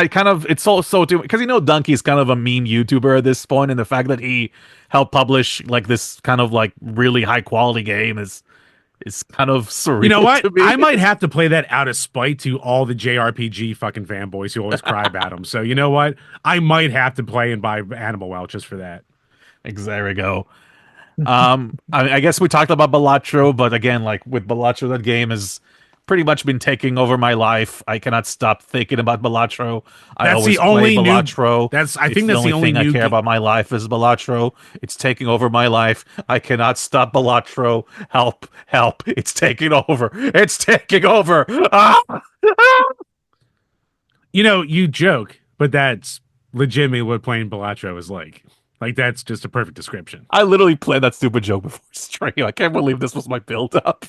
so too, because Donkey is kind of a meme YouTuber at this point, and the fact that he helped publish like this kind of like really high quality game is kind of surreal.
You know what?
To me.
I might have to play that out of spite to all the JRPG fucking fanboys who always cry about them. So you know what? I might have to play and buy Animal Well just for that.
There we go. I guess we talked about Balatro, but again, like with Balatro, that game has pretty much been taking over my life. I cannot stop thinking about Balatro. I
That's
always
the
play
only new.
Balatro.
I think that's the only
thing I
new.
care about my life is Balatro. It's taking over my life. I cannot stop Balatro. Help, help. It's taking over. It's taking over. Ah!
You joke, but that's legitimately what playing Balatro is like. Like that's just a perfect description.
I literally played that stupid joke before stream. I can't believe this was my build up.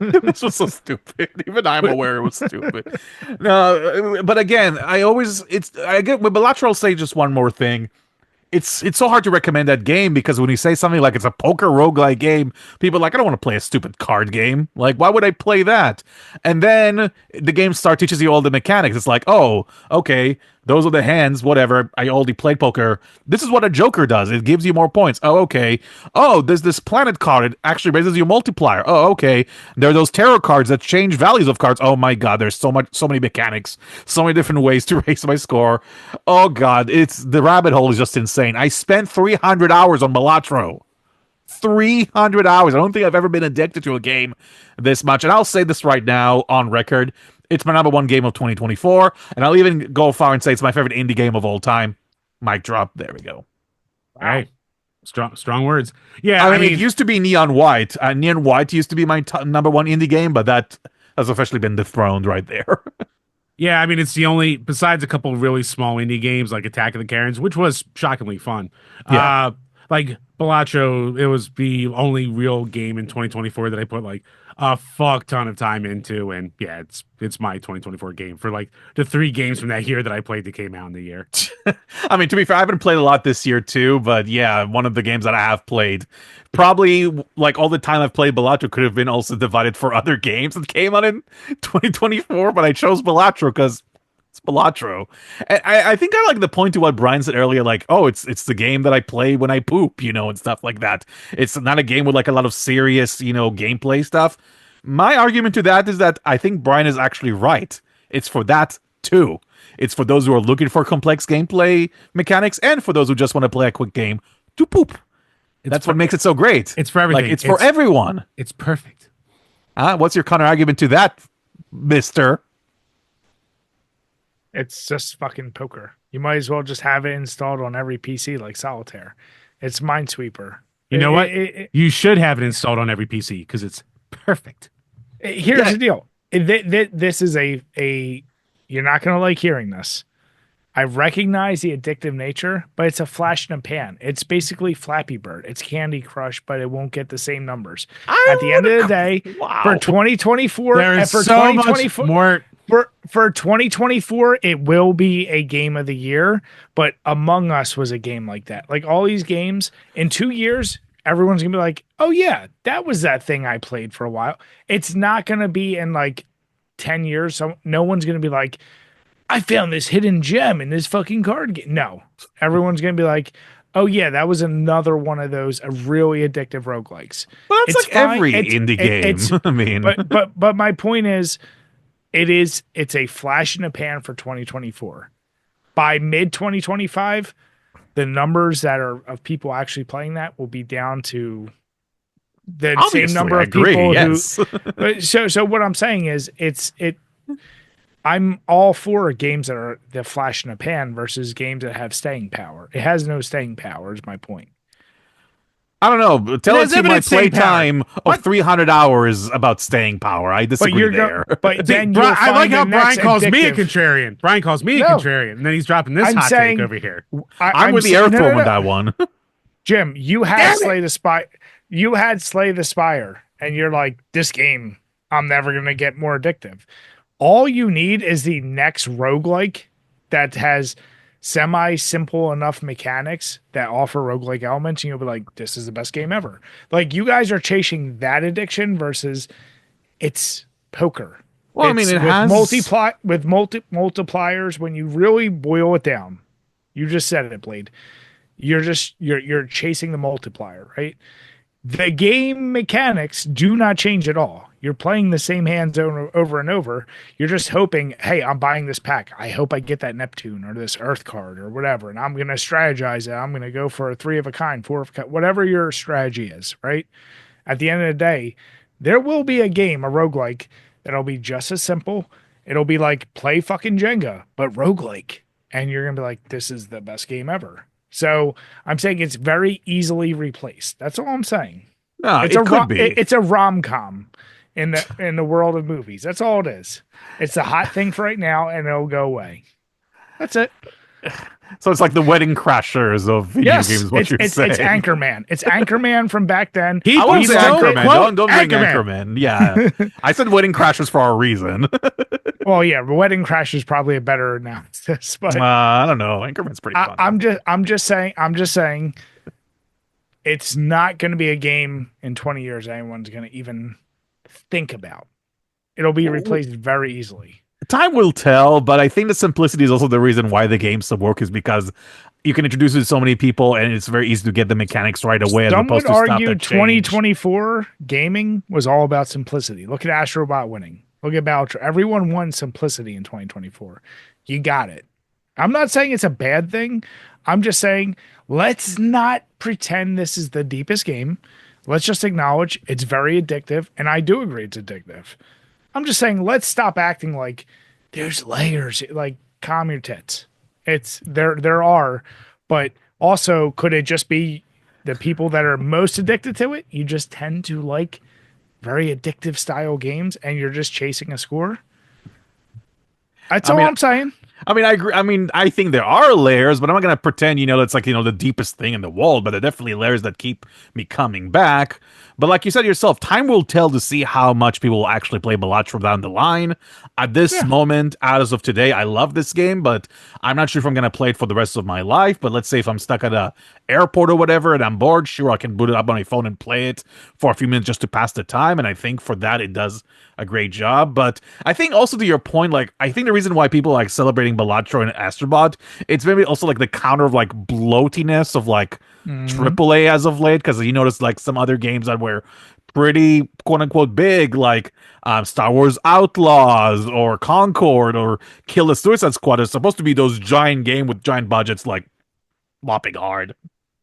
This was so stupid. Even I'm aware it was stupid. No, but again, I get with Balatro. I'll say just one more thing. It's so hard to recommend that game because when you say something like it's a poker roguelike game, people are like, I don't want to play a stupid card game. Like, why would I play that? And then the game teaches you all the mechanics. It's like, oh, okay, those are the hands, whatever. I already played poker. This is what a Joker does. It gives you more points. Oh, okay. Oh, there's this planet card. It actually raises your multiplier. Oh, okay. There are those tarot cards that change values of cards. Oh my god, there's so many mechanics, so many different ways to raise my score. Oh god, the rabbit hole is just insane. I spent 300 hours on Balatro. 300 hours. I don't think I've ever been addicted to a game this much. And I'll say this right now on record. It's my number one game of 2024. And I'll even go far and say it's my favorite indie game of all time. Mic drop. There we go.
Wow. Hey, strong words. Yeah,
I mean, it used to be Neon White. Neon White used to be my number one indie game, but that has officially been dethroned right there.
Yeah, I mean, it's the only, besides a couple really small indie games like Attack of the Karens, which was shockingly fun.
Yeah.
Like Balatro, it was the only real game in 2024 that I put like a fuck ton of time into, and yeah, it's my 2024 game for like the 3 games from that year that I played that came out in the year.
I mean, to be fair, I haven't played a lot this year too, but yeah, one of the games that I have played, probably like all the time I've played Balatro could have been also divided for other games that came out in 2024, but I chose Balatro because it's Balatro. And I think I like the point to what Brian said earlier, like, oh, it's the game that I play when I poop, and stuff like that. It's not a game with like a lot of serious, gameplay stuff. My argument to that is that I think Brian is actually right. It's for that too. It's for those who are looking for complex gameplay mechanics and for those who just want to play a quick game to poop. That's what makes it so great.
It's for everything.
Like, it's for everyone.
It's perfect.
What's your counter argument to that, mister?
It's just fucking poker. You might as well just have it installed on every PC like Solitaire. It's Minesweeper.
You know what? You should have it installed on every PC because it's perfect.
Here's the deal. This is a you're not going to like hearing this. I recognize the addictive nature, but it's a flash in a pan. It's basically Flappy Bird. It's Candy Crush, but it won't get the same numbers. At the end of the day, for 2024,
there is
for
so much more.
For 2024, it will be a game of the year, but Among Us was a game like that. Like all these games, in 2 years, everyone's going to be like, oh yeah, that was that thing I played for a while. It's not going to be in like 10 years. So no one's going to be like, I found this hidden gem in this fucking card game. No, everyone's going to be like, oh yeah, that was another one of those really addictive roguelikes.
Well, that's like fine. Every indie game. I mean,
but my point is, it's a flash in a pan for 2024. By mid 2025, the numbers that are of people actually playing that will be down to the
obviously,
same number of people who. So what I'm saying is, I'm all for games that are the flash in a pan versus games that have staying power. It has no staying power, is my point.
I don't know. Tell it to my playtime of 300 hours about staying power. I disagree there.
But then
I like how Brian calls me a contrarian. Brian calls me a contrarian, and then he's dropping this hot take over here.
I'm with the Airthorn with that one.
Jim, you had Slay the Spire. You had Slay the Spire, and you're like, this game, I'm never going to get more addictive. All you need is the next roguelike that has semi-simple enough mechanics that offer roguelike elements, and you'll be like, this is the best game ever. Like, you guys are chasing that addiction versus it's poker.
Well, I mean, it has
multipliers. When you really boil it down, you just said it, Blade. You're chasing the multiplier, right? The game mechanics do not change at all. You're playing the same hands over and over. You're just hoping, hey, I'm buying this pack. I hope I get that Neptune or this Earth card or whatever. And I'm going to strategize it. I'm going to go for a 3 of a kind, 4 of a kind, whatever your strategy is, right? At the end of the day, there will be a game, a roguelike, that'll be just as simple. It'll be like play fucking Jenga, but roguelike. And you're going to be like, this is the best game ever. So I'm saying it's very easily replaced. That's all I'm saying.
No,
It's
it could be.
It's a rom-com in the world of movies. That's all it is. It's the hot thing for right now, and it'll go away. That's it.
So it's like the Wedding Crashers of video games. Is what you're saying?
It's Anchorman. It's Anchorman from back then.
I wouldn't say Anchorman.
Quote,
Don't bring Anchorman. Yeah, I said Wedding Crashers for a reason.
Well, yeah, Wedding Crashers is probably a better analysis, but
I don't know. Anchorman's pretty fun.
I'm just saying, it's not going to be a game in 20 years anyone's going to even think about. It'll be replaced very easily.
Time will tell, but I think the simplicity is also the reason why the game still work, is because you can introduce it to so many people and it's very easy to get the mechanics right away.
Some would argue
2020
2024 gaming was all about simplicity. Look at Astrobot winning. Look at Boucher. Everyone won simplicity in 2024. You got it. I'm not saying it's a bad thing. I'm just saying let's not pretend this is the deepest game. Let's just acknowledge it's very addictive, and I do agree it's addictive. I'm just saying let's stop acting like there's layers, like calm your tits. It's there are, but also could it just be the people that are most addicted to it? You just tend to like very addictive style games and you're just chasing a score. That's all I'm saying.
I mean, I agree. I mean, I think there are layers, but I'm not going to pretend, that's like, the deepest thing in the world, but there are definitely layers that keep me coming back. But like you said yourself, time will tell to see how much people will actually play Balatro down the line. At this moment, as of today, I love this game, but I'm not sure if I'm going to play it for the rest of my life. But let's say if I'm stuck at a airport or whatever and I'm bored, sure, I can boot it up on my phone and play it for a few minutes just to pass the time. And I think for that, it does a great job. But I think also to your point, like, I think the reason why people like celebrating Balatro and Astrobot, it's maybe also like the counter of like bloatiness of like AAA as of late, because you notice like some other games that were pretty quote unquote big, like Star Wars Outlaws or Concord or Kill the Suicide Squad, is supposed to be those giant game with giant budgets, like lopping hard.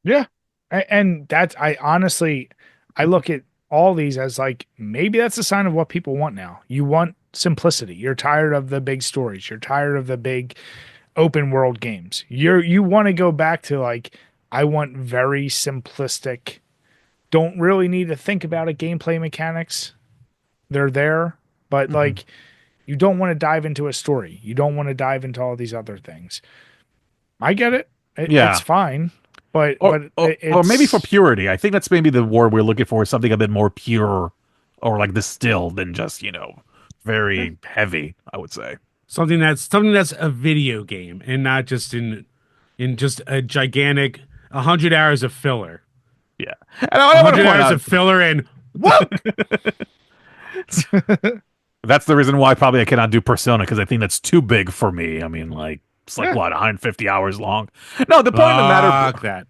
Yeah, and that's I look at all these as like maybe that's a sign of what people want now. You want simplicity. You're tired of the big stories. You're tired of the big open world games. You want to go back to like, I want very simplistic, don't really need to think about it, gameplay mechanics. They're there, but like you don't want to dive into a story. You don't want to dive into all these other things. I get it. It's fine. But
or maybe for purity. I think that's maybe the word we're looking for, something a bit more pure or like distilled than just, very heavy, I would say.
Something that's a video game and not just in just a gigantic 100 hours of filler.
Yeah. And I want to
100
point
hours
out,
of filler and woke.
that's the reason why probably I cannot do Persona, because I think that's too big for me. I mean, like, it's like what, 150 hours long? No, the point of the matter.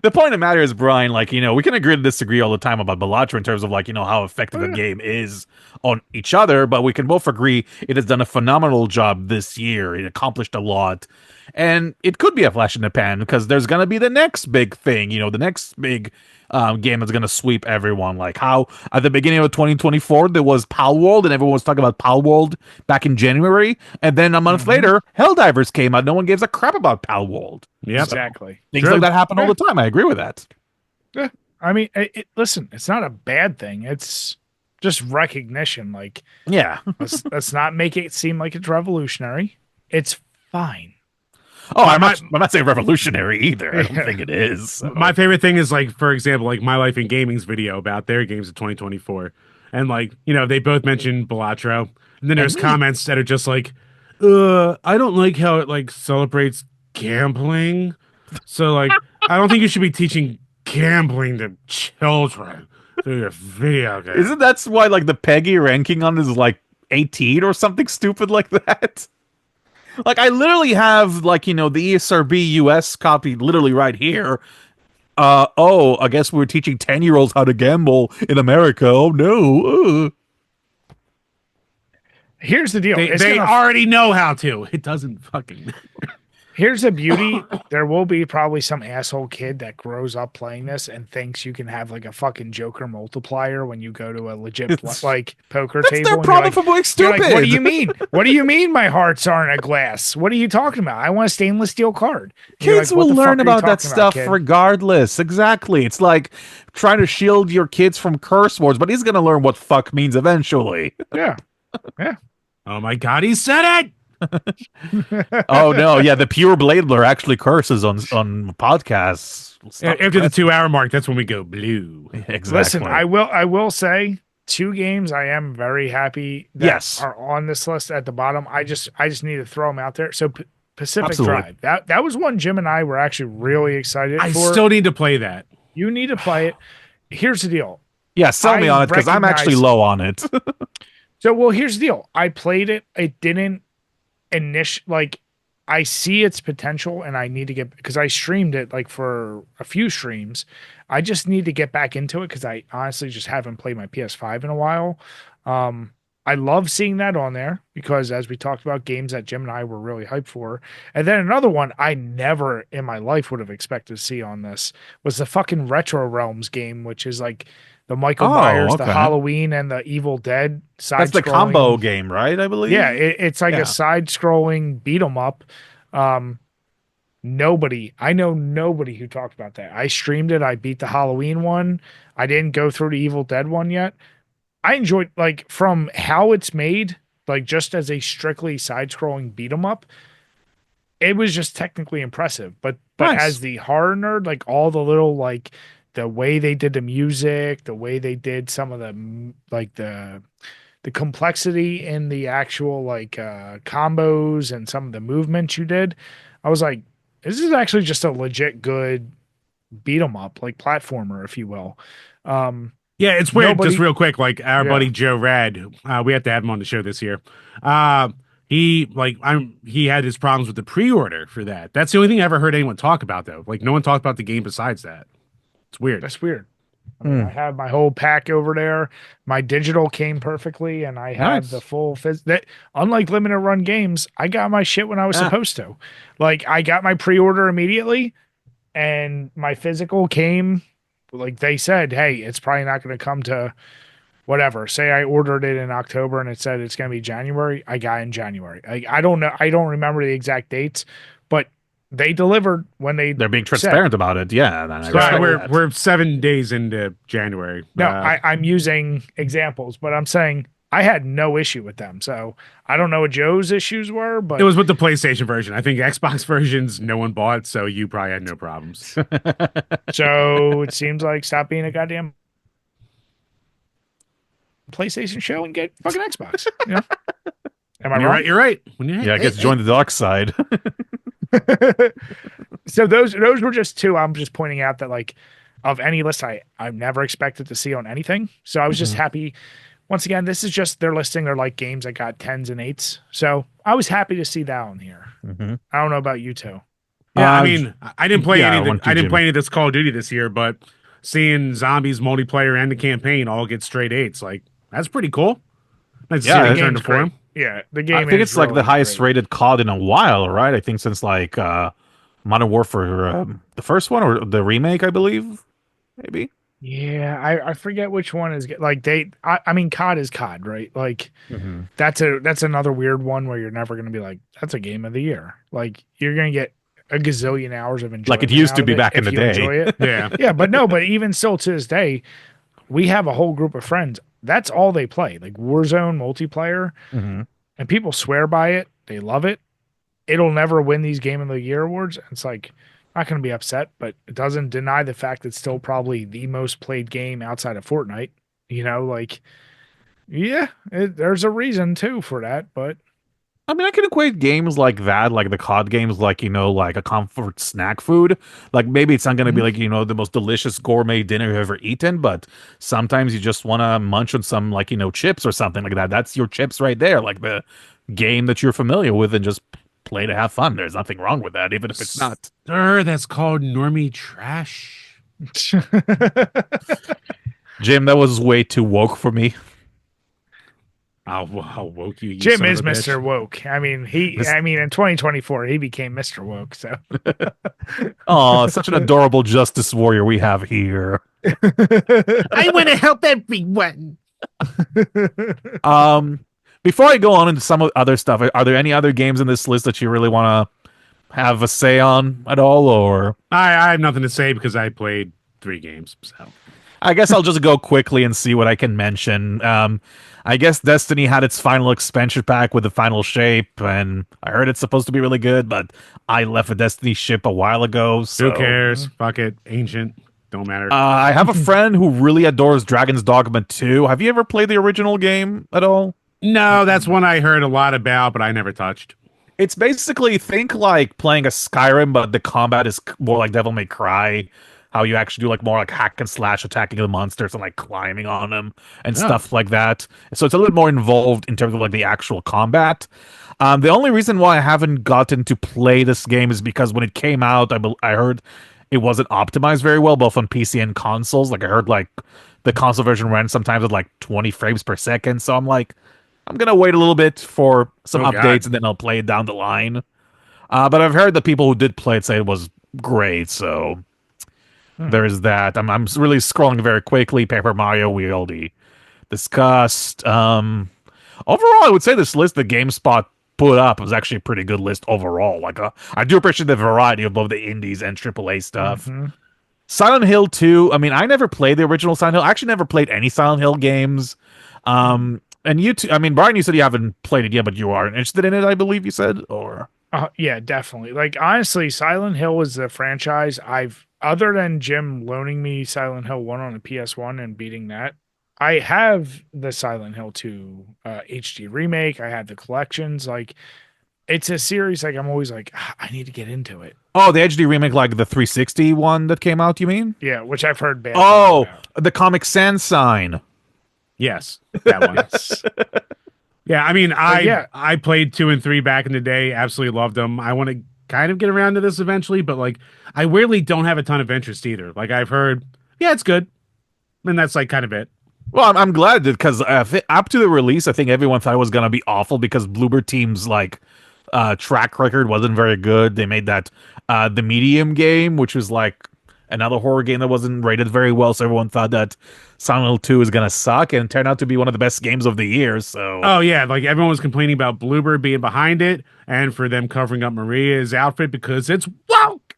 The point of the matter is, Brian, like, we can agree to disagree all the time about Balatro in terms of like, how effective a game is on each other, but we can both agree it has done a phenomenal job this year. It accomplished a lot, and it could be a flash in the pan because there's going to be the next big thing, the next big game that's going to sweep everyone. Like how at the beginning of 2024 there was Pal World and everyone was talking about Pal World back in January, and then a month later Helldivers came out. No one gives a crap about Pal World.
Yeah, exactly.
Things like that happen all the time. I agree with that.
Yeah, I mean, listen, it's not a bad thing. It's just recognition. Like, let's not make it seem like it's revolutionary. It's fine.
Oh, I'm not saying revolutionary either. I don't think it is. So.
My favorite thing is, like, for example, like My Life in Gaming's video about their games of 2024. And, like, they both mentioned Balatro. And then there's comments that are just like, I don't like how it, like, celebrates gambling. So, like, I don't think you should be teaching gambling to children through your video game.
Isn't that's why, like, the PEGI ranking on is, like, 18 or something stupid like that? Like, I literally have, like, the ESRB US copy literally right here. I guess we're teaching 10-year-olds how to gamble in America. Oh, no.
Here's the deal.
They already know how to. It doesn't fucking.
Here's the beauty. There will be probably some asshole kid that grows up playing this and thinks you can have like a fucking Joker multiplier when you go to a legit like poker
That's
table.
their
and
problem for being
you're
stupid.
like, what do you mean? What do you mean my hearts aren't a glass? What are you talking about? I want a stainless steel card. And you're
Kids
like, what
will
the fuck
learn
are you
about that
talking
stuff
kid?
regardless. Exactly. It's like trying to shield your kids from curse words, but he's going to learn what fuck means eventually.
Yeah. Yeah.
Oh my god, he said it.
Oh no, yeah, the pure Bladeblur actually curses on podcasts.
After the 2-hour mark, that's when we go blue.
Exactly.
Listen, I will say 2 games I am very happy that
Yes.
are on this list at the bottom. I just need to throw them out there. So Pacific
Absolutely.
Drive. That was one Jim and I were actually really excited
I
for.
still need to play that.
You need to play it. Here's the deal.
Yeah, sell me
I
on it because I'm actually
recognize-
low on it.
So, well, here's the deal. I played it. It didn't I see its potential and I need to get, because I streamed it like for a few streams. I just need to get back into it because I honestly just haven't played my PS5 in a while. I love seeing that on there because, as we talked about, games that Jim and I were really hyped for. And then another one I never in my life would have expected to see on this was the fucking Retro Realms game, which is like the Michael Myers, the
okay.
Halloween, and the Evil Dead side.
That's the combo game, right? I believe.
Yeah, it's like
Yeah.
a side-scrolling beat 'em up. I know nobody who talked about that. I streamed it. I beat the Halloween one. I didn't go through the Evil Dead one yet. I enjoyed, like, from how it's made, like just as a strictly side-scrolling beat 'em up. It was just technically impressive, but
Nice.
as the horror nerd, like all the little like the way they did the music, the way they did some of the like the complexity in the actual like combos and some of the movements you did, I was like, this is actually just a legit good beat 'em up, like platformer, if you will.
Yeah, it's weird.
Nobody-
Just real quick, like our
Yeah.
buddy Joe Rad, we have to have him on the show this year. He had his problems with the pre-order for that. That's the only thing I ever heard anyone talk about, though. Like no one talked about the game besides that. It's weird.
That's weird. I mean, I have my whole pack over there. My digital came perfectly, and I have
Nice.
the full that. Unlike limited run games, I got my shit when I was supposed to. Like I got my pre-order immediately, and my physical came. Like they said, hey, it's probably not going to come to whatever. Say I ordered it in October, and it said it's going to be January. I got it in January. I don't know. I don't remember the exact dates, but they delivered when
They're being transparent about it. Yeah. Then I
So
respect
we're
that.
we're 7 days into January.
No, I'm using examples, but I'm saying I had no issue with them. So I don't know what Joe's issues were, but
It was with the PlayStation version. I think Xbox versions no one bought, so you probably had no problems.
so it seems like stop being a goddamn PlayStation show and get fucking Xbox. You know? Am I
You're
wrong?
right. You're right. When
Yeah, I guess join the dark side.
So those were just 2. I'm just pointing out that like of any list I've never expected to see on anything. So I was just happy. Once again, this is just their listing. They're like games that got 10s and 8s. So I was happy to see that on here. I don't know about you two.
Yeah, I
Uh,
mean, I didn't play
yeah, I
any.
want to,
I didn't
Jimmy.
play any of this Call of Duty this year, but seeing zombies multiplayer and the campaign all get straight 8s, like that's pretty cool. Nice to
Yeah,
see
the
it return
game's
to form.
great. Yeah, the game.
I think
is
it's like the
really
highest
great.
rated COD in a while, right? I think since like Modern Warfare, the first one or the remake, I believe, maybe.
Yeah, I forget which one is like they. I mean, COD is COD, right? Like that's another weird one where you're never going to be like that's a game of the year. Like you're going to get a gazillion hours of enjoyment.
Like it used
out
to
of
be
it
back in
if
the
you
day.
enjoy it.
Yeah.
Yeah, but no, but even still to this day, we have a whole group of friends. That's all they play, like Warzone multiplayer, and people swear by it. They love it. It'll never win these Game of the Year awards. It's like not going to be upset, but it doesn't deny the fact it's still probably the most played game outside of Fortnite. You know, like yeah, there's a reason too for that, but
I mean, I can equate games like that, like the COD games, like, like a comfort snack food. Like, maybe it's not going to be like, the most delicious gourmet dinner you've ever eaten, but sometimes you just want to munch on some, like, chips or something like that. That's your chips right there, like the game that you're familiar with, and just play to have fun. There's nothing wrong with that, even if it's not.
Sir, that's called normie trash.
Jim, that was way too woke for me.
I'll woke you, you
Jim
son
is
of a bitch.
Mr. Woke. I mean,
This-
in 2024, he became Mr. Woke. So,
Oh, such an adorable justice warrior we have here.
I want to help everyone.
Um, before I go on into some of the other stuff, are there any other games in this list that you really want to have a say on at all, or
I have nothing to say because I played 3 games. So
I guess I'll just go quickly and see what I can mention. I guess Destiny had its final expansion pack with the final shape, and I heard it's supposed to be really good, but I left a Destiny ship a while ago, so
who cares? Fuck it. Ancient. Don't matter.
I have a friend who really adores Dragon's Dogma 2. Have you ever played the original game at all?
No, that's one I heard a lot about, but I never touched.
It's basically think like playing a Skyrim, but the combat is more like Devil May Cry. How you actually do like more like hack and slash attacking the monsters and like climbing on them and stuff like that. So it's a little more involved in terms of like the actual combat. The only reason why I haven't gotten to play this game is because when it came out, I heard it wasn't optimized very well, both on PC and consoles. Like I heard like the console version ran sometimes at like 20 frames per second. So I'm like, I'm gonna wait a little bit for some
Oh,
updates
God.
and then I'll play it down the line. But I've heard that people who did play it say it was great, so there's that. I'm really scrolling very quickly. Paper Mario we already discussed. Overall, I would say this list that GameSpot put up was actually a pretty good list overall. Like, I do appreciate the variety of both the indies and AAA stuff. Silent Hill 2. I mean, I never played the original Silent Hill. I actually never played any Silent Hill games. And you two, I mean, Brian, you said you haven't played it yet, but you are interested in it, I believe you said, or
yeah, definitely. Like honestly, Silent Hill was the franchise other than Jim loaning me Silent Hill 1 on a PS1 and beating that. I have the Silent Hill 2 HD remake. I had the collections. Like it's a series like I'm always like I need to get into it.
oh, the HD remake, like the 360 one that came out. You mean?
Yeah, which I've heard bad.
Oh,
things about.
the Comic Sans sign.
Yes, that one.
Yes.
Yeah, I mean,
yeah.
I played 2 and 3 back in the day. Absolutely loved them. I want to kind of get around to this eventually, but like, I really don't have a ton of interest either. Like, I've heard, yeah, it's good, and that's like kind of it.
Well, I'm glad that because up to the release, I think everyone thought it was gonna be awful because Bloober Team's like track record wasn't very good. They made that the Medium game, which was like another horror game that wasn't rated very well, so everyone thought that Silent Hill 2 is gonna suck, and it turned out to be one of the best games of the year. So,
Oh yeah, like everyone was complaining about Bluebird being behind it, and for them covering up Maria's outfit because it's woke.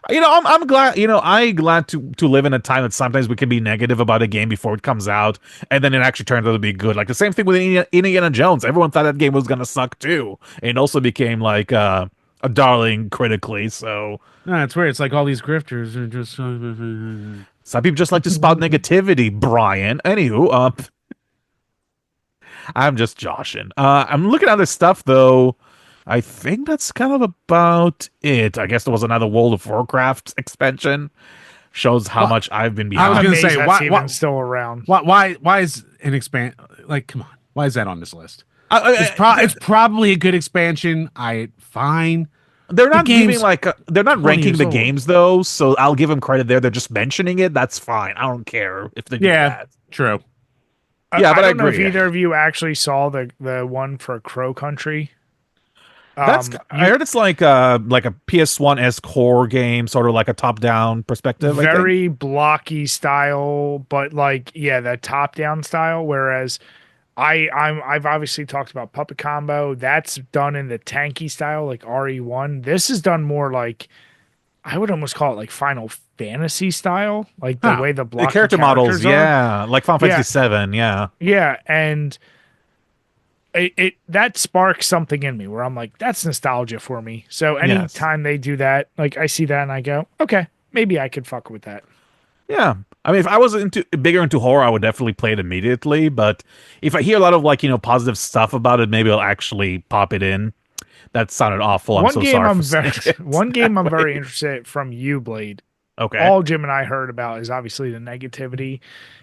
I'm glad. I'm glad to live in a time that sometimes we can be negative about a game before it comes out, and then it actually turns out to be good. Like the same thing with Indiana Jones. Everyone thought that game was gonna suck too, and it also became like a darling critically. So
No, it's weird. It's like all these grifters are just.
some people just like to spout negativity. Brian. Anywho, I'm just joshing. I'm looking at this stuff though. I think that's kind of about it. I guess there was another World of Warcraft expansion. Shows how much I've been
I was
behind.
gonna say,
That's
why-
even still around.
Why is an expand like? Come on, why is that on this list?
It's
It's probably a good expansion. Fine.
They're not
game's
giving like they're not
20
ranking
years
the
old.
games though, so I'll give them credit there. They're just mentioning it. That's fine. I don't care if they do
Yeah,
that.
true.
Yeah, but I
don't know if
agree.
either of you actually saw the one for Crow Country.
That's I heard it's like a PS1 esque horror game, sort of like a top down perspective. I think.
very blocky style, but like yeah, that top down style. Whereas I've obviously talked about Puppet Combo. That's done in the tanky style, like RE1. This is done more like I would almost call it like Final Fantasy style, like the
Huh.
way the
The
blocky
character models,
characters are.
yeah, like Final
Yeah.
Fantasy 7, yeah.
Yeah, and it that sparks something in me where I'm like, that's nostalgia for me. So
Yes.
anytime they do that, like I see that and I go, okay, maybe I could fuck with that.
Yeah. I mean, if I was bigger into horror, I would definitely play it immediately. But if I hear a lot of like, positive stuff about it, maybe I'll actually pop it in. That sounded awful. I'm so sorry for saying it.
One game I'm very interested from you, Blade.
Okay.
All Jim and I heard about is obviously the negativity.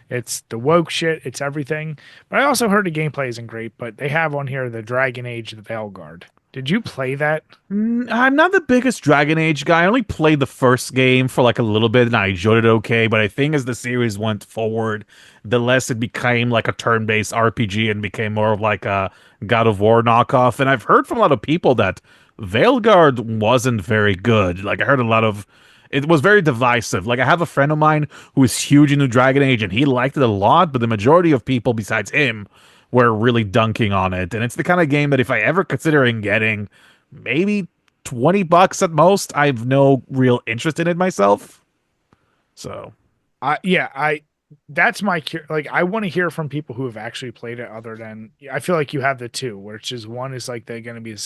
It's the woke shit. It's everything. But I also heard the gameplay isn't great. But they have on here the Dragon Age, the Veilguard. Did you play that?
I'm not the biggest Dragon Age guy. I only played the first game for like a little bit and I enjoyed it okay. But I think as the series went forward, the less it became like a turn-based RPG and became more of like a God of War knockoff. And I've heard from a lot of people that Veilguard wasn't very good. Like I heard a lot of it was very divisive. Like I have a friend of mine who is huge into Dragon Age and he liked it a lot, but the majority of people besides him were really dunking on it. And it's the kind of game that if I ever considering getting maybe $20 at most, I've no real interest in it myself. So
I that's my like I want to hear from people who have actually played it other than I feel like you have the two, which is one is like they're going to be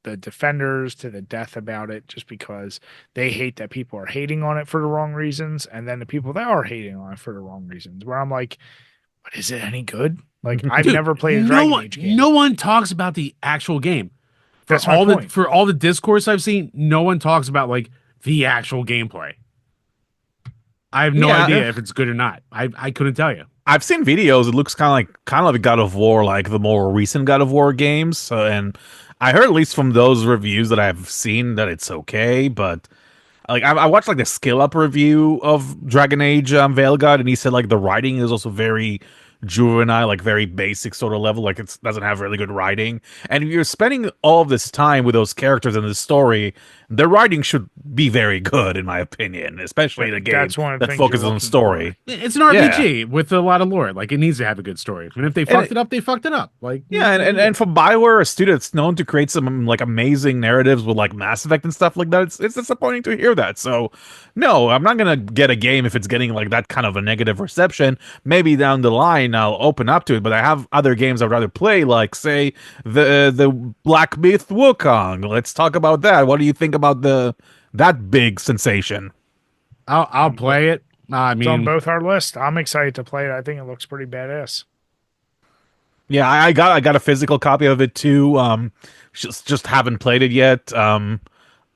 the defenders to the death about it just because they hate that people are hating on it for the wrong reasons, and then the people that are hating on it for the wrong reasons where I'm like, but is it any good? Like I've
Dude,
never played a Dragon Age game.
No one talks about the actual game.
That's my point.
For all the discourse I've seen, no one talks about like the actual gameplay. I have no idea if it's good or not. I couldn't tell you.
I've seen videos. It looks kind of like God of War, like the more recent God of War games. And I heard at least from those reviews that I've seen that it's okay. But like I watched like the skill up review of Dragon Age Veilguard, and he said like the writing is also very juvenile, like very basic sort of level. Like it doesn't have really good writing. And if you're spending all of this time with those characters in the story, the writing should be very good, in my opinion, especially in a game
That's one of the
that
things
focuses
you're
on
looking
story.
It's an RPG with a lot of lore. Like it needs to have a good story. And if they fucked it up, they fucked it up. Like
Yeah, and from Bioware, a studio that's known to create some like amazing narratives with like Mass Effect and stuff like that, it's disappointing to hear that. So, no, I'm not gonna get a game if it's getting like that kind of a negative reception. Maybe down the line I'll open up to it, but I have other games I'd rather play, like say the Black Myth Wukong. Let's talk about that. What do you think about that big sensation?
I'll play it. I
It's on
mean,
both our list. I'm excited to play it. I think it looks pretty badass.
Yeah, I got a physical copy of it too. Just haven't played it yet. I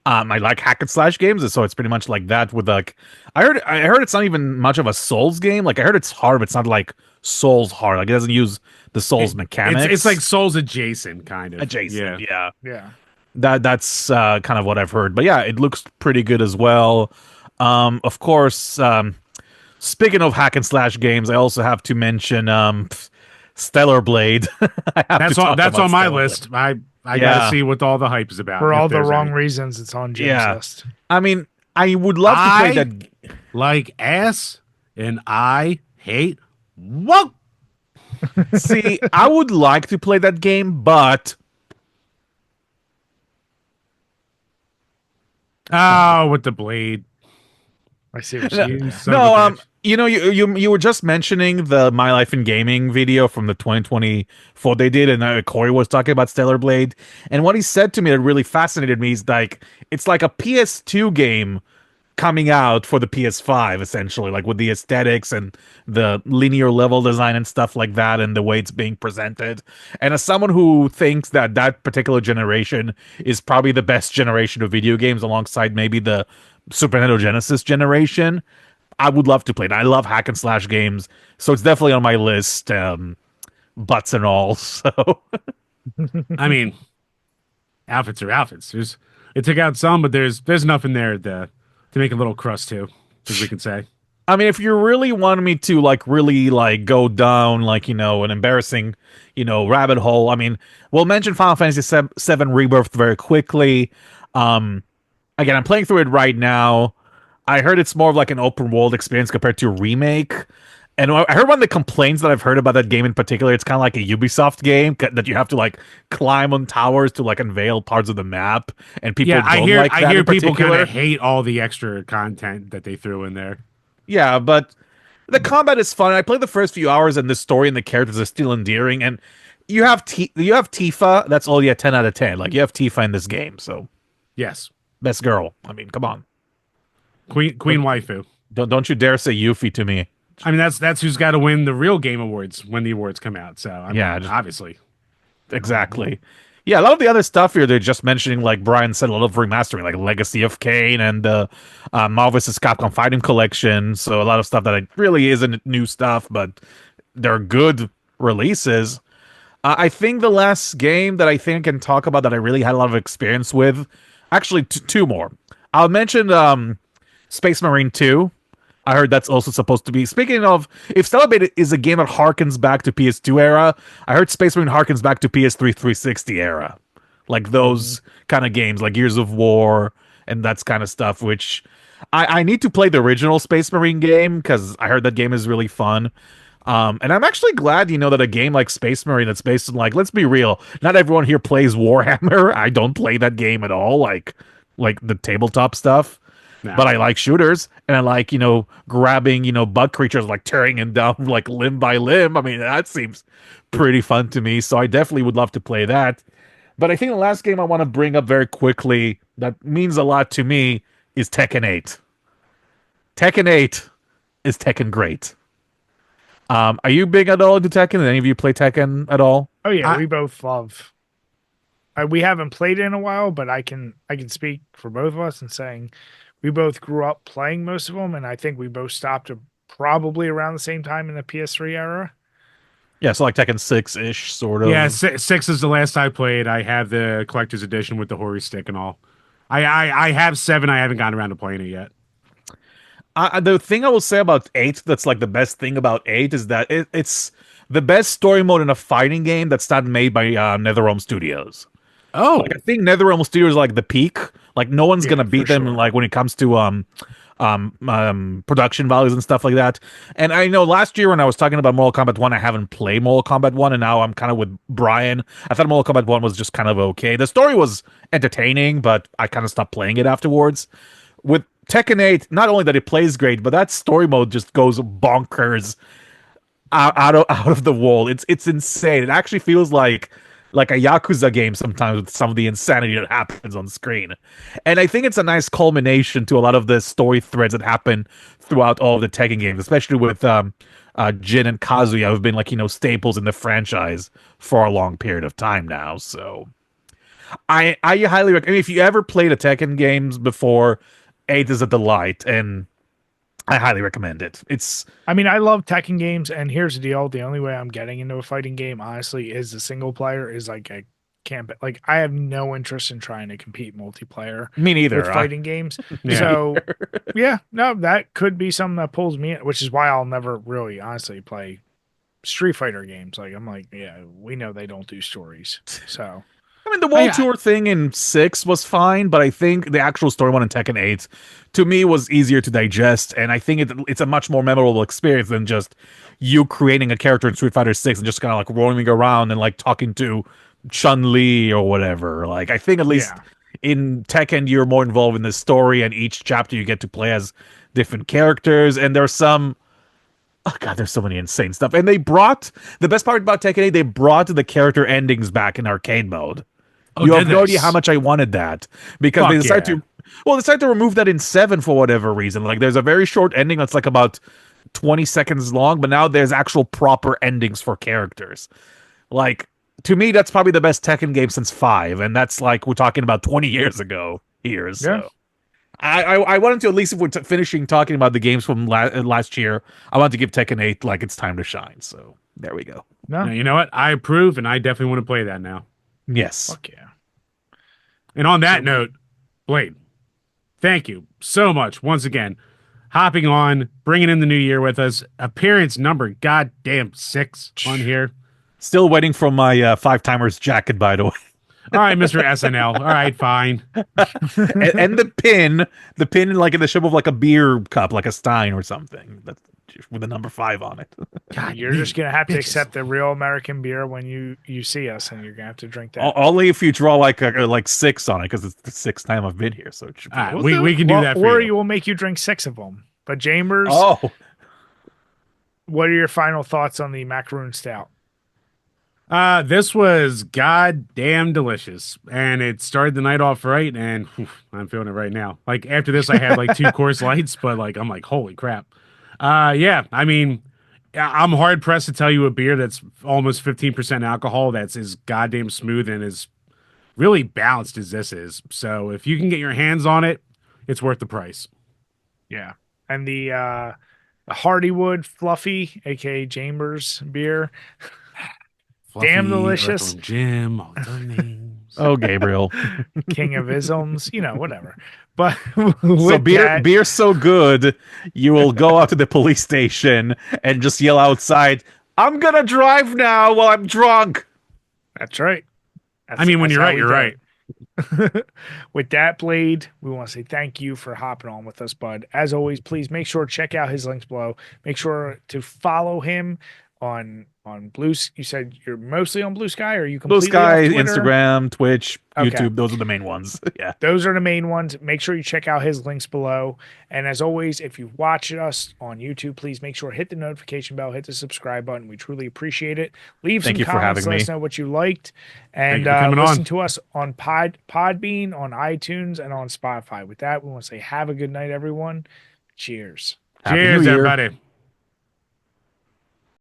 like hack and slash games, so it's pretty much like that. With like, I heard it's not even much of a Souls game. Like I heard it's hard, but it's not like Souls hard. Like it doesn't use the Souls mechanics.
it's like Souls adjacent, kind of.
adjacent. Yeah.
Yeah.
That's kind of what I've heard. But yeah, it looks pretty good as well. Of course, speaking of hack and slash games, I also have to mention Stellar Blade.
That's on my list. I gotta see what all the hype is about.
For
if
all the
there's
wrong
any.
reasons, it's on Jim's list.
I mean, I would love to play
I
that.
like ass, and I hate woke.
See, I would like to play that game, but
Oh, with the blade.
I see what you're saying.
You son of a bitch.
you know, you were just mentioning the My Life in Gaming video from the 2024 they did, and Corey was talking about Stellar Blade, and what he said to me that really fascinated me is like it's like a PS2 game coming out for the PS5, essentially, like with the aesthetics and the linear level design and stuff like that, and the way it's being presented. And as someone who thinks that that particular generation is probably the best generation of video games, alongside maybe the Super Nintendo Genesis generation, I would love to play it. I love hack and slash games, so it's definitely on my list, butts and all. So,
I mean, outfits are outfits. It took out some, but there's enough in there to make a little crust too, as we can say.
I mean, if you really wanted me to like really like go down like an embarrassing rabbit hole, I mean, we'll mention Final Fantasy VII Rebirth very quickly. Again, I'm playing through it right now. I heard it's more of like an open world experience compared to a remake. And I heard one of the complaints that I've heard about that game in particular, it's kind of like a Ubisoft game that you have to like climb on towers to like unveil parts of the map, and people don't like that.
I hear
in
people kind
particular.
of hate all the extra content that they threw in there.
Yeah, but the combat is fun. I played the first few hours, and the story and the characters are still endearing. And you have Tifa. That's all. Yeah, 10 out of 10. Like you have Tifa in this game, so
Yes,
best girl. I mean, come on.
Queen waifu.
Don't you dare say Yuffie to me.
I mean, that's who's got to win the real game awards when the awards come out. So I mean, obviously,
Exactly. Yeah, a lot of the other stuff here, they're just mentioning, like Brian said, a lot of remastering, like Legacy of Kain and Marvel vs. Capcom Fighting Collection. So a lot of stuff that really isn't new stuff, but they're good releases. I think the last game that I think I can talk about that I really had a lot of experience with, actually two more. I'll mention Space Marine 2. I heard that's also supposed to be. Speaking of, if Celebrate is a game that harkens back to PS2 era, I heard Space Marine harkens back to PS3 360 era, like those kind of games, like Gears of War and that's kind of stuff. Which I need to play the original Space Marine game because I heard that game is really fun. And I'm actually glad, that a game like Space Marine that's based on, like, let's be real, not everyone here plays Warhammer. I don't play that game at all, like the tabletop stuff.
No.
But I like shooters, and I like, grabbing, bug creatures, like tearing them down like limb by limb. I mean, that seems pretty fun to me. So I definitely would love to play that. But I think the last game I want to bring up very quickly that means a lot to me is Tekken 8. Tekken 8 is Tekken great. Are you big at all into Tekken? Did any of you play Tekken at all?
Oh yeah,
I-
we both love. We haven't played it in a while, but I can speak for both of us in saying we both grew up playing most of them, and I think we both stopped probably around the same time in the PS3 era.
Yeah, so like Tekken 6-ish, sort of.
Yeah, six is the last I played. I have the collector's edition with the Hori stick and all. I have 7. I haven't gotten around to playing it yet.
The thing I will say about 8 that's like the best thing about 8 is that it's the best story mode in a fighting game that's not made by NetherRealm Studios.
Oh,
Like I think NetherRealm Studios is like the peak. Like no one's
Yeah,
gonna beat
for
them
sure.
like when it comes to production values and stuff like that. And I know last year when I was talking about Mortal Kombat 1, I haven't played Mortal Kombat 1, and now I'm kind of with Brian. I thought Mortal Kombat 1 was just kind of okay. The story was entertaining, but I kind of stopped playing it afterwards. With Tekken 8, not only that it plays great, but that story mode just goes bonkers out of the wall. It's insane. It actually feels like a Yakuza game sometimes with some of the insanity that happens on screen. And I think it's a nice culmination to a lot of the story threads that happen throughout all of the Tekken games, especially with Jin and Kazuya, who've been like, staples in the franchise for a long period of time now. So I highly recommend, if you ever played a Tekken games before, 8 is a delight, and I highly recommend it.
I mean, I love Tekken games, and here's the deal: the only way I'm getting into a fighting game, honestly, is the single player. Is like a camp. Like I have no interest in trying to compete multiplayer
Me neither.
with fighting games.
Yeah.
So, yeah, no, that could be something that pulls me in, which is why I'll never really, honestly, play Street Fighter games. Like I'm like, yeah, we know they don't do stories, so.
I mean, the World Tour thing in 6 was fine, but I think the actual story one in Tekken 8, to me, was easier to digest, and I think it's a much more memorable experience than just you creating a character in Street Fighter 6 and just kind of like roaming around and like talking to Chun-Li or whatever. Like, I think at least
Yeah.
in Tekken, you're more involved in the story, and each chapter you get to play as different characters, and there's some... Oh god, there's so many insane stuff. And the best part about Tekken 8, they brought the character endings back in arcade mode.
Oh,
You
did
have no idea
this?
how much I wanted that, because they
Fuck
decided
yeah.
they decided to remove that in 7 for whatever reason. Like there's a very short ending that's like about 20 seconds long, but now there's actual proper endings for characters. Like, to me, that's probably the best Tekken game since 5, and that's like we're talking about 20 years ago here. So
Yeah.
I wanted to, at least if we're finishing talking about the games from last year, I want to give Tekken 8 like its time to shine. So there we go.
No,
Now, you know what? I approve, and I definitely want to play that now.
Yes.
fuck yeah.
And on that note, Blade, thank you so much once again. Hopping on, bringing in the new year with us. Appearance number goddamn 6 on here.
Still waiting for my 5-timers jacket, by the way.
All right, Mr. SNL. All right, fine.
and the pin like in the shape of like a beer cup, like a Stein or something, that's with the number 5 on it.
God,
You're just gonna have to
bitches.
accept the real American beer when you see us, and you're gonna have to drink that.
Only if you draw like 6 on it, because it's the 6th time I've been here, so it should be.
All right, we can do
Well,
that
or
for
you
you.
will make you drink 6 of them. But Chambers,
Oh,
what are your final thoughts on the macaroon stout?
This was goddamn delicious, and it started the night off right, and whew, I'm feeling it right now. Like after this, I had like 2 Coors Lights, but like I'm like, holy crap. Yeah, I mean, I'm hard pressed to tell you a beer that's almost 15% alcohol that's as goddamn smooth and as really balanced as this is. So if you can get your hands on it, it's worth the price.
Yeah, and the Hardywood Fluffy, aka Chambers beer.
Fluffy,
Damn delicious.
Earthworm Jim, all their names.
Oh, Gabriel.
King of isms, whatever. But
So
with that,
beer's so good, you will go out to the police station and just yell outside, "I'm gonna drive now while I'm drunk."
that's right.
I mean, when
That's
you're
how
right,
we
you're
do
right.
it. With that, Blade, we want to say thank you for hopping on with us, bud. As always, please make sure to check out his links below. Make sure to follow him on Blue. You said you're mostly on Blue Sky, or are you
Blue
completely
Sky,
off Twitter?
Instagram, Twitch,
Okay.
YouTube, those are the main ones. Yeah.
Those are the main ones. Make sure you check out his links below. And as always, if you watch us on YouTube, please make sure to hit the notification bell, hit the subscribe button. We truly appreciate it. Leave
Thank
some
you for
comments,
having
let
me.
us know what you liked. And
Thank you for coming
listen
on.
to us on Podbean, on iTunes, and on Spotify. With that, we want to say have a good night, everyone. Cheers.
Happy
Cheers,
New Year.
everybody.